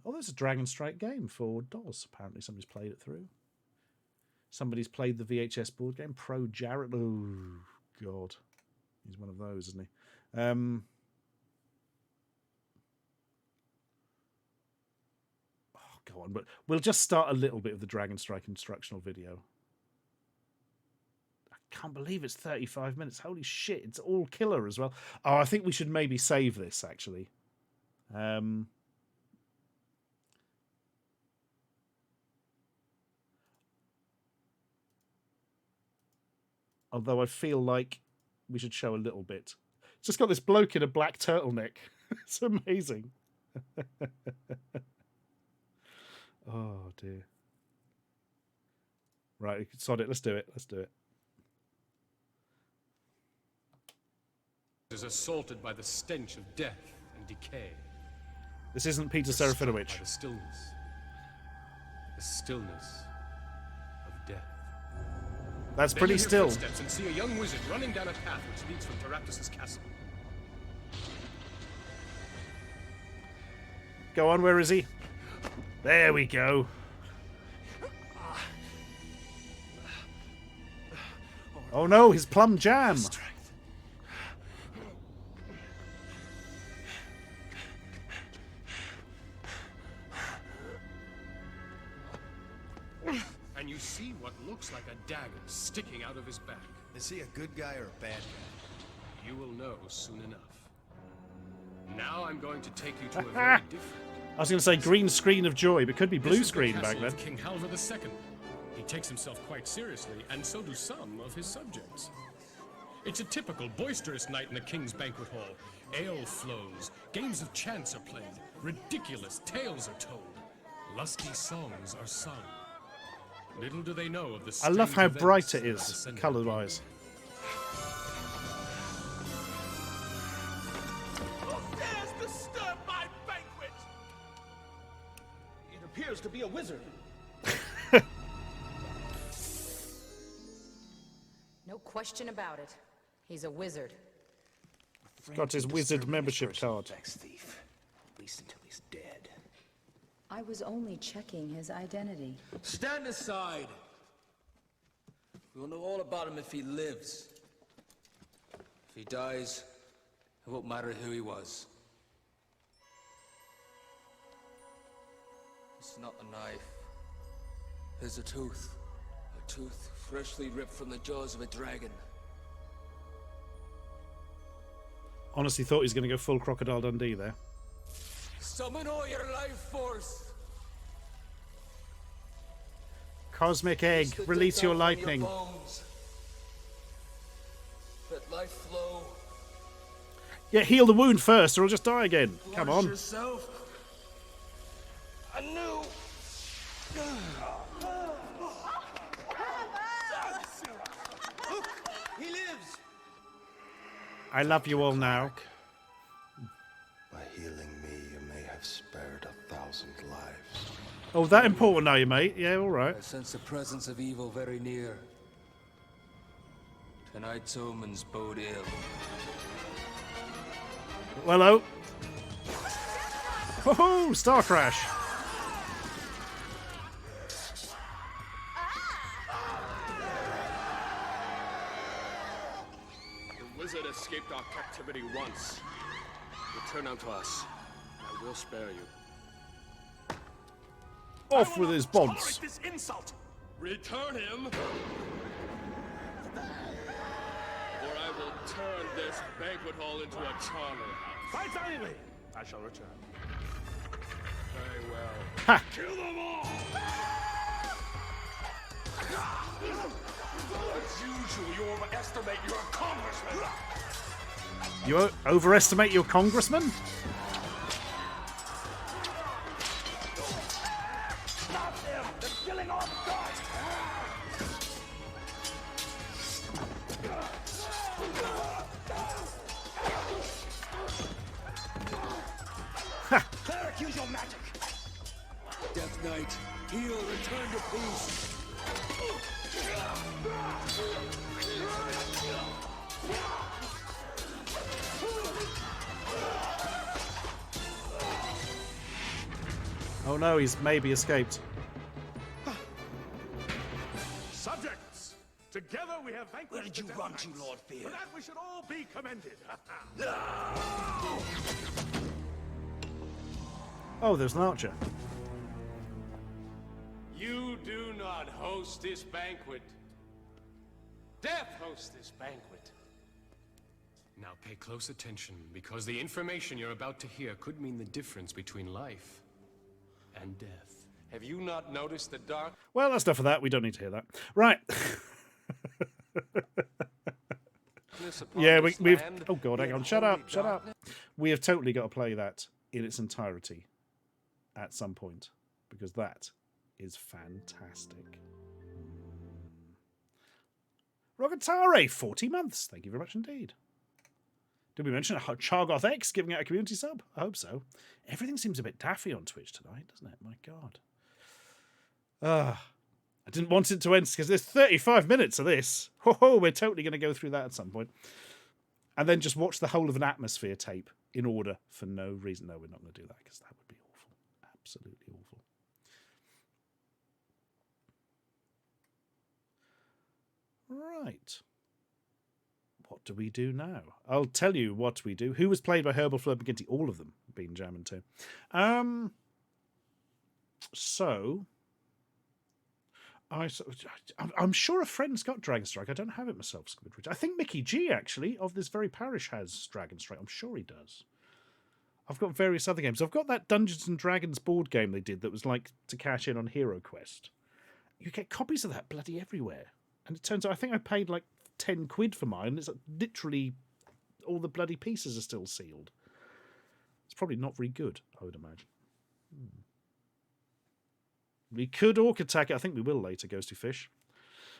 Oh, there's a Dragon Strike game for DOS. Apparently somebody's played it through. Somebody's played the VHS board game. Pro Jarrett. Oh, God. He's one of those, isn't he? Go on, but we'll just start a little bit of the Dragon Strike instructional video. I can't believe it's 35 minutes. Holy shit, it's all killer as well. Oh, I think we should maybe save this, actually. Although I feel like we should show a little bit. It's just got this bloke in a black turtleneck. It's amazing. Oh, dear. Right, sod it. Let's do it. Let's do it. Is assaulted by the stench of death and decay. This isn't Peter Serafinowicz. By the stillness of death. That's Then pretty you hear still. Footsteps and see a young wizard running down a path which leads from Teraptus' castle. Go on, where is he? There we go. Oh no, his plum jam. And you see what looks like a dagger sticking out of his back. Is he a good guy or a bad guy? You will know soon enough. Now I'm going to take you to a very different... I was going to say green screen of joy, but could be blue This is the screen back castle then. of King Halvor II. He takes himself quite seriously, and so do some of his subjects. It's a typical boisterous night in the king's banquet hall. Ale flows, games of chance are played, ridiculous tales are told, lusty songs are sung. Little do they know of the I love strange how events bright it that are is, descending colour-wise. Who dares disturb my banquet? It appears to be a wizard. No question about it. He's a wizard. Got his wizard membership card. Thief. At least until he's dead. I was only checking his identity. Stand aside. We'll know all about him if he lives. If he dies, it won't matter who he was. It's not a knife. It's a tooth. A tooth freshly ripped from the jaws of a dragon. Honestly thought he was going to go full Crocodile Dundee there. Summon all your life force. Cosmic Egg, Release the release death your out from lightning. bones. Let life flow. Yeah, heal the wound first or I'll just die again. Come Launch on. yourself. Anew. He lives. I love you all now. By healing me, you may have spared 1,000 lives. Oh, that important are you, mate? Yeah, all right. I sense the presence of evil very near. Tonight's omens bode ill. Hello. Woohoo! Star Crash. The wizard escaped our captivity once. Return unto us. I will spare you. Off with his bonds. This insult! Return him! Or I will turn this banquet hall into a charnel house. Fight valiantly. I shall return. Very well. Ha! Kill them all! As usual, you overestimate your accomplishment! You overestimate your congressman? Stop them! They're killing our gods! Cleric, use your magic! Death Knight, heal, return to peace! Oh no, he's maybe escaped. Subjects, together we have vanquished. Where did you the run Death to, Knights. Lord Fear? For that we should all be commended. Oh, there's an archer. You do not host this banquet. Death hosts this banquet. Now pay close attention, because the information you're about to hear could mean the difference between life and death. Have you not noticed the dark? Well, that's enough of that. We don't need to hear that. Right. Yeah, we've... Oh, God, hang on. Shut up. Shut up. We have totally got to play that in its entirety at some point, because that is fantastic. Rogatare, 40 months. Thank you very much indeed. Did we mention Chargoth X giving out a community sub? I hope so. Everything seems a bit daffy on Twitch tonight, doesn't it? My God. I didn't want it to end because there's 35 minutes of this. Oh, we're totally going to go through that at some point. And then just watch the whole of an Atmosphere tape in order for no reason. No, we're not going to do that because that would be awful. Absolutely awful. Right. What do we do now? I'll tell you what we do. Who was played by Herbal Flood McGinty? All of them being German too. So I'm sure a friend's got Dragon Strike. I don't have it myself, Squidward. I think Mickey G, actually, of this very parish has Dragon Strike. I'm sure he does. I've got various other games. I've got that Dungeons and Dragons board game they did that was like to cash in on Hero Quest. You get copies of that bloody everywhere. And it turns out, I think I paid like 10 quid for mine. It's like literally all the bloody pieces are still sealed. It's probably not very good, I would imagine. We could orc attack it. I think we will later, Ghosty Fish.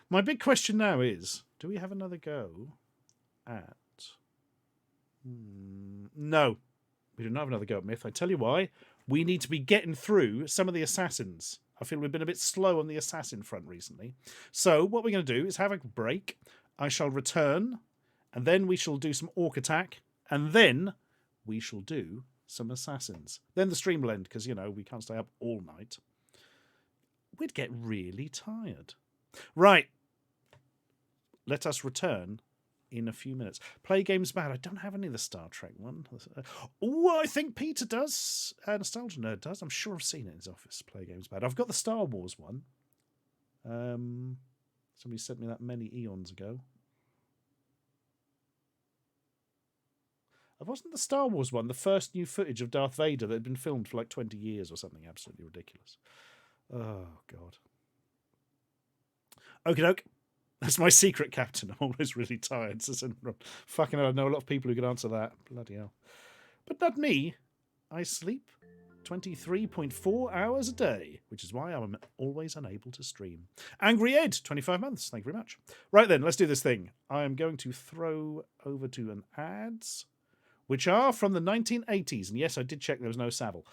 My big question now is, do we have another go at... No. We do not have another go at Myth. I tell you why. We need to be getting through some of the assassins. I feel we've been a bit slow on the assassin front recently. So what we're going to do is have a break. I shall return, and then we shall do some orc attack, and then we shall do some assassins. Then the stream will end, because, you know, we can't stay up all night. We'd get really tired. Right. Let us return in a few minutes. Play games bad. I don't have any of the Star Trek one. Oh, I think Peter does. Nostalgia Nerd does. I'm sure I've seen it in his office. Play games bad. I've got the Star Wars one. Somebody sent me that many eons ago. It wasn't the Star Wars one, the first new footage of Darth Vader that had been filmed for like 20 years or something absolutely ridiculous. Oh, God. Okie doke. That's my secret, Captain. I'm always really tired. Fucking hell, I know a lot of people who could answer that. Bloody hell. But not me. I sleep 23.4 hours a day, which is why I'm always unable to stream. Angry Ed, 25 months. Thank you very much. Right then, let's do this thing. I am going to throw over to an ads, which are from the 1980s. And yes, I did check there was no Savile.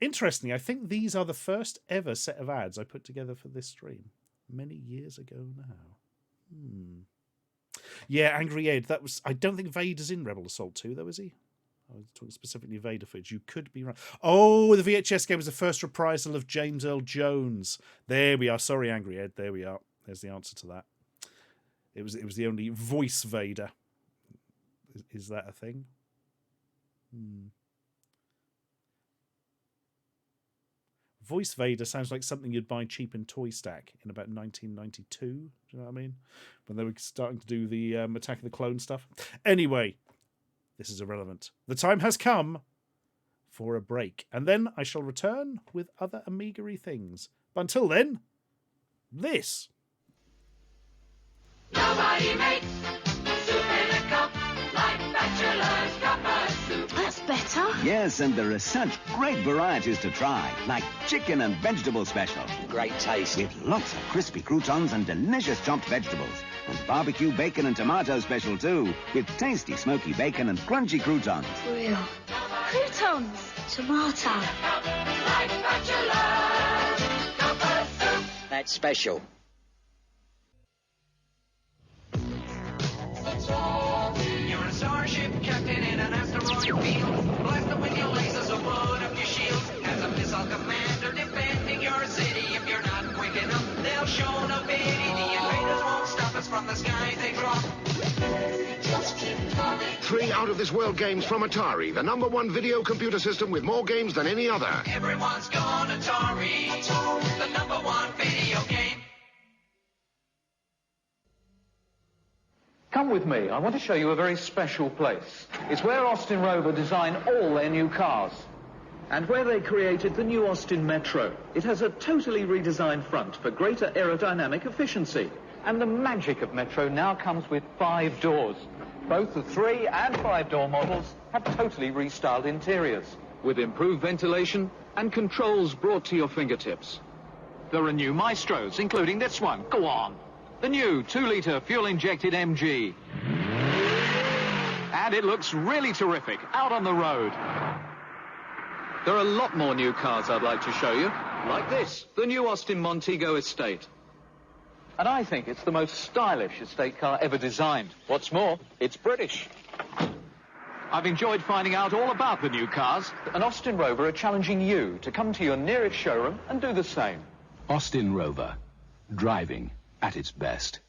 Interestingly, I think these are the first ever set of ads I put together for this stream. Many years ago now. Yeah, Angry Ed. That was. I don't think Vader's in Rebel Assault 2, though, is he? I was talking specifically Vader footage. You could be right. Oh, the VHS game was the first reprisal of James Earl Jones. There we are. Sorry, Angry Ed. There we are. There's the answer to that. It was the only voice Vader. Is that a thing? Voice Vader sounds like something you'd buy cheap in Toy Stack in about 1992. Do you know what I mean? When they were starting to do the Attack of the Clone stuff. Anyway, this is irrelevant. The time has come for a break. And then I shall return with other Amiga-y things. But until then, this. Nobody makes soup in a cup like Bachelor's Cup of Soup. That's better. Yes, and there are such great varieties to try, like chicken and vegetable special. Great taste. With lots of crispy croutons and delicious chopped vegetables. And barbecue bacon and tomato special too, with tasty smoky bacon and crunchy croutons. Real. Croutons. Tomato. Like Bachelor's Cup of Soup. That's special. You're a starship captain in an asteroid field. Blast them with your lasers or blow up your shields. As a missile commander defending your city. If you're not quick enough, they'll show no pity. The invaders won't stop us from the skies they drop. Just keep coming. 3 out-of-this-world games from Atari, the #1 video computer system with more games than any other. Everyone's gone Atari. The #1 video game. Come with me. I want to show you a very special place. It's where Austin Rover designed all their new cars. And where they created the new Austin Metro. It has a totally redesigned front for greater aerodynamic efficiency. And the magic of Metro now comes with 5 doors. Both the 3 and 5-door models have totally restyled interiors. With improved ventilation and controls brought to your fingertips. There are new Maestros, including this one. Go on. The new 2-litre fuel-injected MG. And it looks really terrific out on the road. There are a lot more new cars I'd like to show you, like this, the new Austin Montego Estate. And I think it's the most stylish estate car ever designed. What's more, it's British. I've enjoyed finding out all about the new cars, and Austin Rover are challenging you to come to your nearest showroom and do the same. Austin Rover, driving at its best.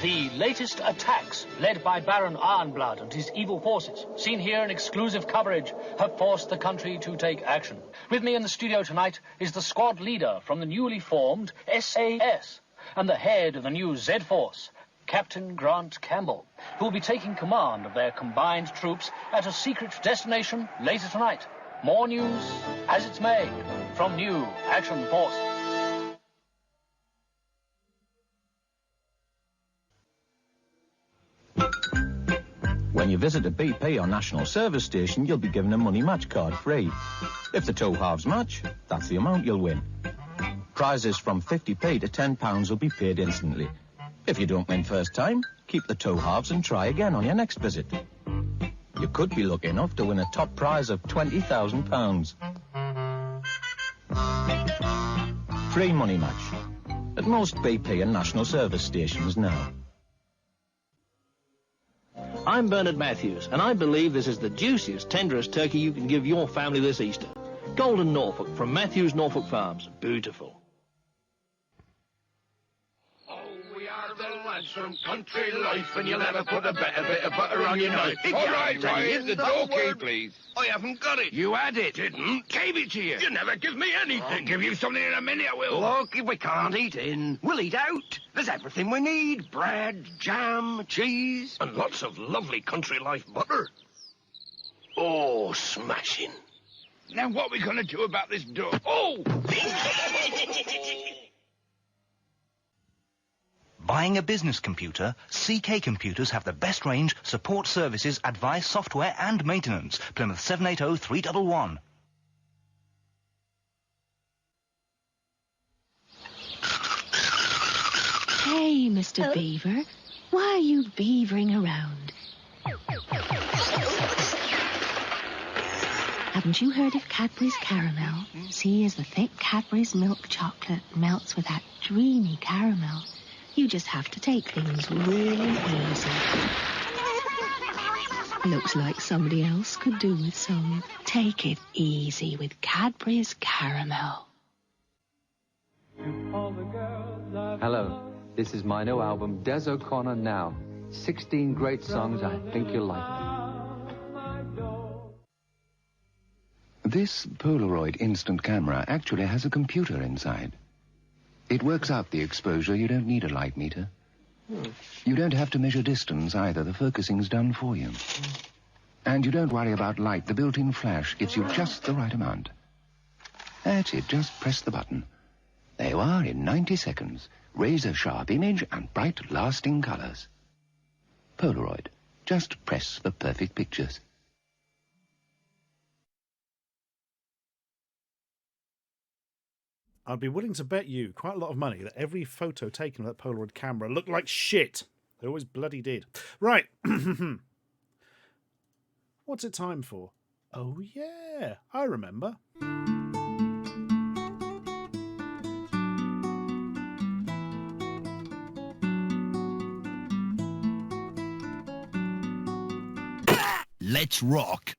The latest attacks, led by Baron Ironblood and his evil forces, seen here in exclusive coverage, have forced the country to take action. With me in the studio tonight is the squad leader from the newly formed SAS and the head of the new Z-Force, Captain Grant Campbell, who will be taking command of their combined troops at a secret destination later tonight. More news as it's made from New Action Force. When you visit a BP or national service station, you'll be given a money match card free. If the two halves match, that's the amount you'll win. Prizes from 50p to £10 will be paid instantly. If you don't win first time, keep the two halves and try again on your next visit. You could be lucky enough to win a top prize of £20,000. Free money match at most BP and national service stations now. I'm Bernard Matthews, and I believe this is the juiciest, tenderest turkey you can give your family this Easter. Golden Norfolk from Matthews Norfolk Farms. Beautiful. From country life, and you'll never put a better bit of butter on your knife. All right, Ryan, the door key, please. I haven't got it. You had it. Didn't? Gave it to you. You never give me anything. I'll give you something in a minute, I will. Look, if we can't eat in, we'll eat out. There's everything we need. Bread, jam, cheese. And lots of lovely country life butter. Oh, smashing. Now, what are we going to do about this door? Oh! Buying a business computer, CK Computers have the best range, support services, advice, software and maintenance. Plymouth 780-311. Hey, Mr. Beaver. Why are you beavering around? Haven't you heard of Cadbury's Caramel? See, as the thick Cadbury's milk chocolate melts with that dreamy caramel, you just have to take things really easy. Looks like somebody else could do with some. Take it easy with Cadbury's Caramel. Hello, this is my new album, Des O'Connor Now. 16 great songs I think you'll like. This Polaroid instant camera actually has a computer inside. It works out the exposure. You don't need a light meter. You don't have to measure distance either. The focusing's done for you. And you don't worry about light. The built-in flash gives you just the right amount. That's it. Just press the button. There you are in 90 seconds. Razor-sharp image and bright, lasting colors. Polaroid. Just press for perfect pictures. I'd be willing to bet you quite a lot of money that every photo taken with that Polaroid camera looked like shit. They always bloody did. Right. What's it time for? Oh, yeah. I remember. Let's rock.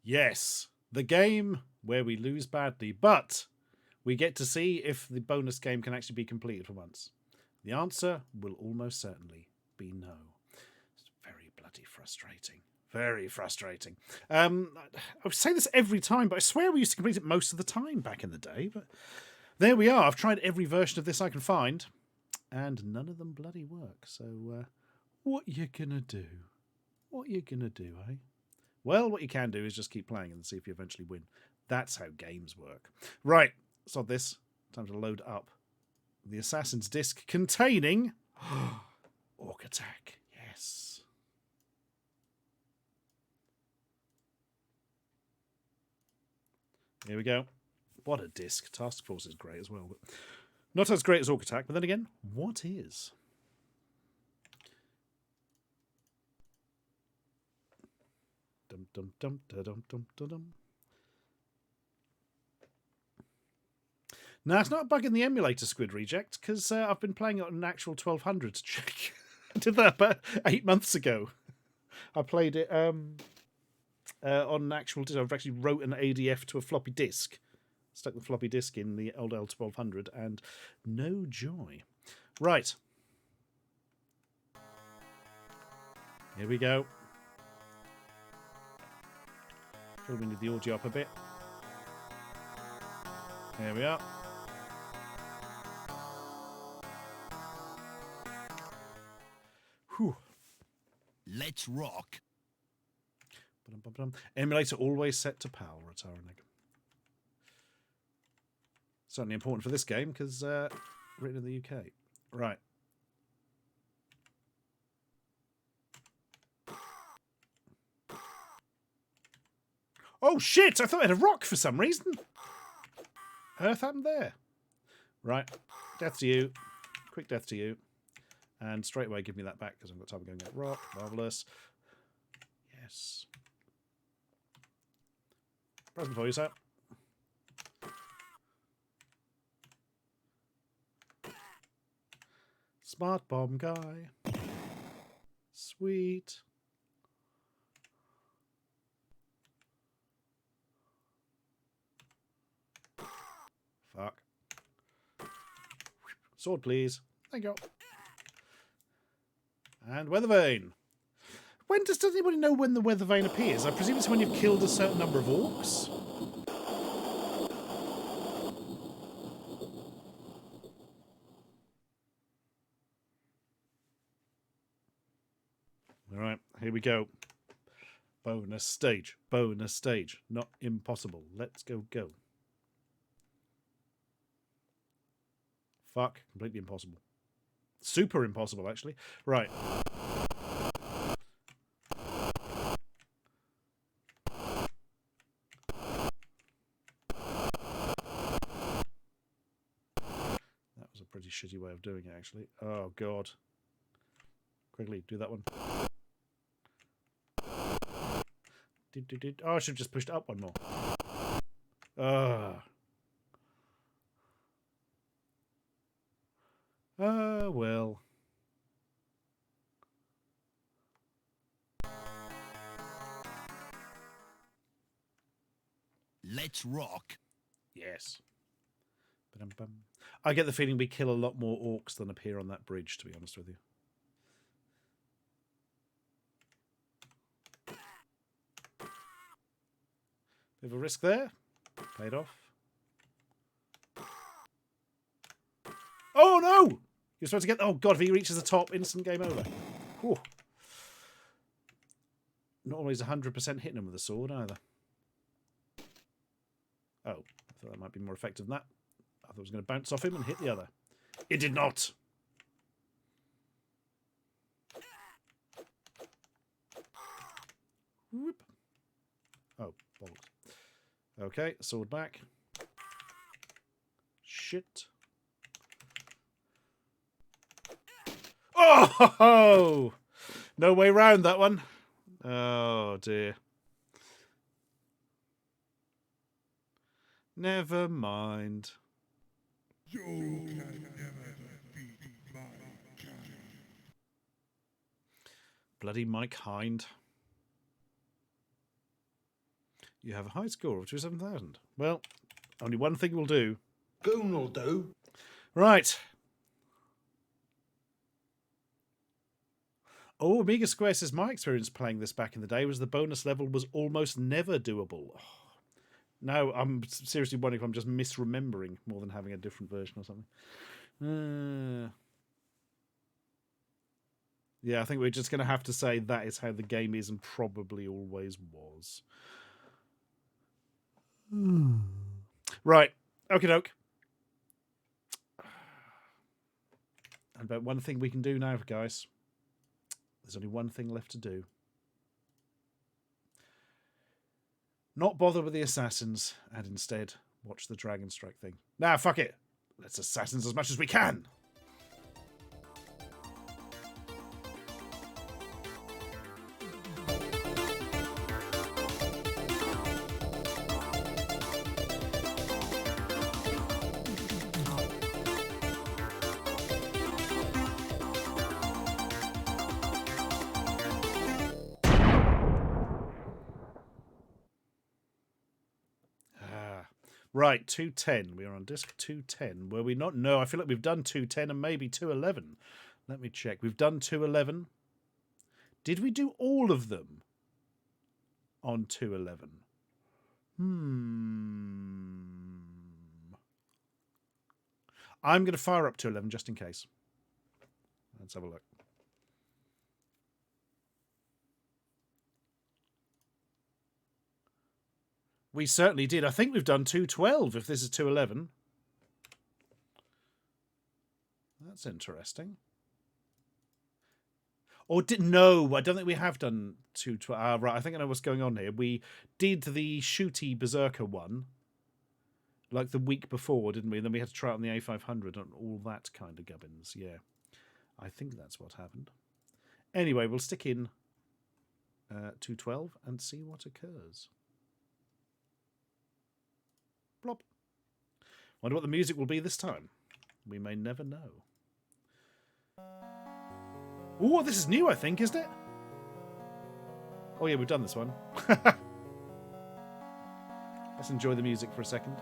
Yes, the game where we lose badly, but we get to see if the bonus game can actually be completed for once. The answer will almost certainly be no. It's very bloody frustrating. Very frustrating. I would say this every time, but I swear we used to complete it most of the time back in the day. But there we are. I've tried every version of this I can find, and none of them bloody work. So what you gonna do? What you gonna do, eh? Well, what you can do is just keep playing and see if you eventually win. That's how games work. Right, so this. Time to load up the Assassin's disc containing Orc Attack. Yes. Here we go. What a disc. Task Force is great as well. But not as great as Orc Attack, but then again, what is? Dum dum dum da dum dum da dum. Now, it's not a bug in the emulator, Squid Reject, because I've been playing it on an actual 1200 to check. I did that about 8 months ago. I played it on an actual disc. I've actually wrote an ADF to a floppy disk. Stuck the floppy disk in the old L1200, and no joy. Right. Here we go. Filming with the audio up a bit. There we are. Whew. Let's rock. Emulator always set to PAL, Rotaranig. Certainly important for this game because written in the UK. Right. Oh shit! I thought I had a rock for some reason. Earth happened there. Right. Death to you. Quick death to you. And straight away give me that back because I've got time of going to get rock. Marvellous. Yes. Present for you, sir. Smart bomb guy. Sweet. Fuck. Sword, please. Thank you. And weather vane. Does anybody know when the weather vane appears? I presume it's when you've killed a certain number of orcs. Alright, here we go. Bonus stage. Bonus stage. Not impossible. Let's go. Fuck. Completely impossible. Super impossible, actually. Right. That was a pretty shitty way of doing it, actually. Oh, God. Quickly, do that one. Oh, I should have just pushed up one more. Well. Let's rock. Yes. Ba-dum-bum. I get the feeling we kill a lot more orcs than appear on that bridge, to be honest with you. Bit of a risk there. Paid off. Oh, no! You're supposed to get... Oh, God, if he reaches the top, instant game over. Whew. Not always 100% hitting him with a sword, either. Oh, I thought that might be more effective than that. I thought it was going to bounce off him and hit the other. It did not! Whoop. Oh, bollocks. Okay, sword back. Shit. Oh! No way round that one. Oh, dear. Never mind. You can never defeat my kind. Bloody Mike Hind. You have a high score of 27,000. Well, only one thing will do. Goon will do. Right. Oh, Amiga Square says my experience playing this back in the day was the bonus level was almost never doable. Oh. Now I'm seriously wondering if I'm just misremembering more than having a different version or something. Yeah, I think we're just going to have to say that is how the game is and probably always was. Right. Okie doke. And about one thing we can do now, guys. There's only one thing left to do. Not bother with the assassins and instead watch the Dragon Strike thing. Nah, fuck it. Let's assassins as much as we can. Right, 210. We are on disc 210. Were we not? No, I feel like we've done 210 and maybe 211. Let me check. We've done 211. Did we do all of them on 211? I'm going to fire up 211 just in case. Let's have a look. We certainly did. I think we've done 212 if this is 211. That's interesting. Or no, I don't think we have done 212. Right, I think I know what's going on here. We did the shooty Berserker one like the week before, didn't we? And then we had to try it on the A500 and all that kind of gubbins. Yeah, I think that's what happened. Anyway, we'll stick in 212 and see what occurs. Plop. Wonder what the music will be this time. We may never know. Oh, this is new, I think, isn't it? Oh, yeah, we've done this one. Let's enjoy the music for a second.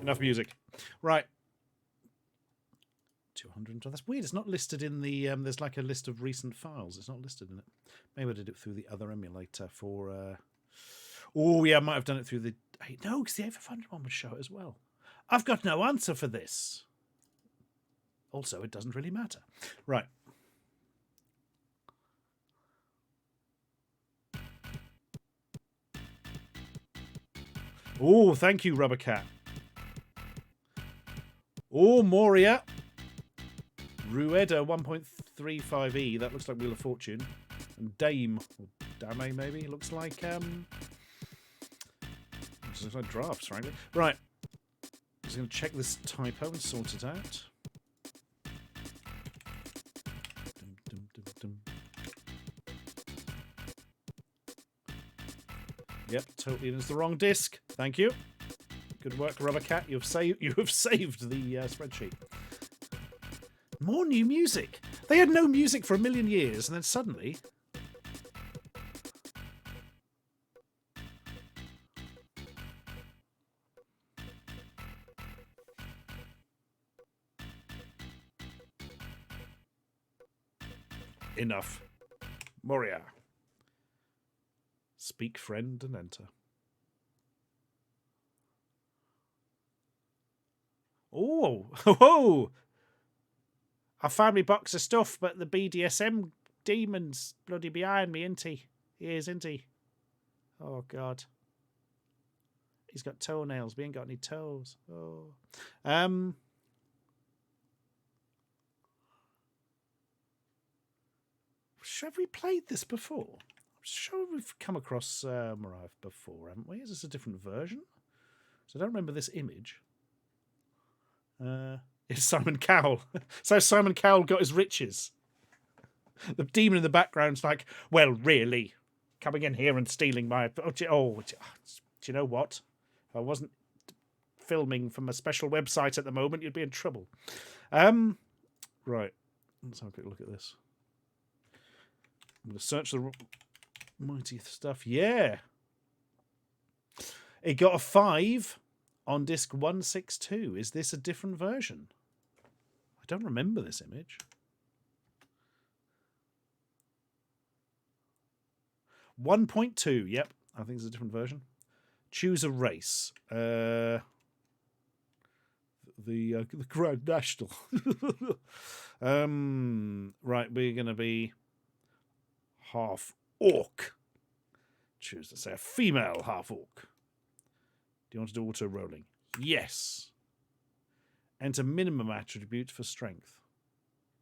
Enough music. Right. 200. That's weird. It's not listed in the... there's like a list of recent files. It's not listed in it. Maybe I did it through the other emulator for... Oh, yeah, I might have done it through the... No, because the A500 one would show it as well. I've got no answer for this. Also, it doesn't really matter. Right. Oh, thank you, Rubber Cat. Oh, Moria. Rueda 1.35E. That looks like Wheel of Fortune. And Dame. Or Dame, maybe. Looks like... looks like drafts, frankly. Right. Just going to check this typo and sort it out. Yep, totally. It's the wrong disc. Thank you. Good work, Rubber Cat. You have saved the spreadsheet. More new music. They had no music for a million years, and then suddenly... Enough. Moria. Speak, friend, and enter. Oh, a family box of stuff, but the BDSM demon's bloody behind me, isn't he? He is, isn't he? Oh, God. He's got toenails. We ain't got any toes. Oh. Have we played this before? I'm sure we've come across Mariah before, haven't we? Is this a different version? So I don't remember this image. It's Simon Cowell. So Simon Cowell got his riches. The demon in the background's like, well, really? Coming in here and stealing my... do you know what? If I wasn't filming from a special website at the moment, you'd be in trouble. Right. Let's have a quick look at this. I'm going to search the mighty stuff. Yeah. It got a 5 on disc 162. Is this a different version? I don't remember this image. .2. Yep. I think it's a different version. Choose a race. The Grand National. Right, we're going to be half orc. Choose to say a female half orc. Do you want to do auto rolling? Yes. Enter minimum attribute for strength.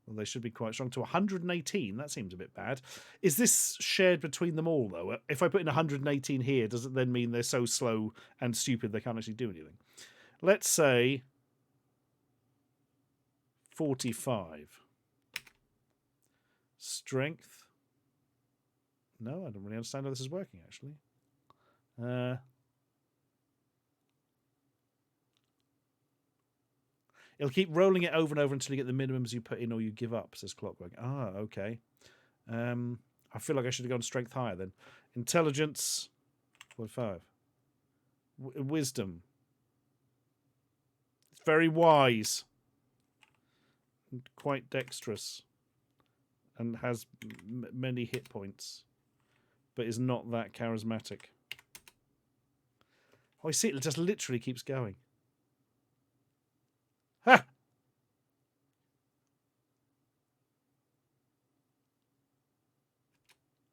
Well, they should be quite strong. To 118, that seems a bit bad. Is this shared between them all, though? If I put in 118 here, does it then mean they're so slow and stupid they can't actually do anything? Let's say 45. Strength. No, I don't really understand how this is working, actually. It'll keep rolling it over and over until you get the minimums you put in or you give up, says Clockwork. Ah, okay. I feel like I should have gone strength higher then. Intelligence, 45. Wisdom. very wise. And quite dexterous. And has many hit points. But is not that charismatic. Oh, I see it just literally keeps going. Ha!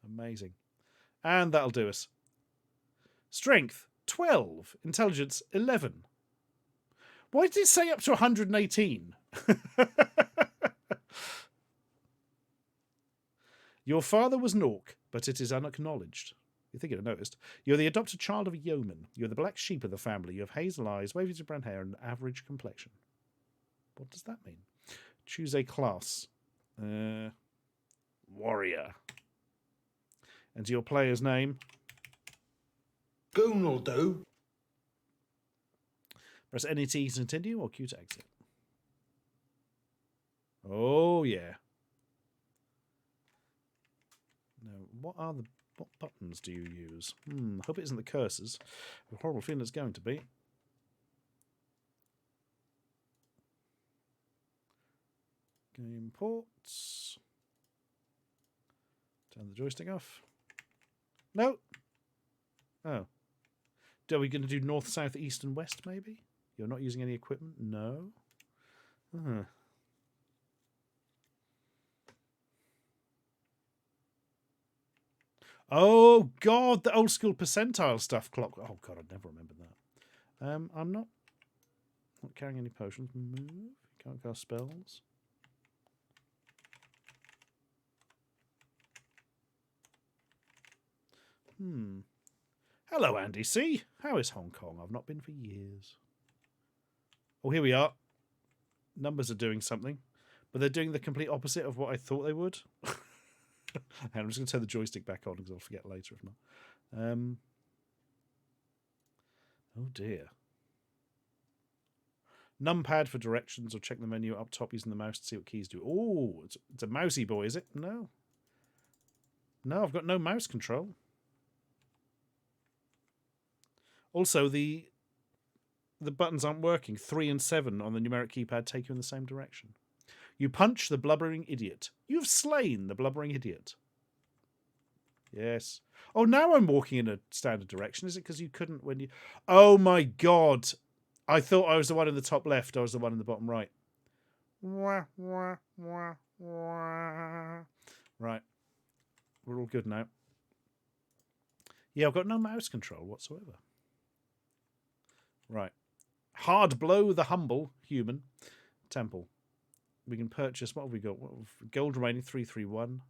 Amazing. And that'll do us. Strength, 12. Intelligence, 11. Why did it say up to 118? Your father was an orc, but it is unacknowledged. You think you'd have noticed. You're the adopted child of a yeoman. You're the black sheep of the family. You have hazel eyes, wavy to brown hair, and an average complexion. What does that mean? Choose a class. Warrior. And your player's name? Goon will do. Press NET to continue or Q to exit. Oh, yeah. Now, what buttons do you use? Hope it isn't the cursors. I have a horrible feeling it's going to be. Game ports. Turn the joystick off. No. Oh. Are we going to do north, south, east, and west, maybe? You're not using any equipment? No. Oh, God, the old school percentile stuff clock. Oh, God, I'd never remembered that. I'm not carrying any potions. Move. Can't cast spells. Hello, Andy C. How is Hong Kong? I've not been for years. Oh, here we are. Numbers are doing something, but they're doing the complete opposite of what I thought they would. And I'm just going to turn the joystick back on because I'll forget later if not. Oh dear. Numpad for directions, or check the menu up top using the mouse to see what keys do. Oh, it's a mousy boy, is it? No. No, I've got no mouse control. Also, the buttons aren't working. 3 and 7 on the numeric keypad take you in the same direction. You punch the blubbering idiot. You've slain the blubbering idiot. Yes. Oh, now I'm walking in a standard direction. Is it because you couldn't when you... Oh, my God. I thought I was the one in the top left. I was the one in the bottom right. Right. We're all good now. Yeah, I've got no mouse control whatsoever. Right. Hard blow the humble human temple. We can purchase, what have we got? Gold remaining, 331.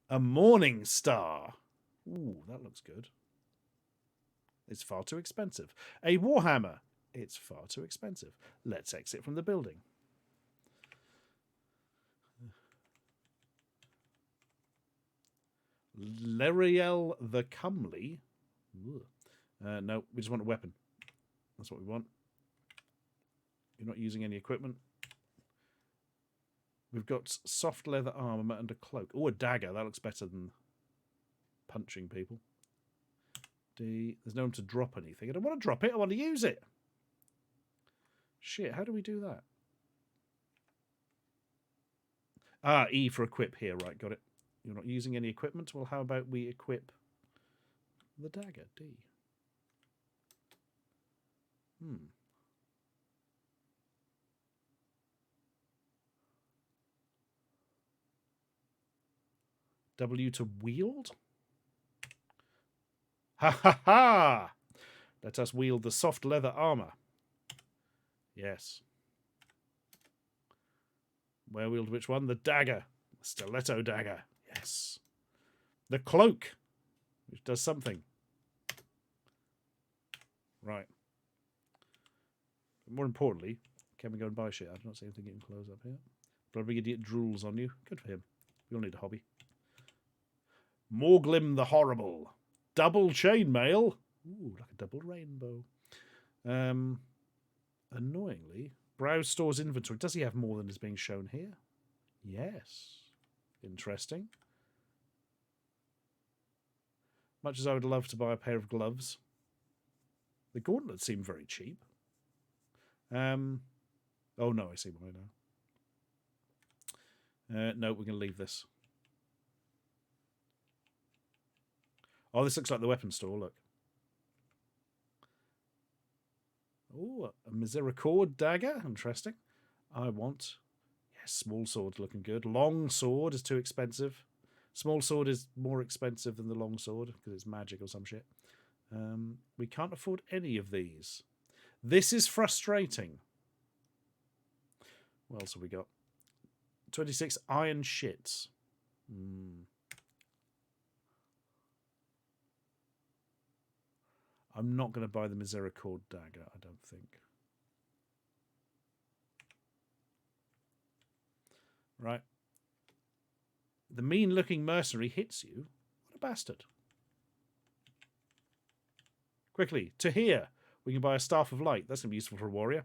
A morning star. Ooh, that looks good. It's far too expensive. A warhammer. It's far too expensive. Let's exit from the building. Leriel the Comely. No, we just want a weapon. That's what we want. You're not using any equipment. We've got soft leather armor and a cloak. Oh, a dagger. That looks better than punching people. D. There's no one to drop anything. I don't want to drop it. I want to use it. Shit, how do we do that? Ah, E for equip here. Right, got it. You're not using any equipment? Well, how about we equip the dagger? D. W to wield? Ha ha ha! Let us wield the soft leather armor. Yes. Where wield which one? The dagger. The stiletto dagger. Yes. The cloak, which does something. Right. More importantly, can we go and buy shit? I do not see anything getting close up here. Blubbering idiot drools on you. Good for him. We all need a hobby. Morglim the Horrible. Double chainmail. Ooh, like a double rainbow. Annoyingly, browse store's inventory. Does he have more than is being shown here? Yes. Interesting. Much as I would love to buy a pair of gloves, the gauntlets seem very cheap. Oh, no, I see why now. No, we're going to leave this. Oh, this looks like the weapon store, look. Oh, a Misericord dagger. Interesting. I want... Yes, small sword looking good. Long sword is too expensive. Small sword is more expensive than the long sword because it's magic or some shit. We can't afford any of these. This is frustrating. What else have we got? 26 iron shits. I'm not going to buy the Misericord dagger, I don't think. Right. The mean-looking mercenary hits you. What a bastard. Quickly, to here. We can buy a Staff of Light. That's going to be useful for a warrior.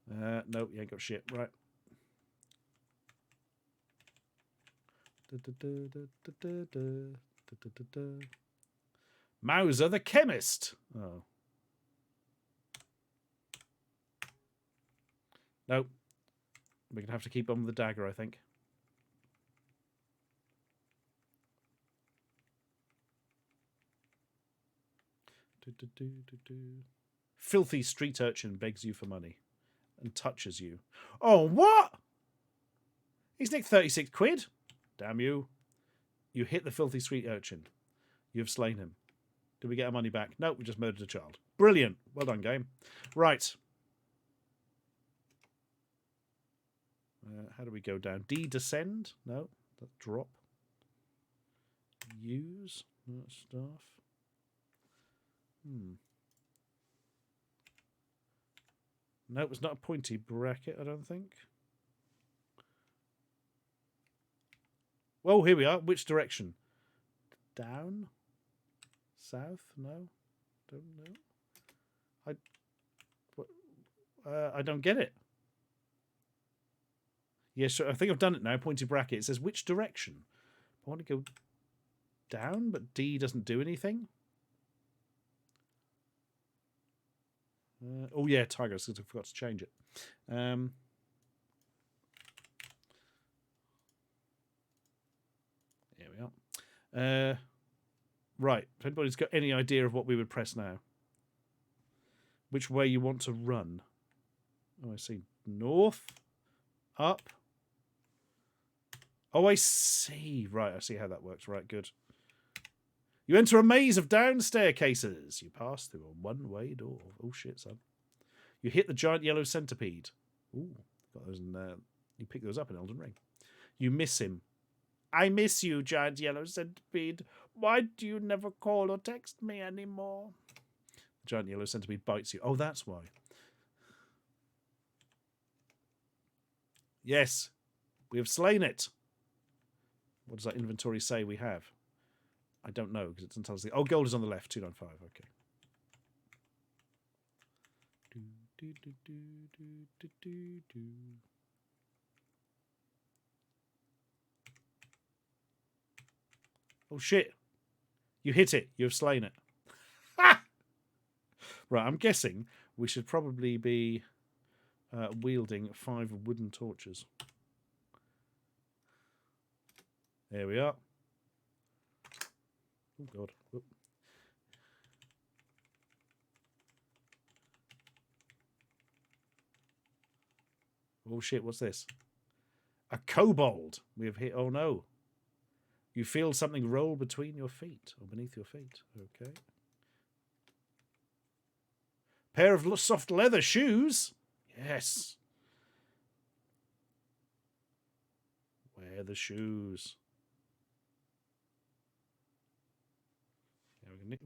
No, you ain't got shit. Right. Mauser the chemist. Oh. Nope. We're going to have to keep on with the dagger, I think. Filthy street urchin begs you for money and touches you. Oh, what? He's nicked 36 quid. Damn you. You hit the filthy street urchin. You've slain him. Did we get our money back? Nope, we just murdered a child. Brilliant. Well done, game. Right. How do we go down? D, descend? No. Drop. Use. Stuff. No, it's not a pointy bracket, I don't think. Well, here we are. Which direction? Down? South? No? Don't know. I don't get it. Yeah, sure. I think I've done it now. Pointy bracket. It says which direction? I want to go down, but D doesn't do anything. Oh, yeah, Tigers, because I forgot to change it. Here we are. Right. If anybody's got any idea of what we would press now. Which way you want to run. Oh, I see. North. Up. Oh, I see. Right, I see how that works. Right, good. You enter a maze of down staircases. You pass through a one-way door. Oh, shit, son. You hit the giant yellow centipede. Ooh, got those in there. You pick those up in Elden Ring. You miss him. I miss you, giant yellow centipede. Why do you never call or text me anymore? The giant yellow centipede bites you. Oh, that's why. Yes, we have slain it. What does that inventory say we have? I don't know, because it doesn't tell us. Oh, gold is on the left, 295, okay. Oh, shit. You hit it. You have slain it. Right, I'm guessing we should probably be wielding 5 wooden torches. There we are. Oh, God. Whoop. Oh, shit, what's this? A kobold. We have hit... Oh, no. You feel something roll between your feet, or beneath your feet. Okay. Pair of soft leather shoes. Yes. Wear the shoes.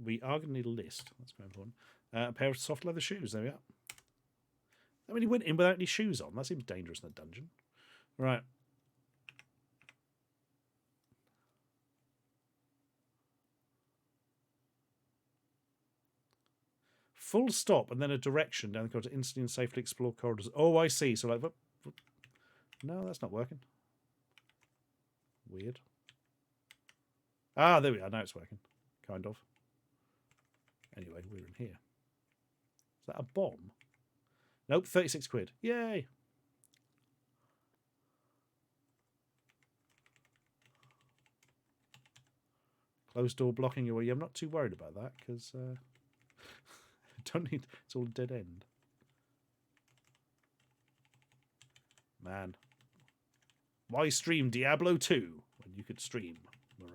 We are going to need a list. That's very important. A pair of soft leather shoes. There we are. I mean, he went in without any shoes on. That seems dangerous in a dungeon. Right. Full stop and then a direction down the corridor to instantly and safely explore corridors. Oh, I see. So like, no, that's not working. Weird. Ah, there we are. Now it's working. Kind of. Anyway, we're in here. Is that a bomb? Nope, 36 quid. Yay. Closed door blocking your way. I'm not too worried about that because don't need. It's all dead end. Man, why stream Diablo 2 when you could stream Mariah?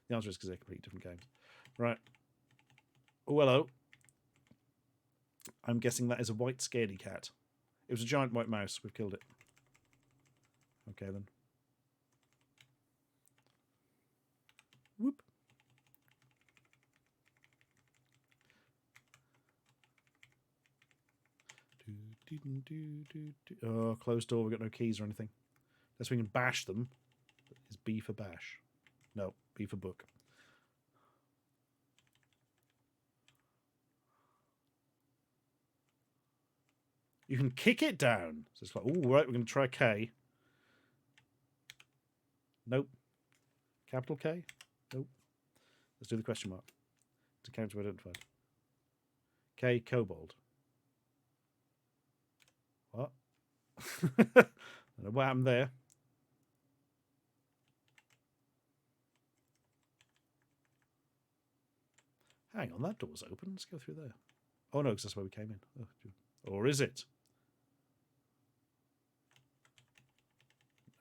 The answer is because they're completely different games. Right. Oh, hello. I'm guessing that is a white scaredy cat. It was a giant white mouse. We've killed it. Okay, then. Whoop. Oh, closed door. We've got no keys or anything. Unless we can bash them. Is B for bash? No, B for book. You can kick it down. So it's like, oh, right, we're going to try K. Nope. Capital K? Nope. Let's do the question mark. It's a character identified. K, kobold. What? I don't know what happened there. Hang on, that door's open. Let's go through there. Oh, no, because that's where we came in. Oh, or is it?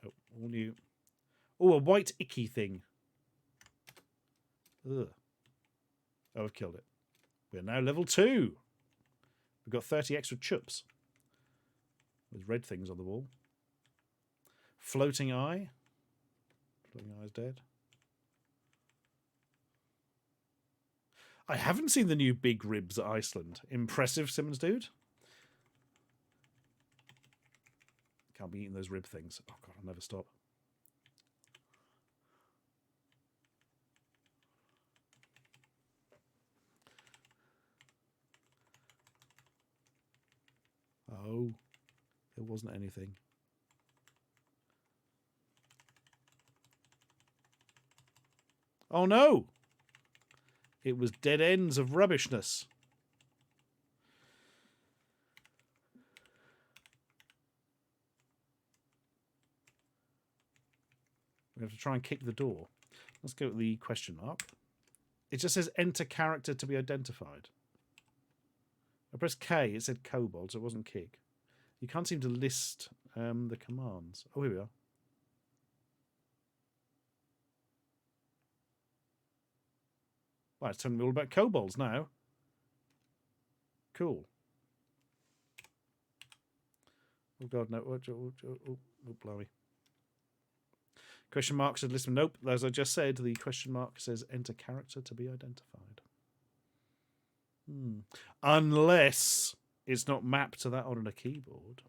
Oh, all new. Oh, a white icky thing. Ugh. Oh, I've killed it. We're now level 2. We've got 30 extra chups. With red things on the wall. Floating eye. Floating eye's dead. I haven't seen the new big ribs at Iceland. Impressive, Simmons dude. Can't be eating those rib things. Oh god, I'll never stop. Oh, there wasn't anything. Oh no! It was dead ends of rubbishness. We have to try and kick the door. Let's go with the question mark. It just says enter character to be identified. I pressed K, it said kobold, so it wasn't kick. You can't seem to list the commands. Oh, here we are. Well, it's telling me all about kobolds now. Cool. Oh god, no. Oh, blimey. Question mark said listen. Nope, as I just said, the question mark says enter character to be identified. Unless it's not mapped to that on a keyboard.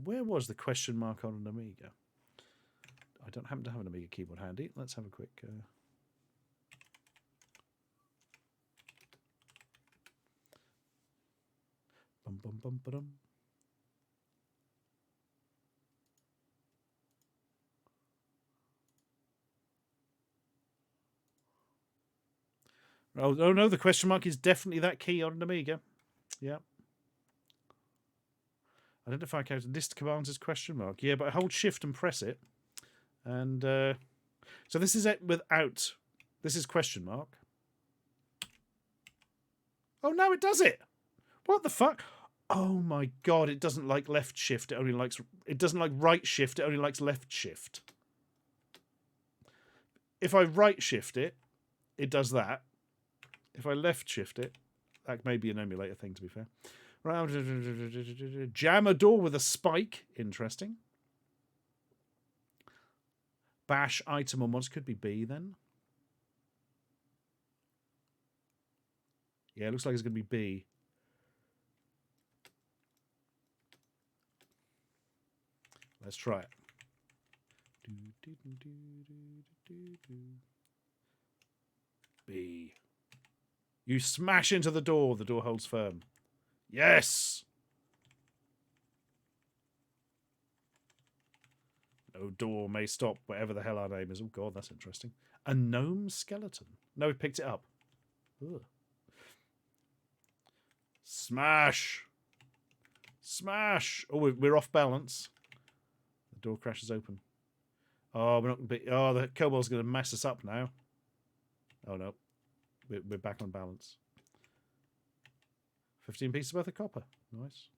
Where was the question mark on an Amiga? I don't happen to have an Amiga keyboard handy. Let's have a quick... Bum, bum, bum, ba-dum. Oh no, the question mark is definitely that key on an Amiga. Yeah. Identify character, list commands as question mark. Yeah, but I hold shift and press it. And so this is it without. This is question mark. Oh no, it does it. What the fuck? Oh my god, it doesn't like left shift, it only likes it doesn't like right shift, it only likes left shift. If I right shift it, it does that. If I left shift it, that may be an emulator thing to be fair. Jam a door with a spike. Interesting. Bash item on mods could be B then. Yeah, it looks like it's going to be B. Let's try it. B. You smash into the door holds firm. Yes! No door may stop, whatever the hell our name is. Oh god, that's interesting. A gnome skeleton. No, we picked it up. Ugh. Smash! Smash! Oh, we're off balance. The door crashes open. Oh, we're not. Oh, the kobold's going to mess us up now. Oh no, we're back on balance. 15 pieces worth of copper. Nice.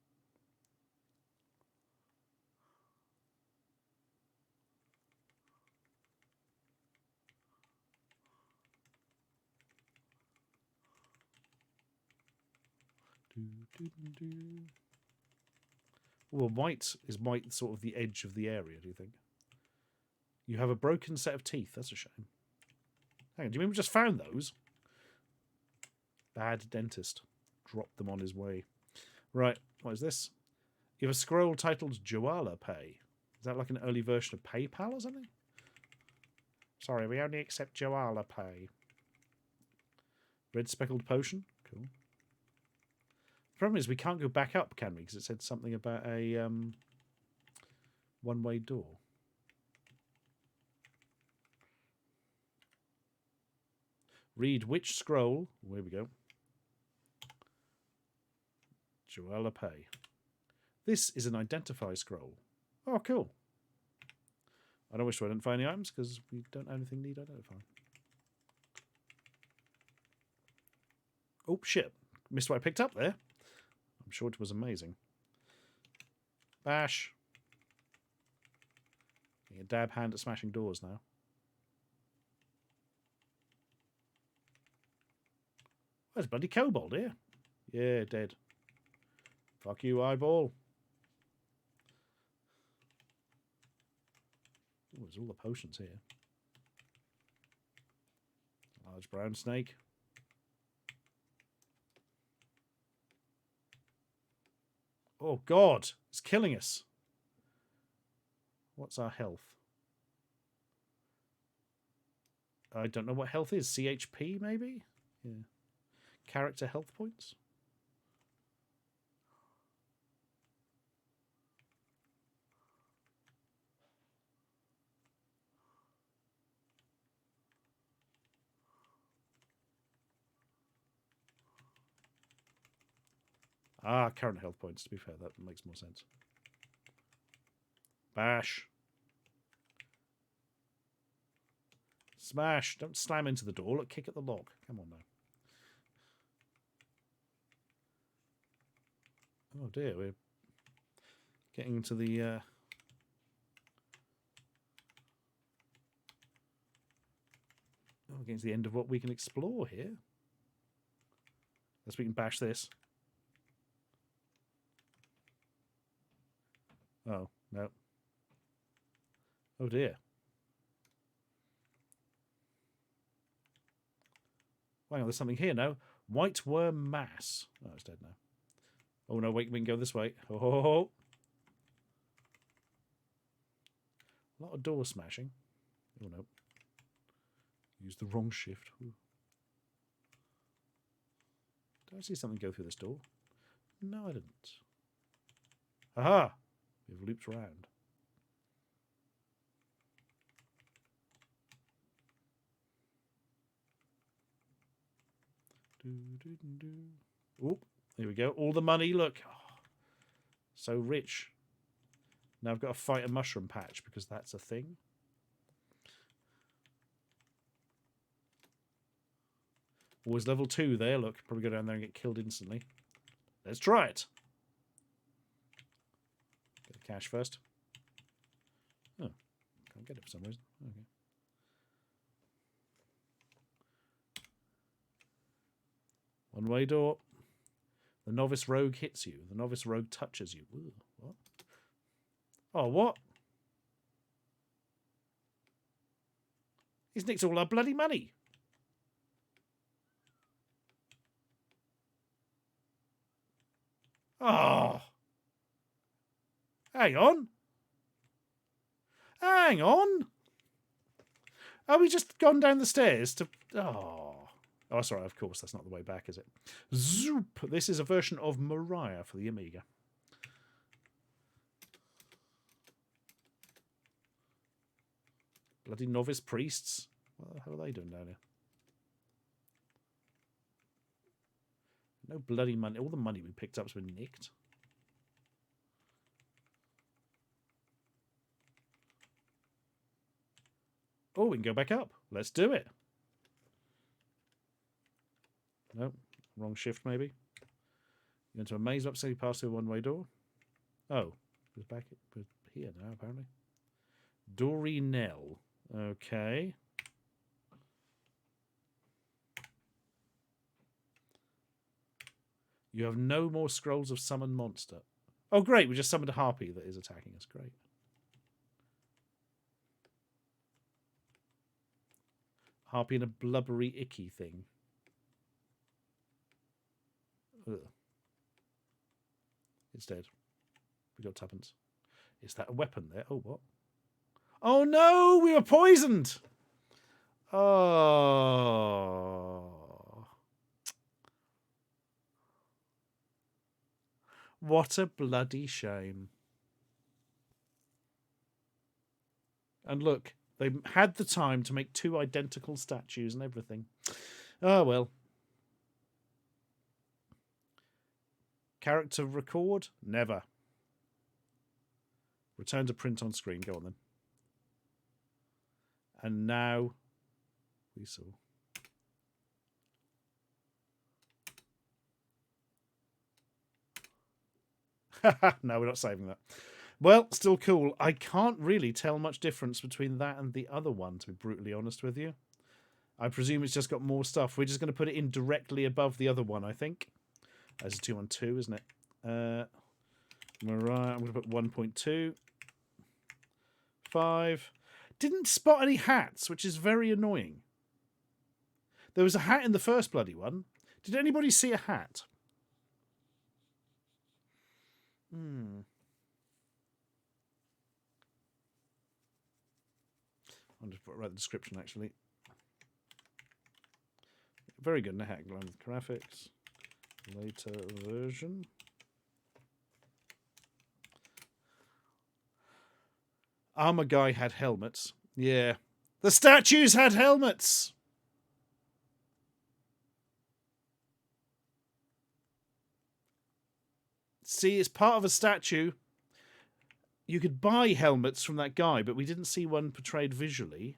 Well, white is sort of the edge of the area, do you think? You have a broken set of teeth. That's a shame. Hang on, do you mean we just found those? Bad dentist. Dropped them on his way. Right, what is this? You have a scroll titled Joala Pay. Is that like an early version of PayPal or something? Sorry, we only accept Joala Pay. Red speckled potion? Cool. The problem is we can't go back up, can we? Because it said something about a one-way door. Read which scroll. Here we go. Joella Pay. This is an identify scroll. Oh, cool. I don't wish to identify any items because we don't have anything need identify. Oh, shit. Missed what I picked up there. I'm sure it was amazing. Bash. Getting a dab hand at smashing doors now. There's a bloody kobold here. Yeah, dead. Fuck you, eyeball. Oh, there's all the potions here. Large brown snake. Oh, God. It's killing us. What's our health? I don't know what health is. CHP, maybe? Yeah. Character health points? Ah, current health points, to be fair. That makes more sense. Bash. Smash. Don't slam into the door. Look, kick at the lock. Come on now. Oh dear, we're getting into the getting to the end of what we can explore here. Unless we can bash this. Oh, no. Oh dear. Hang on, there's something here now. White worm mass. Oh, it's dead now. Oh no, wait, we can go this way. Oh, ho, ho, ho. A lot of door smashing. Oh no. Used the wrong shift. Ooh. Did I see something go through this door? No, I didn't. Aha! We've looped around. Oh, here we go. All the money, look. Oh, so rich. Now I've got to fight a mushroom patch because that's a thing. Always level 2 there. Look, probably go down there and get killed instantly. Let's try it. Get the cash first. Oh, can't get it for some reason. Okay. One-way door. The novice rogue hits you. The novice rogue touches you. Ooh, what? Oh, what? He's nicked all our bloody money. Oh. Hang on. Hang on. Are we just gone down the stairs to... Oh. Oh, sorry, of course, that's not the way back, is it? Zoop! This is a version of Mariah for the Amiga. Bloody novice priests. What the hell are they doing down here? No bloody money. All the money we picked up's been nicked. Oh, we can go back up. Let's do it. No, wrong shift maybe. You're into a maze upstairs, you pass through a one-way door. Oh, it's back here now, apparently. Dory Nell. Okay. You have no more scrolls of summon monster. Oh, great. We just summoned a harpy that is attacking us. Great. Harpy and a blubbery, icky thing. Ugh. It's dead. We got tuppence. Is that a weapon there? Oh, what? Oh, no! We were poisoned! Oh. What a bloody shame. And look, they had the time to make 2 identical statues and everything. Oh, well. Character record? Never. Return to print on screen. Go on then. And now we saw. No, we're not saving that. Well, still cool. I can't really tell much difference between that and the other one, to be brutally honest with you. I presume it's just got more stuff. We're just going to put it in directly above the other one, I think. That's a 2-on-2, isn't it? Right, I'm going to put 1.2. 5. Didn't spot any hats, which is very annoying. There was a hat in the first bloody one. Did anybody see a hat? I'll just write the description, actually. Very good. Hat with graphics. Later version. Armor guy had helmets. Yeah. The statues had helmets! See, it's part of a statue. You could buy helmets from that guy, but we didn't see one portrayed visually.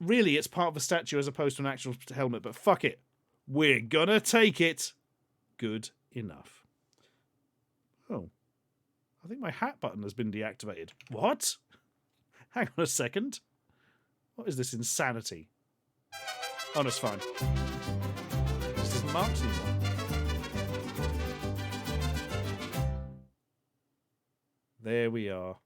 Really, it's part of a statue as opposed to an actual helmet, but fuck it. We're gonna take it. Good enough. Oh. I think my hat button has been deactivated. What? Hang on a second. What is this insanity? Oh, no, it's fine. This isn't marked anymore. There we are.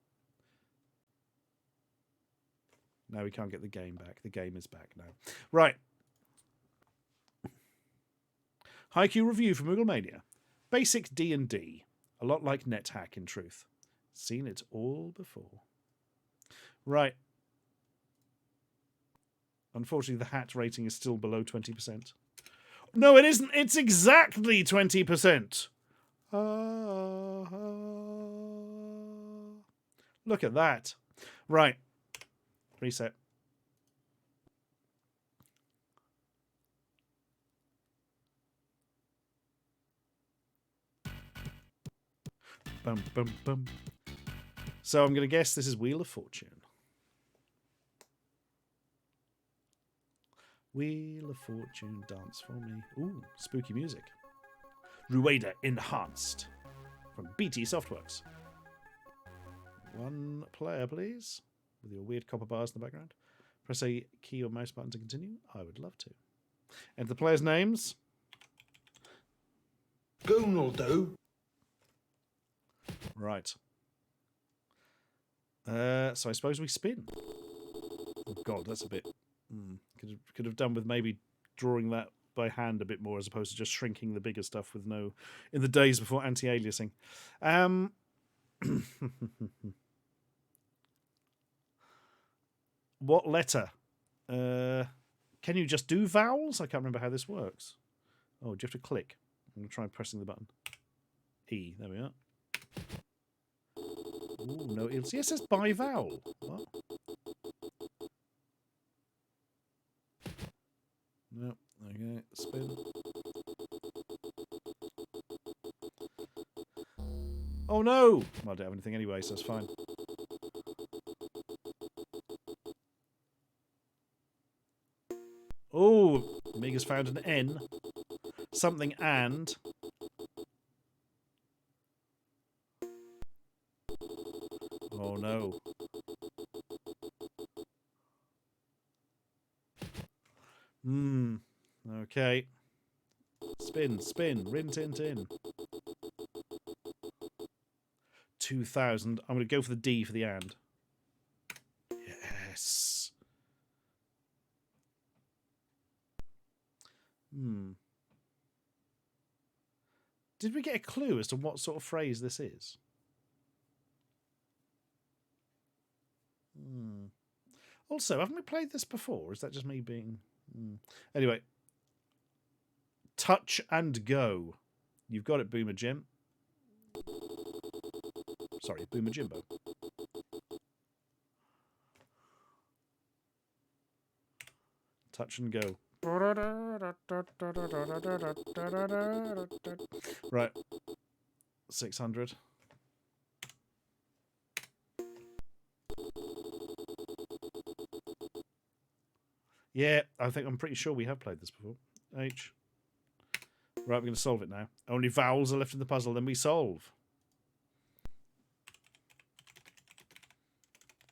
Now we can't get the game back. The game is back now. Right. Haiku review from Mooglemania. Basic D&D. A lot like NetHack, in truth. Seen it all before. Right. Unfortunately, the hat rating is still below 20%. No, it isn't. It's exactly 20%. Look at that. Right. Reset. Bum, bum, bum. So I'm going to guess this is Wheel of Fortune. Wheel of Fortune, dance for me. Ooh, spooky music. Rueda Enhanced from BT Softworks. 1 player, please. With your weird copper bars in the background. Press a key or mouse button to continue. I would love to. Enter the players' names. Goon will do. Right. So I suppose we spin. Oh God, that's a bit... Could have done with maybe drawing that by hand a bit more as opposed to just shrinking the bigger stuff with no... in the days before anti-aliasing. What letter? Can you just do vowels? I can't remember how this works. Oh, do you have to click? I'm going to try pressing the button. E, there we are. Ooh, no, it says by vowel. What? No, Okay, spin. Oh no! Well, I don't have anything anyway, so it's fine. Oh, Mega's found an N. Something and. Oh no. Okay. Spin, spin, rin tin tin. 2,000. I'm going to go for the D for the and. Yes. Did we get a clue as to what sort of phrase this is? Also, haven't we played this before? Or is that just me being... Anyway. Touch and go. You've got it, Boomer Jim. Sorry, Boomer Jimbo. Touch and go. Right. 600. Yeah, I'm pretty sure we have played this before. H. Right, we're going to solve it now. Only vowels are left in the puzzle, then we solve.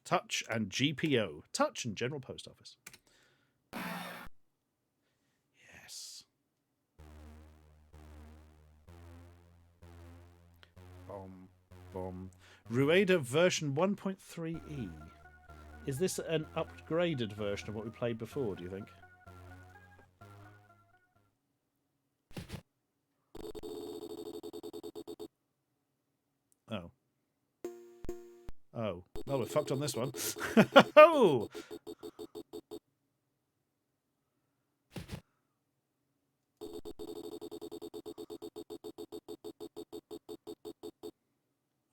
Touch and GPO. Touch and General Post Office. Yes. Bomb. Rueda version 1.3e. Is this an upgraded version of what we played before, do you think? Oh. Oh. Well, we're fucked on this one. Oh!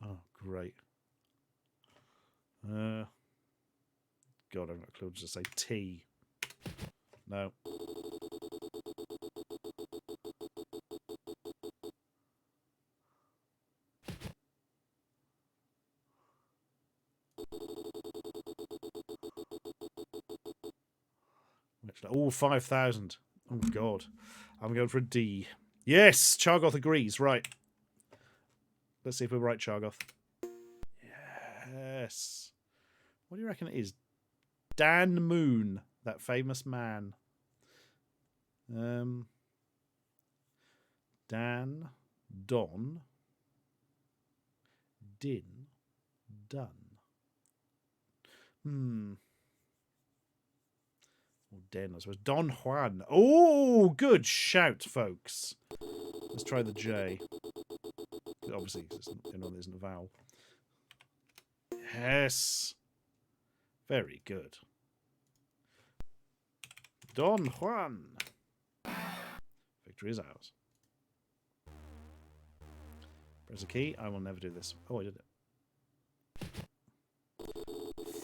Oh, great. God, I've got a clue. I'll just say T. No. Oh, 5,000. Oh, God. I'm going for a D. Yes! Chargoth agrees. Right. Let's see if we're right, Chargoth. Yes. What do you reckon it is? Dan Moon, that famous man. Dan, Don, Din, Dun. Or Den, I suppose. Don Juan. Oh, good shout, folks. Let's try the J. Obviously, because there isn't a vowel. Yes. Very good. Don Juan. Victory is ours. Press a key. I will never do this. Oh, I did it.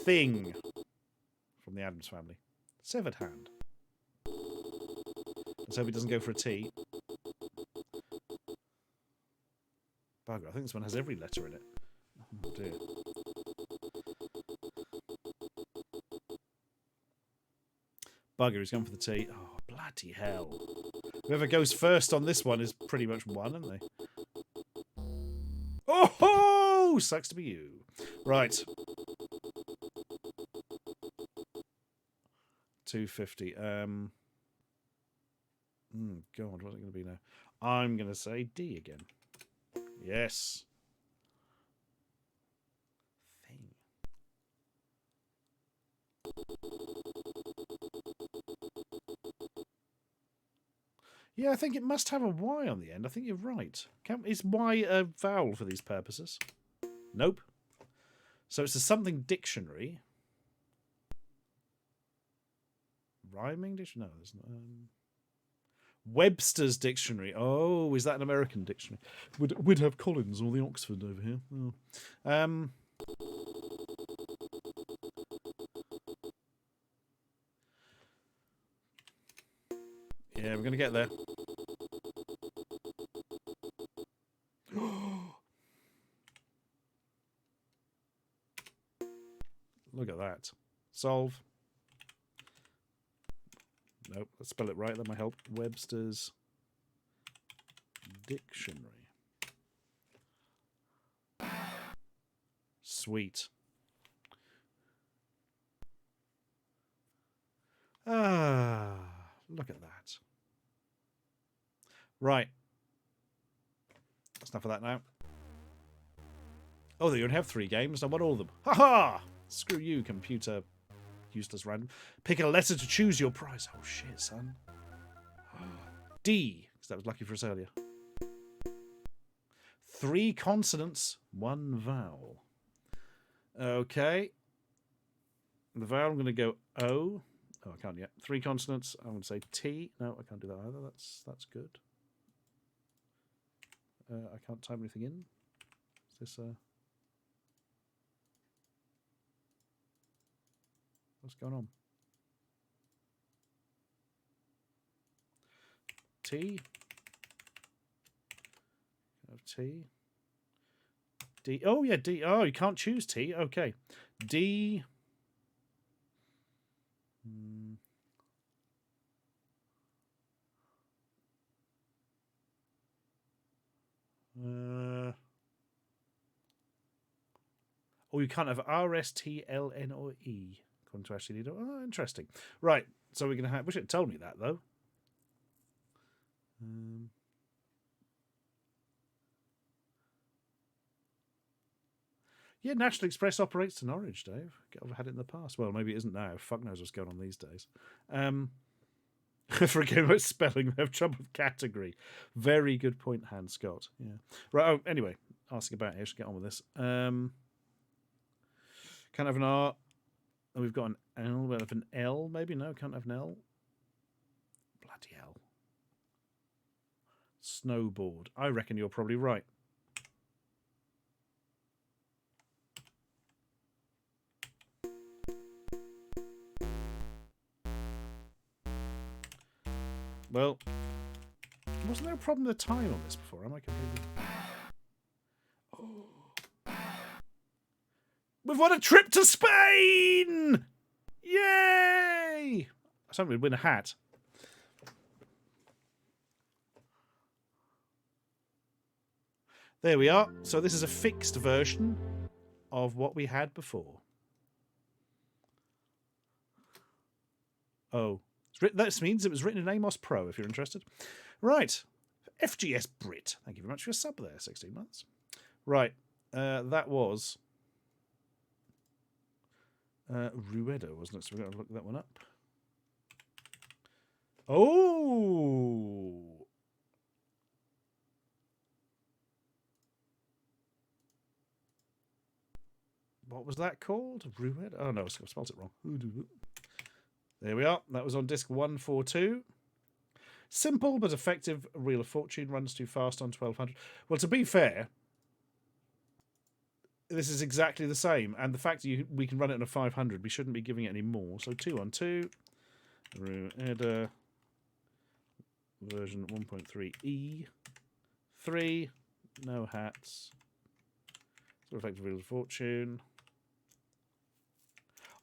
Thing. From the Addams Family. Severed hand. Let's hope he doesn't go for a T. Bugger, I think this one has every letter in it. Oh dear. Bugger, he's gone for the T. Oh, bloody hell. Whoever goes first on this one is pretty much won, aren't they? Oh ho! Sucks to be you. Right. 250. God, what's it going to be now? I'm going to say D again. Yes. Thing. Yeah, I think it must have a Y on the end. I think you're right. Is Y a vowel for these purposes? Nope. So it's a something dictionary. Rhyming dictionary? No, there's not. Webster's dictionary. Oh, is that an American dictionary? We'd have Collins or the Oxford over here. Oh. Yeah, Yeah, we're going to get there. Look at that. Solve. Nope, let's spell it right. That might help. Webster's Dictionary. Sweet. Ah, look at that. Right. That's enough of that now. Oh, they only have 3 games. I want all of them. Ha ha! Screw you, computer. Useless random. Pick a letter to choose your prize. Oh shit, son. D, because that was lucky for us earlier. 3 consonants, 1 vowel. Okay. The vowel, I'm going to go O. Oh, I can't yet. 3 consonants. I'm going to say T. No, I can't do that either. That's good. I can't type anything in. Is this what's going on? T. T. D. Oh, yeah, D. Oh, you can't choose T. Okay. D. Oh, you can't have R, S, T, L, N, or E. According to Ashley Lido. Oh, interesting. Right. So we're going to have... Wish it had told me that, though. Yeah, National Express operates to Norwich, Dave. I've had it in the past. Well, maybe it isn't now. Fuck knows what's going on these days. For a game about spelling, they have trouble with category. Very good point, Hans Scott. Yeah. Right. Oh, anyway, asking about here. Should get on with this. Can't have an R. Oh, we've got an L. We'll have an L, maybe? No, can't have an L. Bloody hell. Snowboard. I reckon you're probably right. Well, wasn't there a problem with the time on this before? Am I completely... Oh. We've won a trip to Spain! Yay! I thought we'd win a hat. There we are. So this is a fixed version of what we had before. Oh. That means it was written in Amos Pro, if you're interested. Right. FGS Brit. Thank you very much for your sub there, 16 months. Right. That was... Ruedo, wasn't it? So we're going to look that one up. Oh! What was that called? Ruedo? Oh, no, I spelled it wrong. There we are. That was on disc 142. Simple but effective Wheel of Fortune. Runs too fast on 1200. Well, to be fair, this is exactly the same. And the fact that we can run it on a 500, we shouldn't be giving it any more. So 2 on 2. Rueda version 1.3E. 3. No hats. So effective Wheel of Fortune.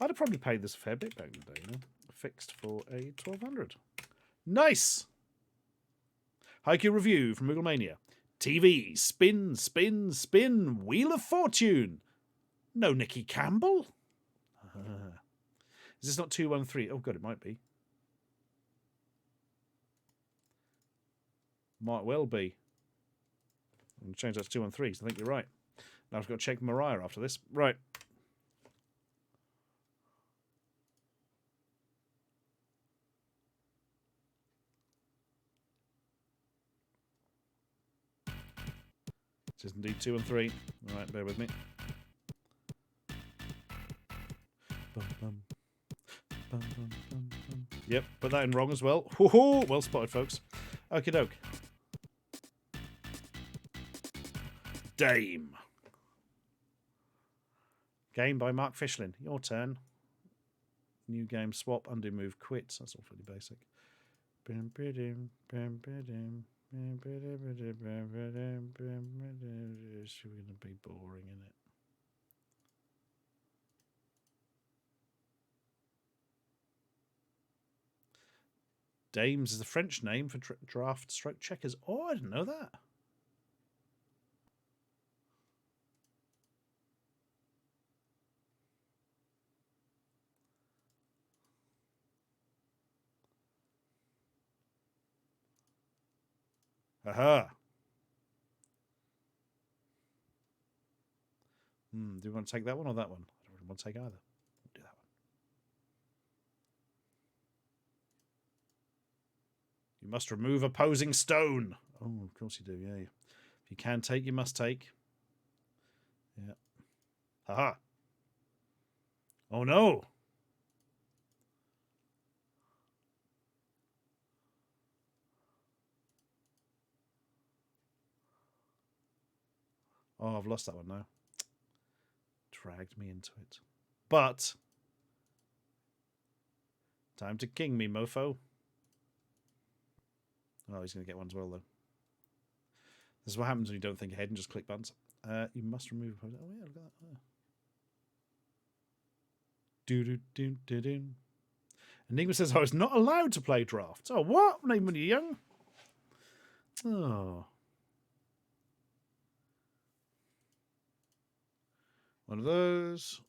I'd have probably paid this a fair bit back in the day, you know. Fixed for a 1200. Nice! Haiku review from Mooglemania. TV, spin, spin, spin, Wheel of Fortune. No Nicky Campbell? Is this not 213? Oh, God, it might be. Might well be. I'm going to change that to 213, so I think you're right. Now I've got to check Mariah after this. Right. It is indeed 2 and 3. All right, bear with me. Yep, put that in wrong as well. Hoo-hoo! Well spotted, folks. Okie doke. Dame. Game by Mark Fishlin. Your turn. New game, swap, undo, move, quit. That's all fairly basic. It's going to be boring, isn't it? Dames is the French name for draft stroke checkers. Oh, I didn't know that. Aha. Do you want to take that one or that one? I don't really want to take either. I'll do that one. You must remove opposing stone. Oh, of course you do, yeah. If you can take, you must take. Yeah. Haha. Oh no. Oh, I've lost that one now. Dragged me into it. But time to king me, mofo. Oh, he's going to get one as well, though. This is what happens when you don't think ahead and just click buttons. You must remove... Oh, yeah, look at that. Oh. Do-do-do-do-do. Enigma says I was not allowed to play drafts. Oh, what? When you're young? Oh. One of those.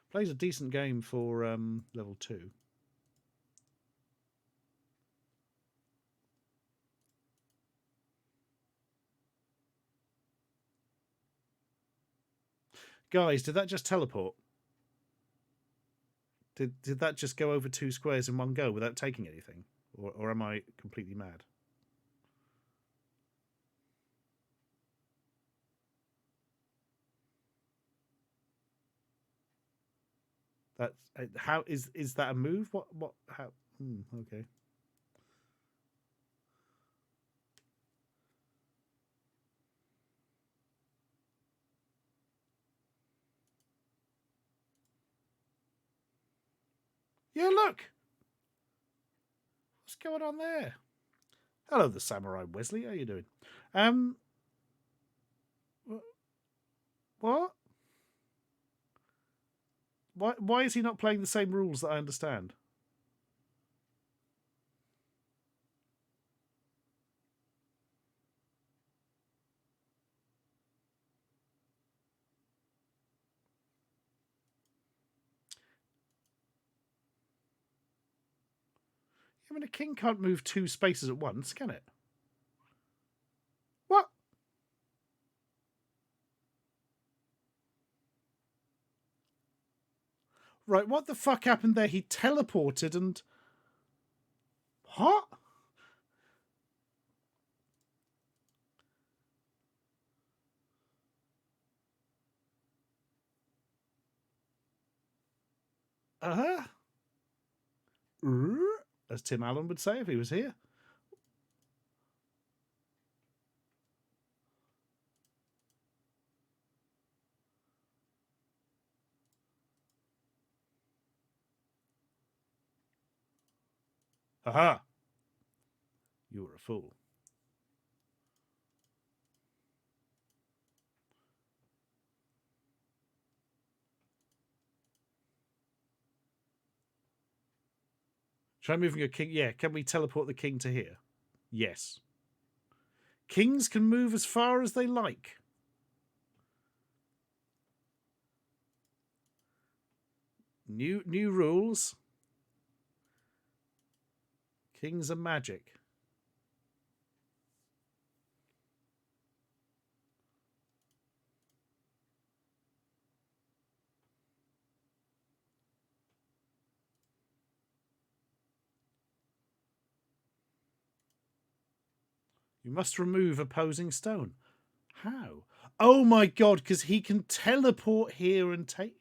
Plays a decent game for level 2. Guys, did that just teleport? Did that just go over 2 squares in one go without taking anything? Or am I completely mad? That's how is that a move? What how? Okay. Yeah, look. What's going on there? Hello, the Samurai Wesley. How you doing? What? Why is he not playing the same rules that I understand? I mean, a king can't move 2 spaces at once, can it? What? Right, what the fuck happened there? He teleported and... What? Uh-huh. As Tim Allen would say if he was here. Aha! You were a fool. Try moving a king. Yeah, can we teleport the king to here? Yes. Kings can move as far as they like. New rules. Kings are magic. You must remove opposing stone. How? Oh my god, because he can teleport here and take...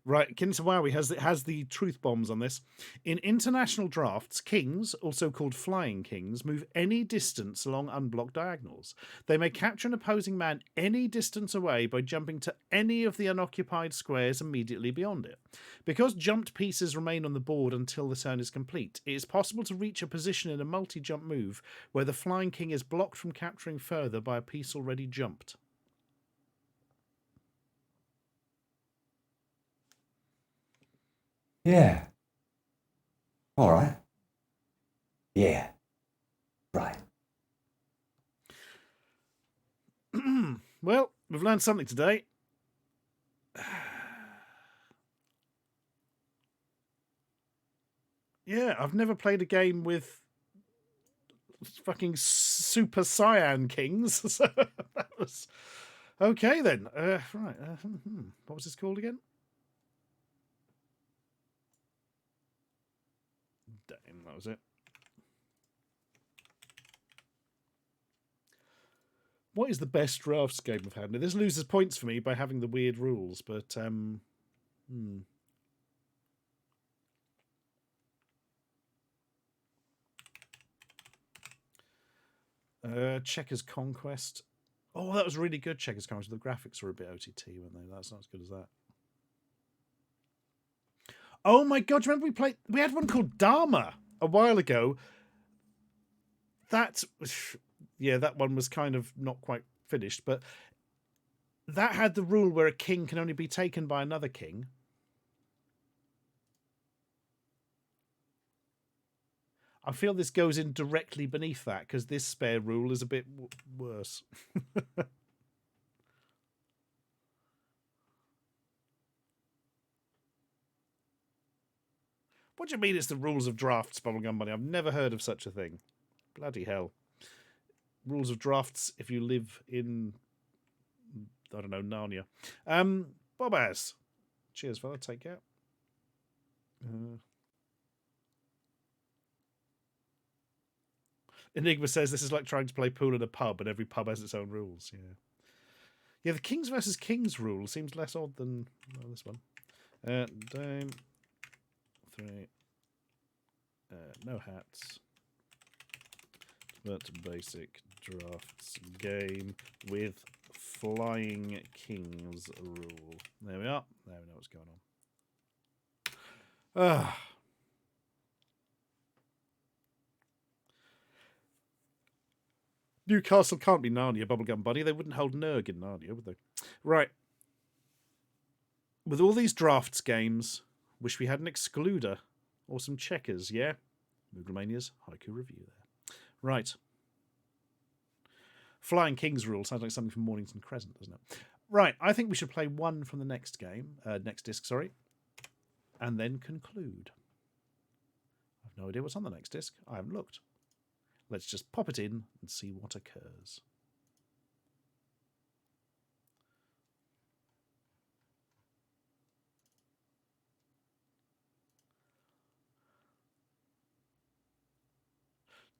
Right, Kintawawi has the truth bombs on this. In international drafts, kings, also called flying kings, move any distance along unblocked diagonals. They may capture an opposing man any distance away by jumping to any of the unoccupied squares immediately beyond it. Because jumped pieces remain on the board until the turn is complete, it is possible to reach a position in a multi-jump move where the flying king is blocked from capturing further by a piece already jumped. Yeah. All right. Yeah. Right. Well, we've learned something today. Yeah, I've never played a game with fucking super cyan kings. So that was okay then. Right. What was this called again? Damn, that was it. What is the best drafts game I've had? Now, this loses points for me by having the weird rules, but Checkers Conquest. Oh, that was really good, Checkers Conquest. The graphics were a bit OTT, weren't they? That's not as good as that. Oh my god, do you remember we had one called Dharma a while ago. That one was kind of not quite finished, but that had the rule where a king can only be taken by another king. I feel this goes in directly beneath that because this spare rule is a bit worse. What do you mean it's the rules of drafts, Bubblegum Bunny? I've never heard of such a thing. Bloody hell. Rules of drafts if you live in, I don't know, Narnia. Bobaz. Cheers, fella. Take care. Enigma says this is like trying to play pool in a pub and every pub has its own rules. Yeah, the Kings versus Kings rule seems less odd than this one. Dame 3. No hats. But basic drafts game with flying kings rule. There we are. There we know what's going on. Newcastle can't be Narnia, Bubblegum Buddy. They wouldn't hold Nurg in Narnia, would they? Right. With all these drafts games, wish we had an excluder or some checkers, yeah? Mooglemania's haiku review there. Right. Flying Kings rule sounds like something from Mornington Crescent, doesn't it? Right, I think we should play one from the next game, next disc, sorry, and then conclude. I've no idea what's on the next disc. I haven't looked. Let's just pop it in and see what occurs.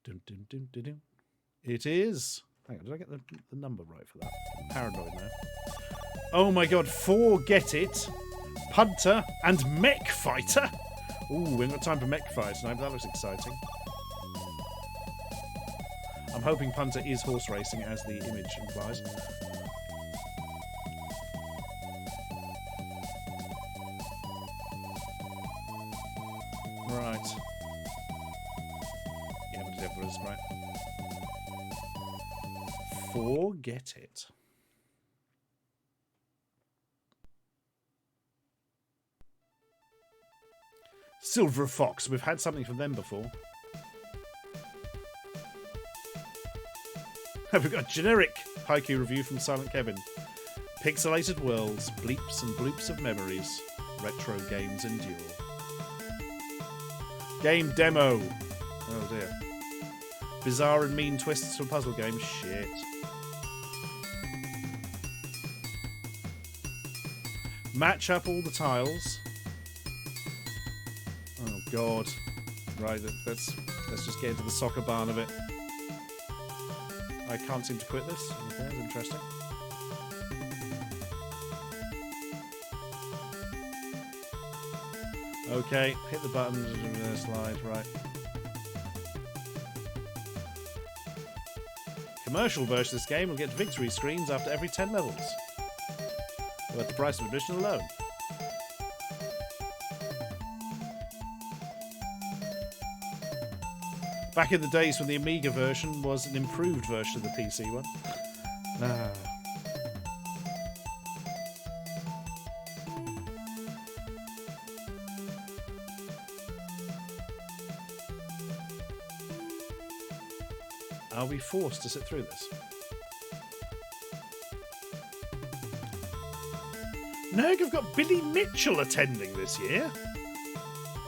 Dum, dum, dum, dum, dum. It is. Hang on, did I get the number right for that? I'm paranoid now. Oh my god, Forget It, Punter, and Mech Fighter. Ooh, we haven't got time for Mech Fighter tonight, but that looks exciting. I'm hoping Punter is horse racing, as the image implies. Right. Yeah, but it was right. Forget It. Silver Fox. We've had something from them before. We've got a generic haiku review from Silent Kevin. Pixelated worlds, bleeps and bloops of memories. Retro games endure. Game demo. Oh dear. Bizarre and mean twists to a puzzle game. Shit. Match up all the tiles. Oh god. Right, let's just get into the soccer barn of it. I can't seem to quit this. Okay, that's interesting. Okay, hit the buttons and slide, right. Commercial version of this game will get victory screens after every 10 levels. Worth the price of admission alone. Back in the days when the Amiga version was an improved version of the PC one. Ah. Are we forced to sit through this? Nerg have got Billy Mitchell attending this year.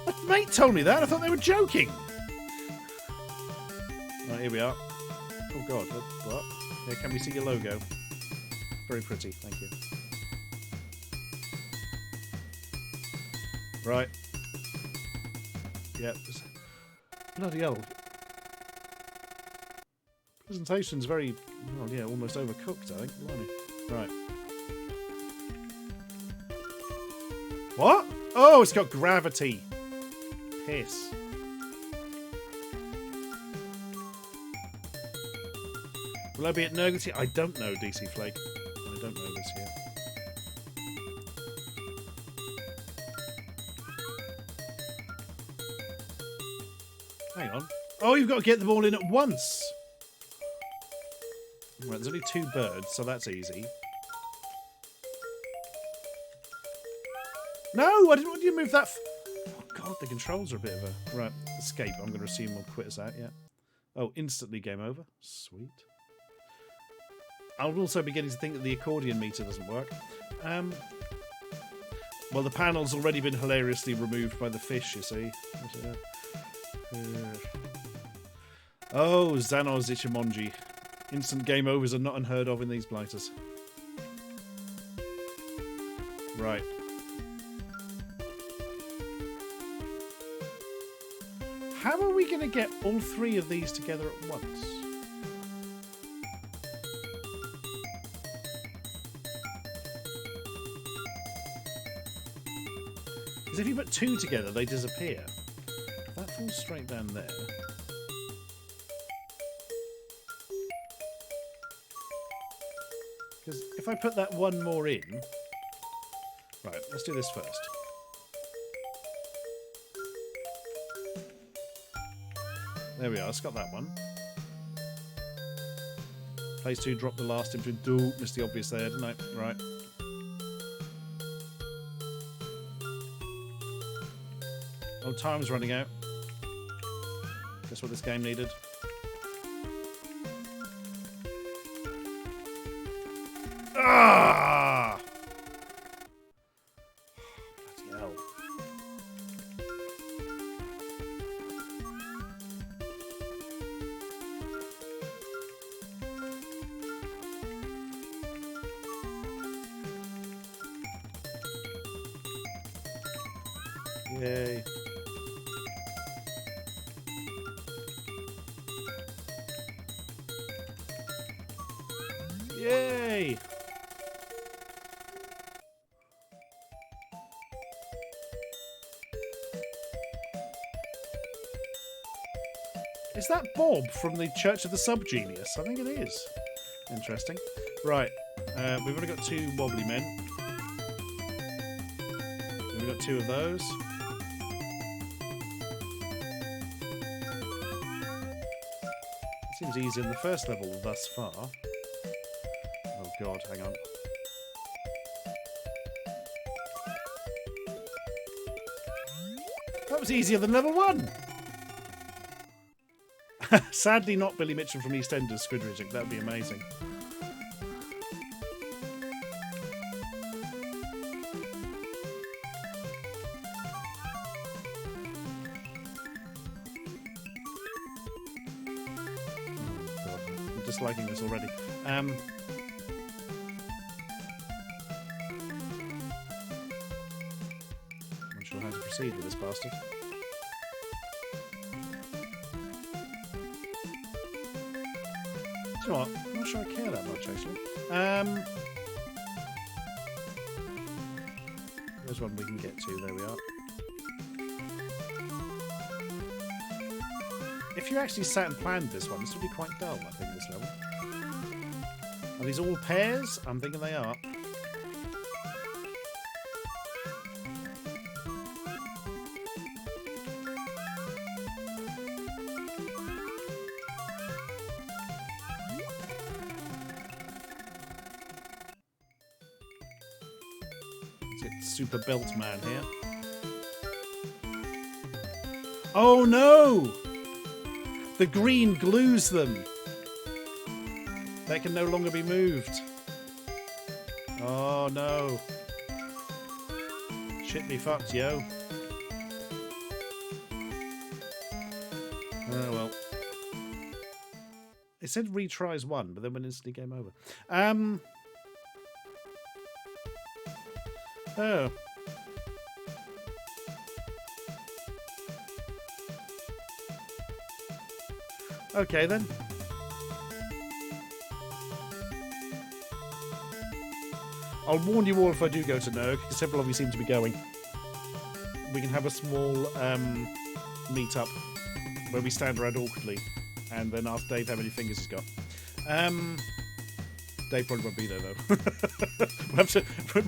My mate told me that. I thought they were joking. Right, here we are. Oh god, what? Here, can we see your logo? Very pretty, thank you. Right. Yep. Bloody hell. Presentation's very, well, yeah, almost overcooked, I think. Blimey. Right. What? Oh, it's got gravity. Piss. Will I be at Nurglety? I don't know, DC Flake. I don't know this yet. Hang on. Oh, you've got to get them all in at once. Right, there's only 2 birds, so that's easy. No, I didn't want you to move that. Oh god, the controls are a bit of a... Right, escape. I'm going to assume we'll quit us out, yeah. Oh, instantly game over. Sweet. I'm also beginning to think that the accordion meter doesn't work. Well, the panel's already been hilariously removed by the fish, you see. Oh, Xanos Ichimonji. Instant game overs are not unheard of in these blighters. Right. How are we going to get all 3 of these together at once? Because if you put 2 together, they disappear. That falls straight down there. Because if I put that 1 more in... Right, let's do this first. There we are, it's got that one. Phase 2, drop the last into... Ooh, missed the obvious there, didn't I? Right. Oh, time's running out. Guess what this game needed? Ah! Bloody hell. Yay. Yay! Is that Bob from the Church of the Subgenius? I think it is. Interesting. Right. We've already got 2 wobbly men. We've got 2 of those. Seems easy in the first level thus far. Oh god, hang on. That was easier than level 1! Sadly not Billy Mitchell from EastEnders Squidridging, that would be amazing. Disliking this already. I'm not sure how to proceed with this bastard. You know what? I'm not sure I care that much actually. There's one we can get to. There we are. If you actually sat and planned this one, this would be quite dull, I think, this level. Are these all pairs? I'm thinking they are. Let's get Super Belt Man here. Oh no! The green glues them. They can no longer be moved. Oh no. Shit be fucked, yo. Oh well. It said retries one, but then went instantly game over. Oh. Okay then. I'll warn you all if I do go to Nurg, because several of you seem to be going. We can have a small meet-up where we stand around awkwardly and then ask Dave how many fingers he's got. Dave probably won't be there, though.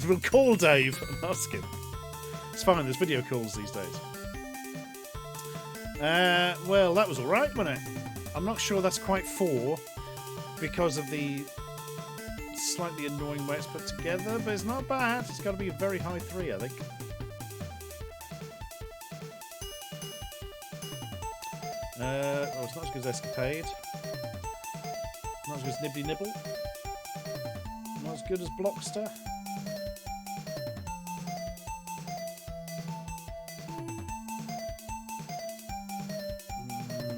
We'll call Dave and ask him. It's fine, there's video calls these days. Well, that was alright, wasn't it? I'm not sure that's quite 4 because of the slightly annoying way it's put together, but it's not bad. It's got to be a very high 3, I think. Oh, it's not as good as Escapade. Not as good as Nibbly Nibble. Not as good as Blockster.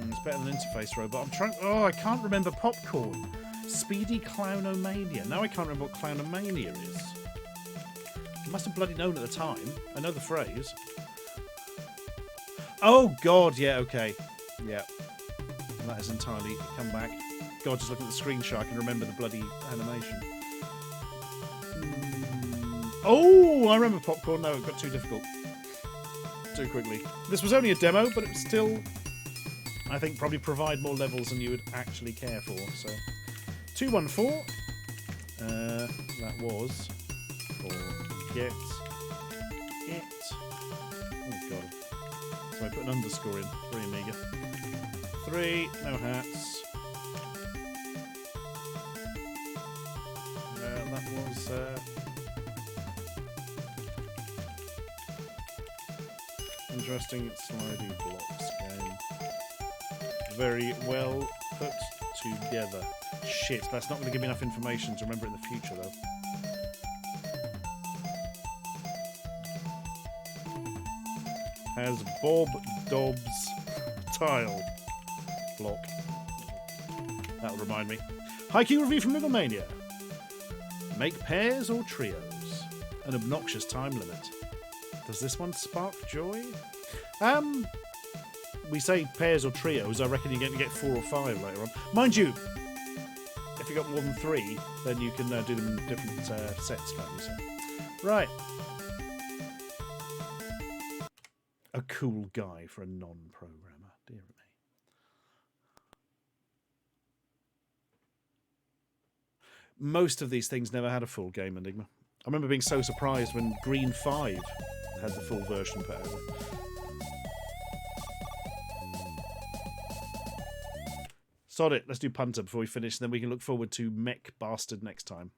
It's better than Interface Robot. I'm trying. Oh, I can't remember Popcorn. Speedy Clownomania. Now I can't remember what Clownomania is. I must have bloody known at the time. I know the phrase. Oh, God, yeah, okay. Yeah. That has entirely come back. God, just looking at the screenshot, I can remember the bloody animation. Oh, I remember Popcorn. No, it got too difficult. Too quickly. This was only a demo, but it was still, I think, probably provide more levels than you would actually care for, so... 214. That was Forget It. Oh god. So I put an underscore in. 3 Amiga. 3, no hats. That was interesting sliding blocks game. Very well put together. Shit, that's not going to give me enough information to remember it in the future, though. Has Bob Dobbs tile block. That'll remind me. Haiku review from Middlemania. Make pairs or trios? An obnoxious time limit. Does this one spark joy? We say pairs or trios. I reckon you're going to get 4 or 5 later on. Mind you, if you got more than 3, then you can do them in different sets, can't you? So. Right. A cool guy for a non-programmer. Dear me. Most of these things never had a full game, Enigma. I remember being so surprised when Green 5 had the full version put out. Sod it, let's do Punter before we finish, and then we can look forward to Mech Bastard next time.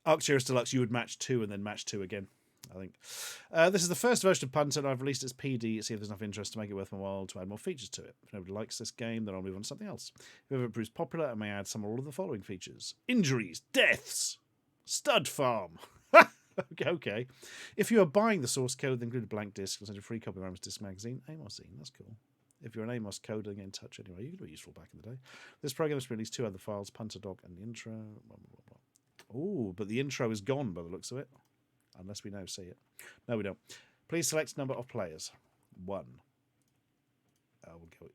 Arcturus Deluxe, you would match 2 and then match 2 again, I think. This is the first version of Punter, and I've released it as PD to see if there's enough interest to make it worth my while to add more features to it. If nobody likes this game, then I'll move on to something else. If it proves popular, I may add some or all of the following features. Injuries, deaths, stud farm. Okay. If you are buying the source code, then include a blank disc, or send a free copy of Amos Disc Magazine. Amosine, that's cool. If you're an Amos coder, then get in touch anyway. You could be useful back in the day. This program has released 2 other files, Punter Dog and the intro. Oh, but the intro is gone by the looks of it. Unless we now see it. No, we don't. Please select number of players. 1. We'll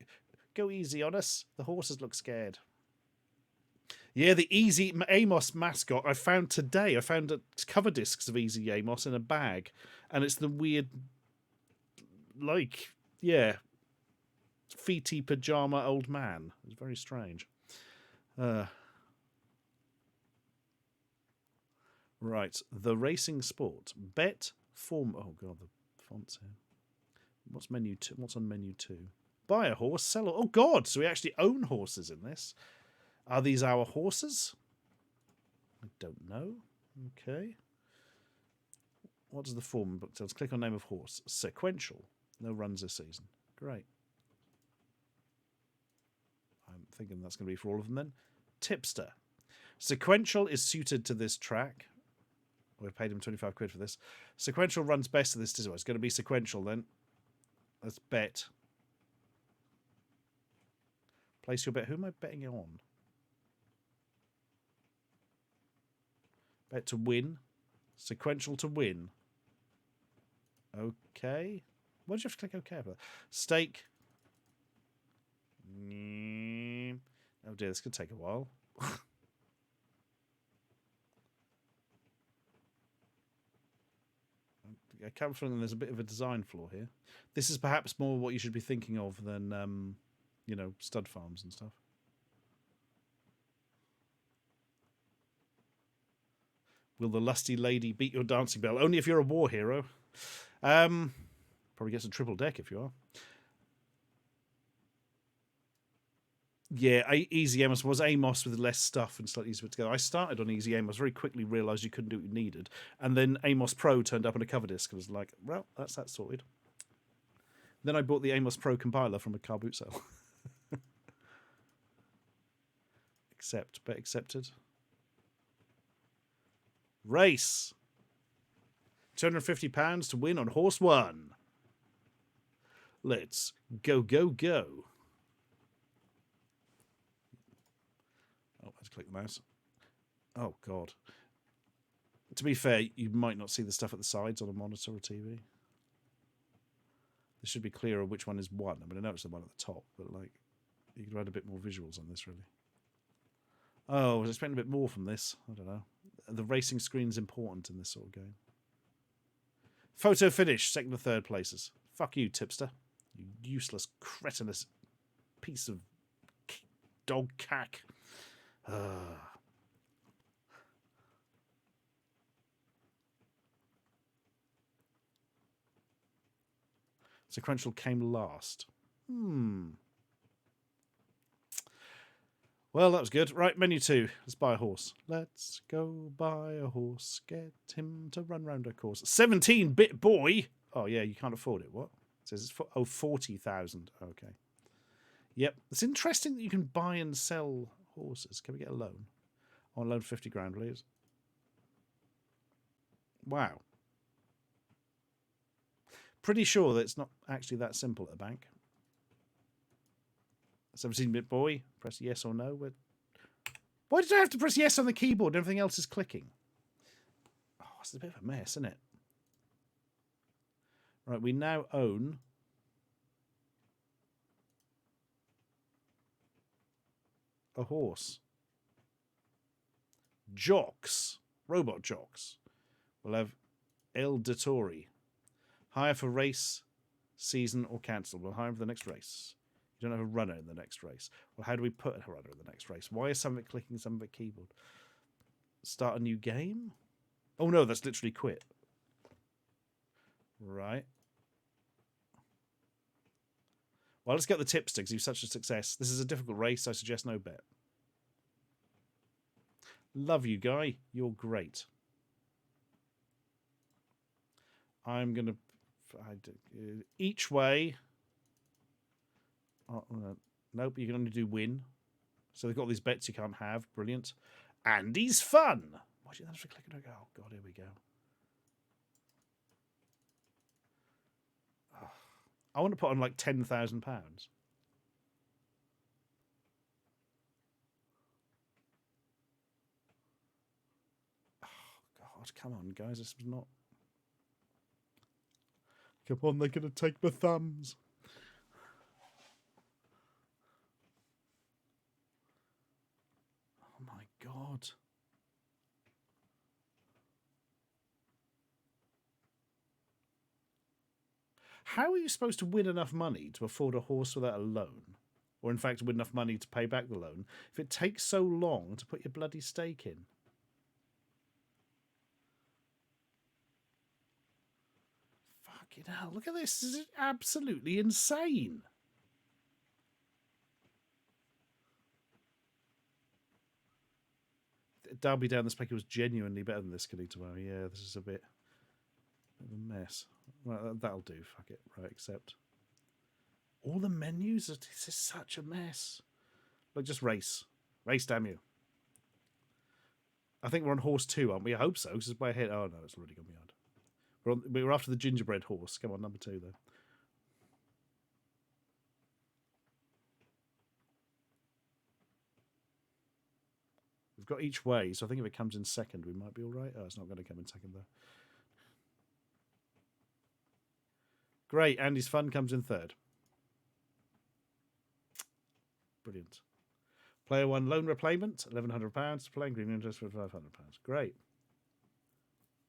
go easy on us. The horses look scared. Yeah, the Easy Amos mascot I found today. I found cover discs of Easy Amos in a bag. And it's the weird, like, yeah, feety pajama old man. It was very strange. Right, the racing sport. Bet form. Oh god, the fonts here. What's menu 2? What's on menu 2? Buy a horse, sell. Oh god, so we actually own horses in this. Are these our horses? I don't know. Okay. What does the form book tell us? Click on name of horse. Sequential. No runs this season. Great. I'm thinking that's going to be for all of them then. Tipster. Sequential is suited to this track. We've paid him 25 quid for this. Sequential runs best to this. It's going to be sequential then. Let's bet. Place your bet. Who am I betting on? Bet to win. Sequential to win. Okay. Why did you have to click OK for that? Stake. Oh dear, this could take a while. I'm confident there's a bit of a design flaw here. This is perhaps more what you should be thinking of than, you know, stud farms and stuff. Will the lusty lady beat your dancing bell? Only if you're a war hero. Probably gets a triple deck if you are. Yeah, Easy Amos was Amos with less stuff and slightly easier put together. I started on Easy Amos, very quickly realised you couldn't do what you needed. And then Amos Pro turned up on a cover disc and was like, well, that's that sorted. Then I bought the Amos Pro compiler from a car boot sale. Accept, bet accepted. Race. £250 to win on horse 1. Let's go, go, go. Oh, I had to click the mouse. Oh, God. To be fair, you might not see the stuff at the sides on a monitor or TV. This should be clearer which one is one. I mean, I know it's the one at the top, but, like, you could add a bit more visuals on this, really. Oh, I was expecting a bit more from this. I don't know. The racing screen's important in this sort of game. Photo finish, 2nd or 3rd places. Fuck you, tipster. You useless, cretinous piece of dog cack. Sequential came last. Well, that was good. Right, menu 2. Let's buy a horse. Let's go buy a horse. Get him to run round a course. 17-bit boy. Oh, yeah, you can't afford it. What? It says it's for 40,000. Okay. Yep. It's interesting that you can buy and sell horses. Can we get a loan? I want a loan for 50 grand, please. Wow. Pretty sure that it's not actually that simple at a bank. 17-bit boy, press yes or no. Why did I have to press yes on the keyboard and everything else is clicking? Oh, it's a bit of a mess, isn't it? Right, we now own a horse. Jocks. Robot jocks. We'll have El Dittori. Hire for race, season, or cancel. We'll hire for the next race. You don't have a runner in the next race. Well, how do we put a runner in the next race? Why is some of it clicking, some of it keyboard? Start a new game? Oh no, that's literally quit. Right. Well, let's get the tipster because he was such a success. This is a difficult race. I suggest no bet. Love you, guy. You're great. I'm going to... each way... Oh, nope, you can only do win. So they've got these bets you can't have. Brilliant. And he's fun. Why did you have to click it? Oh, God, here we go. Oh, I want to put on like £10,000. Oh, God, come on, guys. This was not... Come on, they're going to take the thumbs. Oh, my God. How are you supposed to win enough money to afford a horse without a loan? Or, in fact, win enough money to pay back the loan if it takes so long to put your bloody stake in? Fucking hell, look at this. This is absolutely insane. Derby down the spec was genuinely better than this, Kalito. Yeah, this is a bit of a mess. Right, that'll do. Fuck it. Right, accept. All the menus, this is such a mess. Look, just race. Race, damn you. I think we're on horse 2, aren't we? I hope so, because it's way ahead. Oh, no, it's already gone beyond. We're after the gingerbread horse. Come on, number 2, though. We've got each way, so I think if it comes in second, we might be all right. Oh, it's not going to come in second, though. Great, Andy's Fun comes in third. Brilliant. Player 1 loan repayment, £1,100. Playing green interest for £500. Great.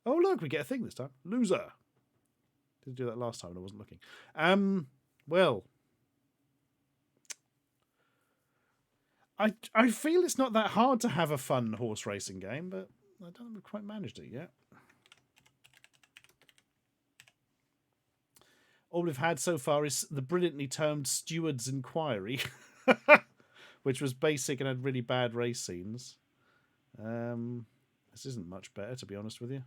Oh, look, we get a thing this time. Loser. Didn't do that last time and I wasn't looking. Well, I feel it's not that hard to have a fun horse racing game, but I don't think we've quite managed it yet. All we've had so far is the brilliantly termed Steward's Inquiry, which was basic and had really bad race scenes. This isn't much better, to be honest with you.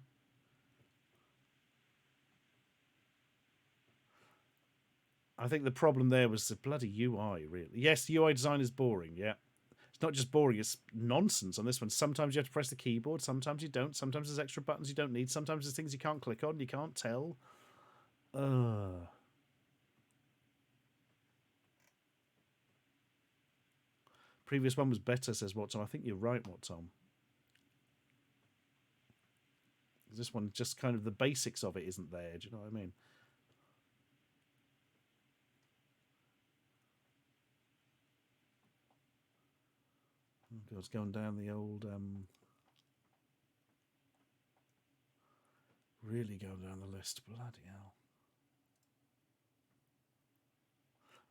I think the problem there was the bloody UI, really. Yes, the UI design is boring, yeah. It's not just boring, it's nonsense on this one. Sometimes you have to press the keyboard, sometimes you don't. Sometimes there's extra buttons you don't need. Sometimes there's things you can't click on, you can't tell. Previous one was better, says Wattom. I think you're right, Wattom. This one, just kind of the basics of it isn't there. Do you know what I mean? Oh God, it's going down the old... really going down the list. Bloody hell.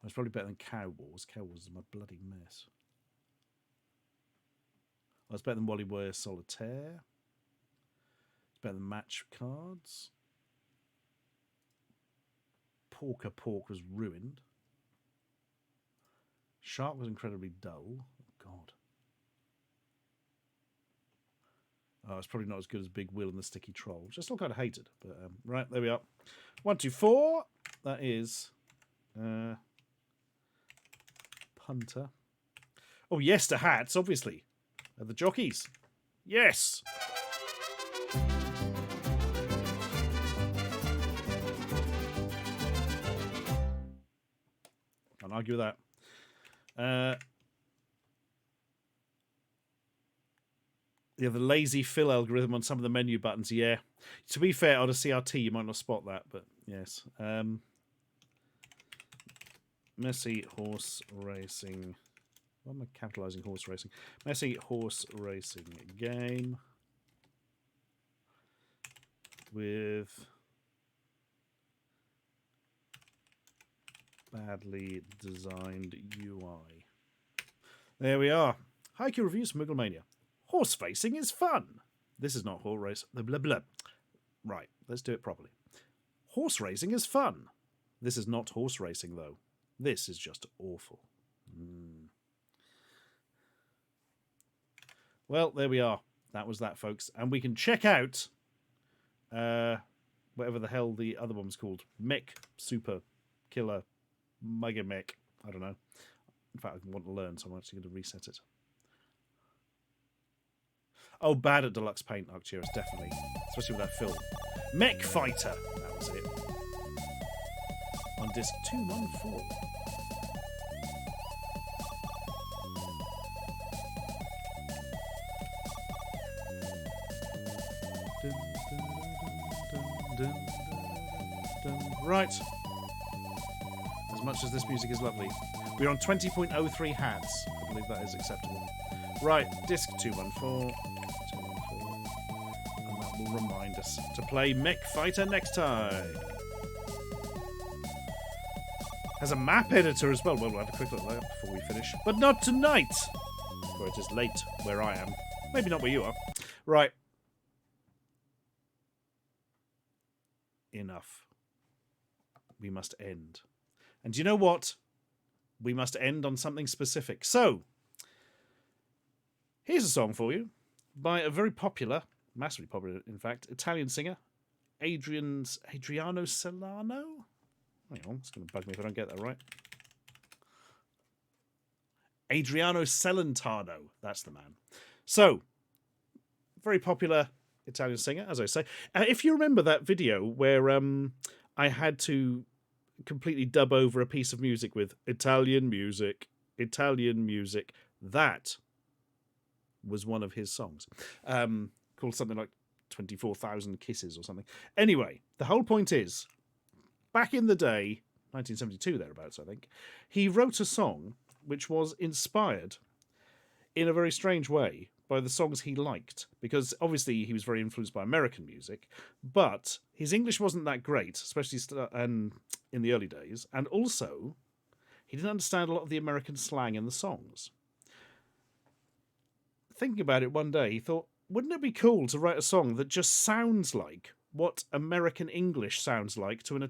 It's probably better than Cow Wars. Cow Wars is my bloody mess. Oh, it's better than Wally Ware Solitaire. It's better than Match Cards. Porker Pork was ruined. Shark was incredibly dull. Oh, God. Oh, it's probably not as good as Big Will and the Sticky Troll, which I still kind of hated. But right, there we are. 1, 2, 4. That is Punter. Oh, yes, to hats, obviously. The jockeys. Yes. Can't argue with that. Yeah, the lazy fill algorithm on some of the menu buttons, yeah. To be fair, on a CRT, you might not spot that, but yes. Messy horse racing. Why am I capitalising horse racing? Messy horse racing game with badly designed UI. There we are. Haiku reviews from Mugglemania. Horse racing is fun. This is not horse race. Blah, blah, blah. Right, let's do it properly. Horse racing is fun. This is not horse racing, though. This is just awful. Well, there we are. That was that, folks. And we can check out whatever the hell the other one was called. Mech Super Killer Mega Mech. I don't know. In fact, I want to learn, so I'm actually going to reset it. Oh, bad at Deluxe Paint, Arcturus, definitely. Especially with that film. Mech Fighter. That was it. On disc 214. Right. As much as this music is lovely. We're on 20.03 hats. I believe that is acceptable. Right, disc 214. And that will remind us to play Mech Fighter next time. Has a map editor as well. Well, we'll have a quick look at that before we finish. But not tonight! For it is late where I am. Maybe not where you are. Right. Enough. We must end. And do you know what? We must end on something specific. So, here's a song for you by a very popular, massively popular, in fact, Italian singer, Adriano Celano? Hang on, it's going to bug me if I don't get that right. Adriano Celentano, that's the man. So, very popular Italian singer, as I say. If you remember that video where I had to completely dub over a piece of music with Italian music, that was one of his songs, called something like 24,000 Kisses or something. Anyway, the whole point is, back in the day, 1972 thereabouts, I think, he wrote a song which was inspired in a very strange way by the songs he liked, because obviously he was very influenced by American music, but his English wasn't that great, especially in the early days, and also he didn't understand a lot of the American slang in the songs. Thinking about it one day, he thought, wouldn't it be cool to write a song that just sounds like what American English sounds like to an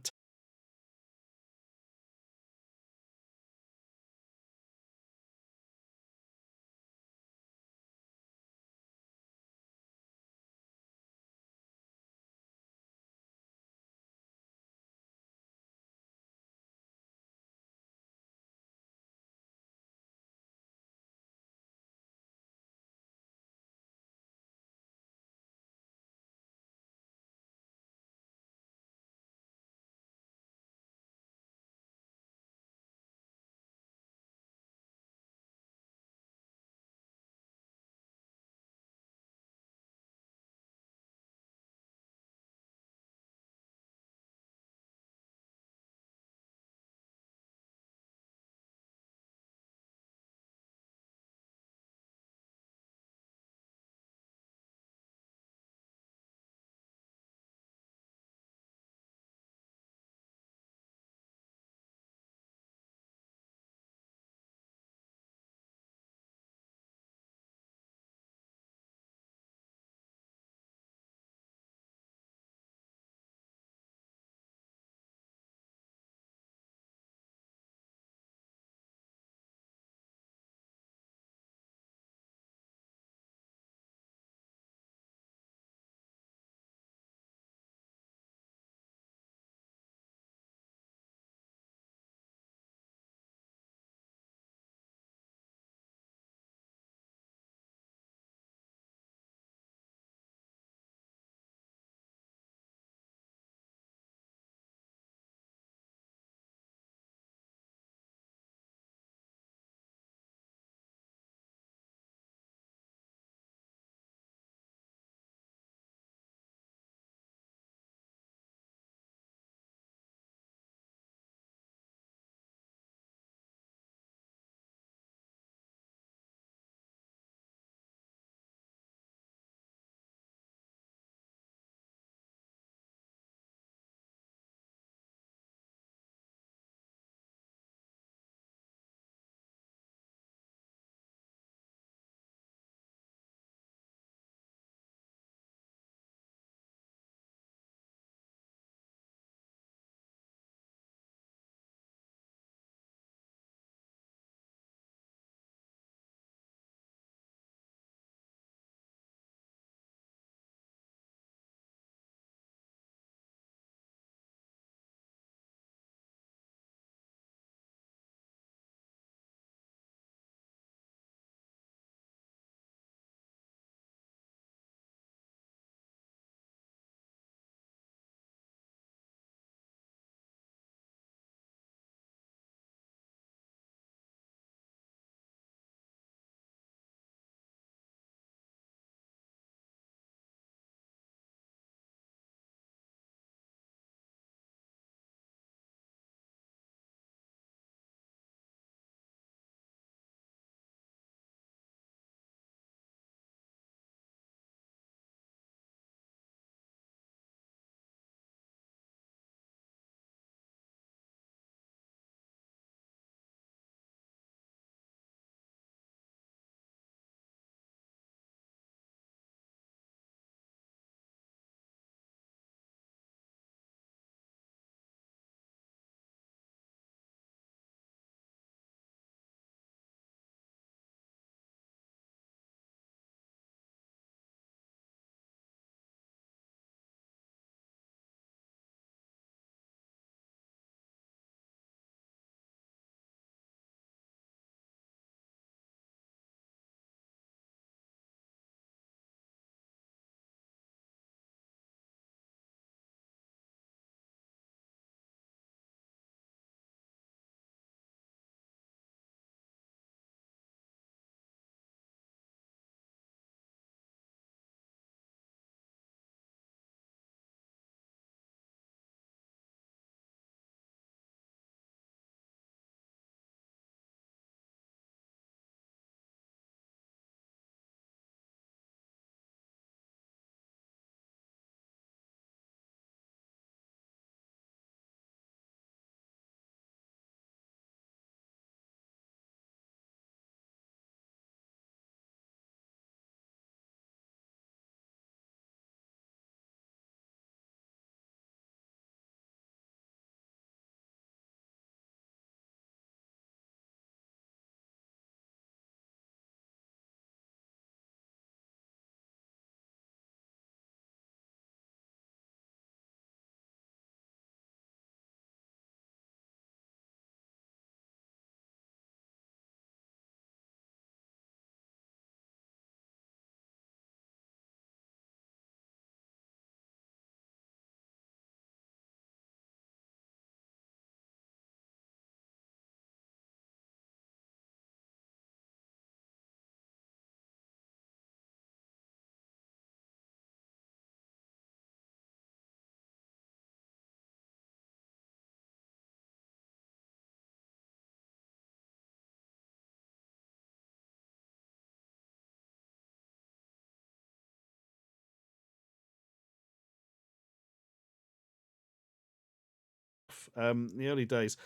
stuff. In the early days,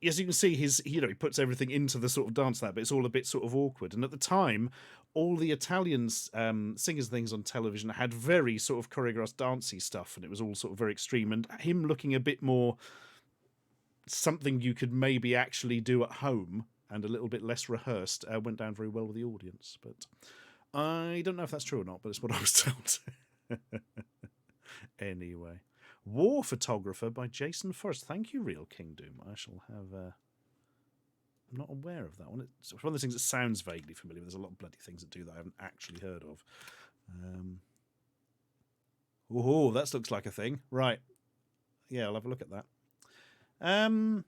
as you can see, he puts everything into the sort of dance that, but it's all a bit sort of awkward. And at the time, all the Italian singers things on television had very sort of choreographed dancey stuff, and it was all sort of very extreme. And him looking a bit more something you could maybe actually do at home and a little bit less rehearsed went down very well with the audience. But I don't know if that's true or not, but it's what I was told. Anyway, War Photographer by Jason Forrest. Thank you, Real King Doom. I shall have... I'm not aware of that one. It's one of those things that sounds vaguely familiar. There's a lot of bloody things that do that I haven't actually heard of. Oh, that looks like a thing. Right. Yeah, I'll have a look at that. Ow.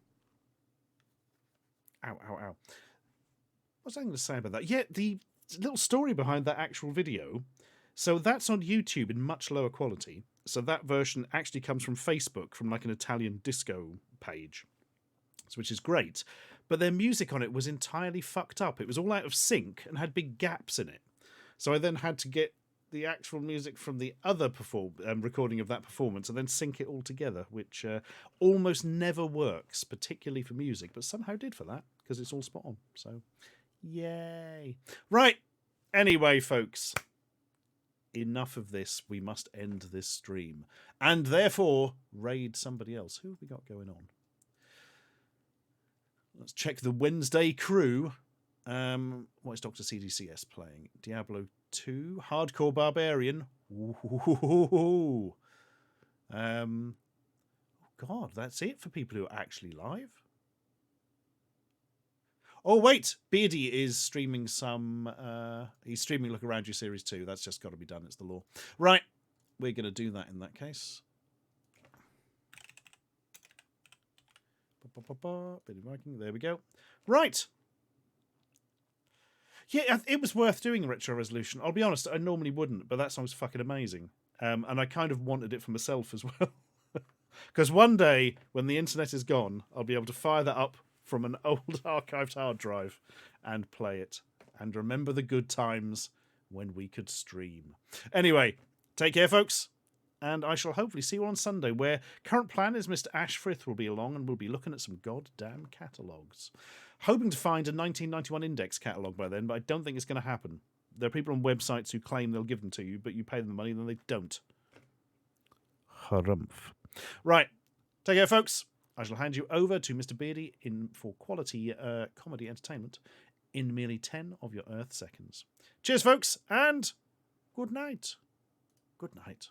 What's I going to say about that? Yeah, the little story behind that actual video. So that's on YouTube in much lower quality. So that version actually comes from Facebook, from like an Italian disco page, which is great. But their music on it was entirely fucked up. It was all out of sync and had big gaps in it. So I then had to get the actual music from the other recording of that performance and then sync it all together, which almost never works, particularly for music, but somehow did for that, because it's all spot on. So, yay. Right. Anyway, folks, enough of this. We must end this stream. And therefore, raid somebody else. Who have we got going on? Let's check the Wednesday crew. What is Dr. CDCS playing? Diablo 2, Hardcore Barbarian. Ooh. God, that's it for people who are actually live. Oh, wait. Beardy is streaming some... he's streaming Look Around You Series 2. That's just got to be done. It's the law. Right. We're going to do that in that case. There we go. Right. Yeah, it was worth doing a retro resolution. I'll be honest, I normally wouldn't, but that song's fucking amazing. And I kind of wanted it for myself as well. Because one day, when the internet is gone, I'll be able to fire that up from an old archived hard drive and play it. And remember the good times when we could stream. Anyway, take care, folks. And I shall hopefully see you on Sunday, where current plan is Mr. Ashfrith will be along and we'll be looking at some goddamn catalogues. Hoping to find a 1991 index catalogue by then, but I don't think it's going to happen. There are people on websites who claim they'll give them to you, but you pay them the money, then they don't. Harumph. Right. Take care, folks. I shall hand you over to Mr. Beardy for quality comedy entertainment in merely 10 of your Earth seconds. Cheers, folks, and good night. Good night.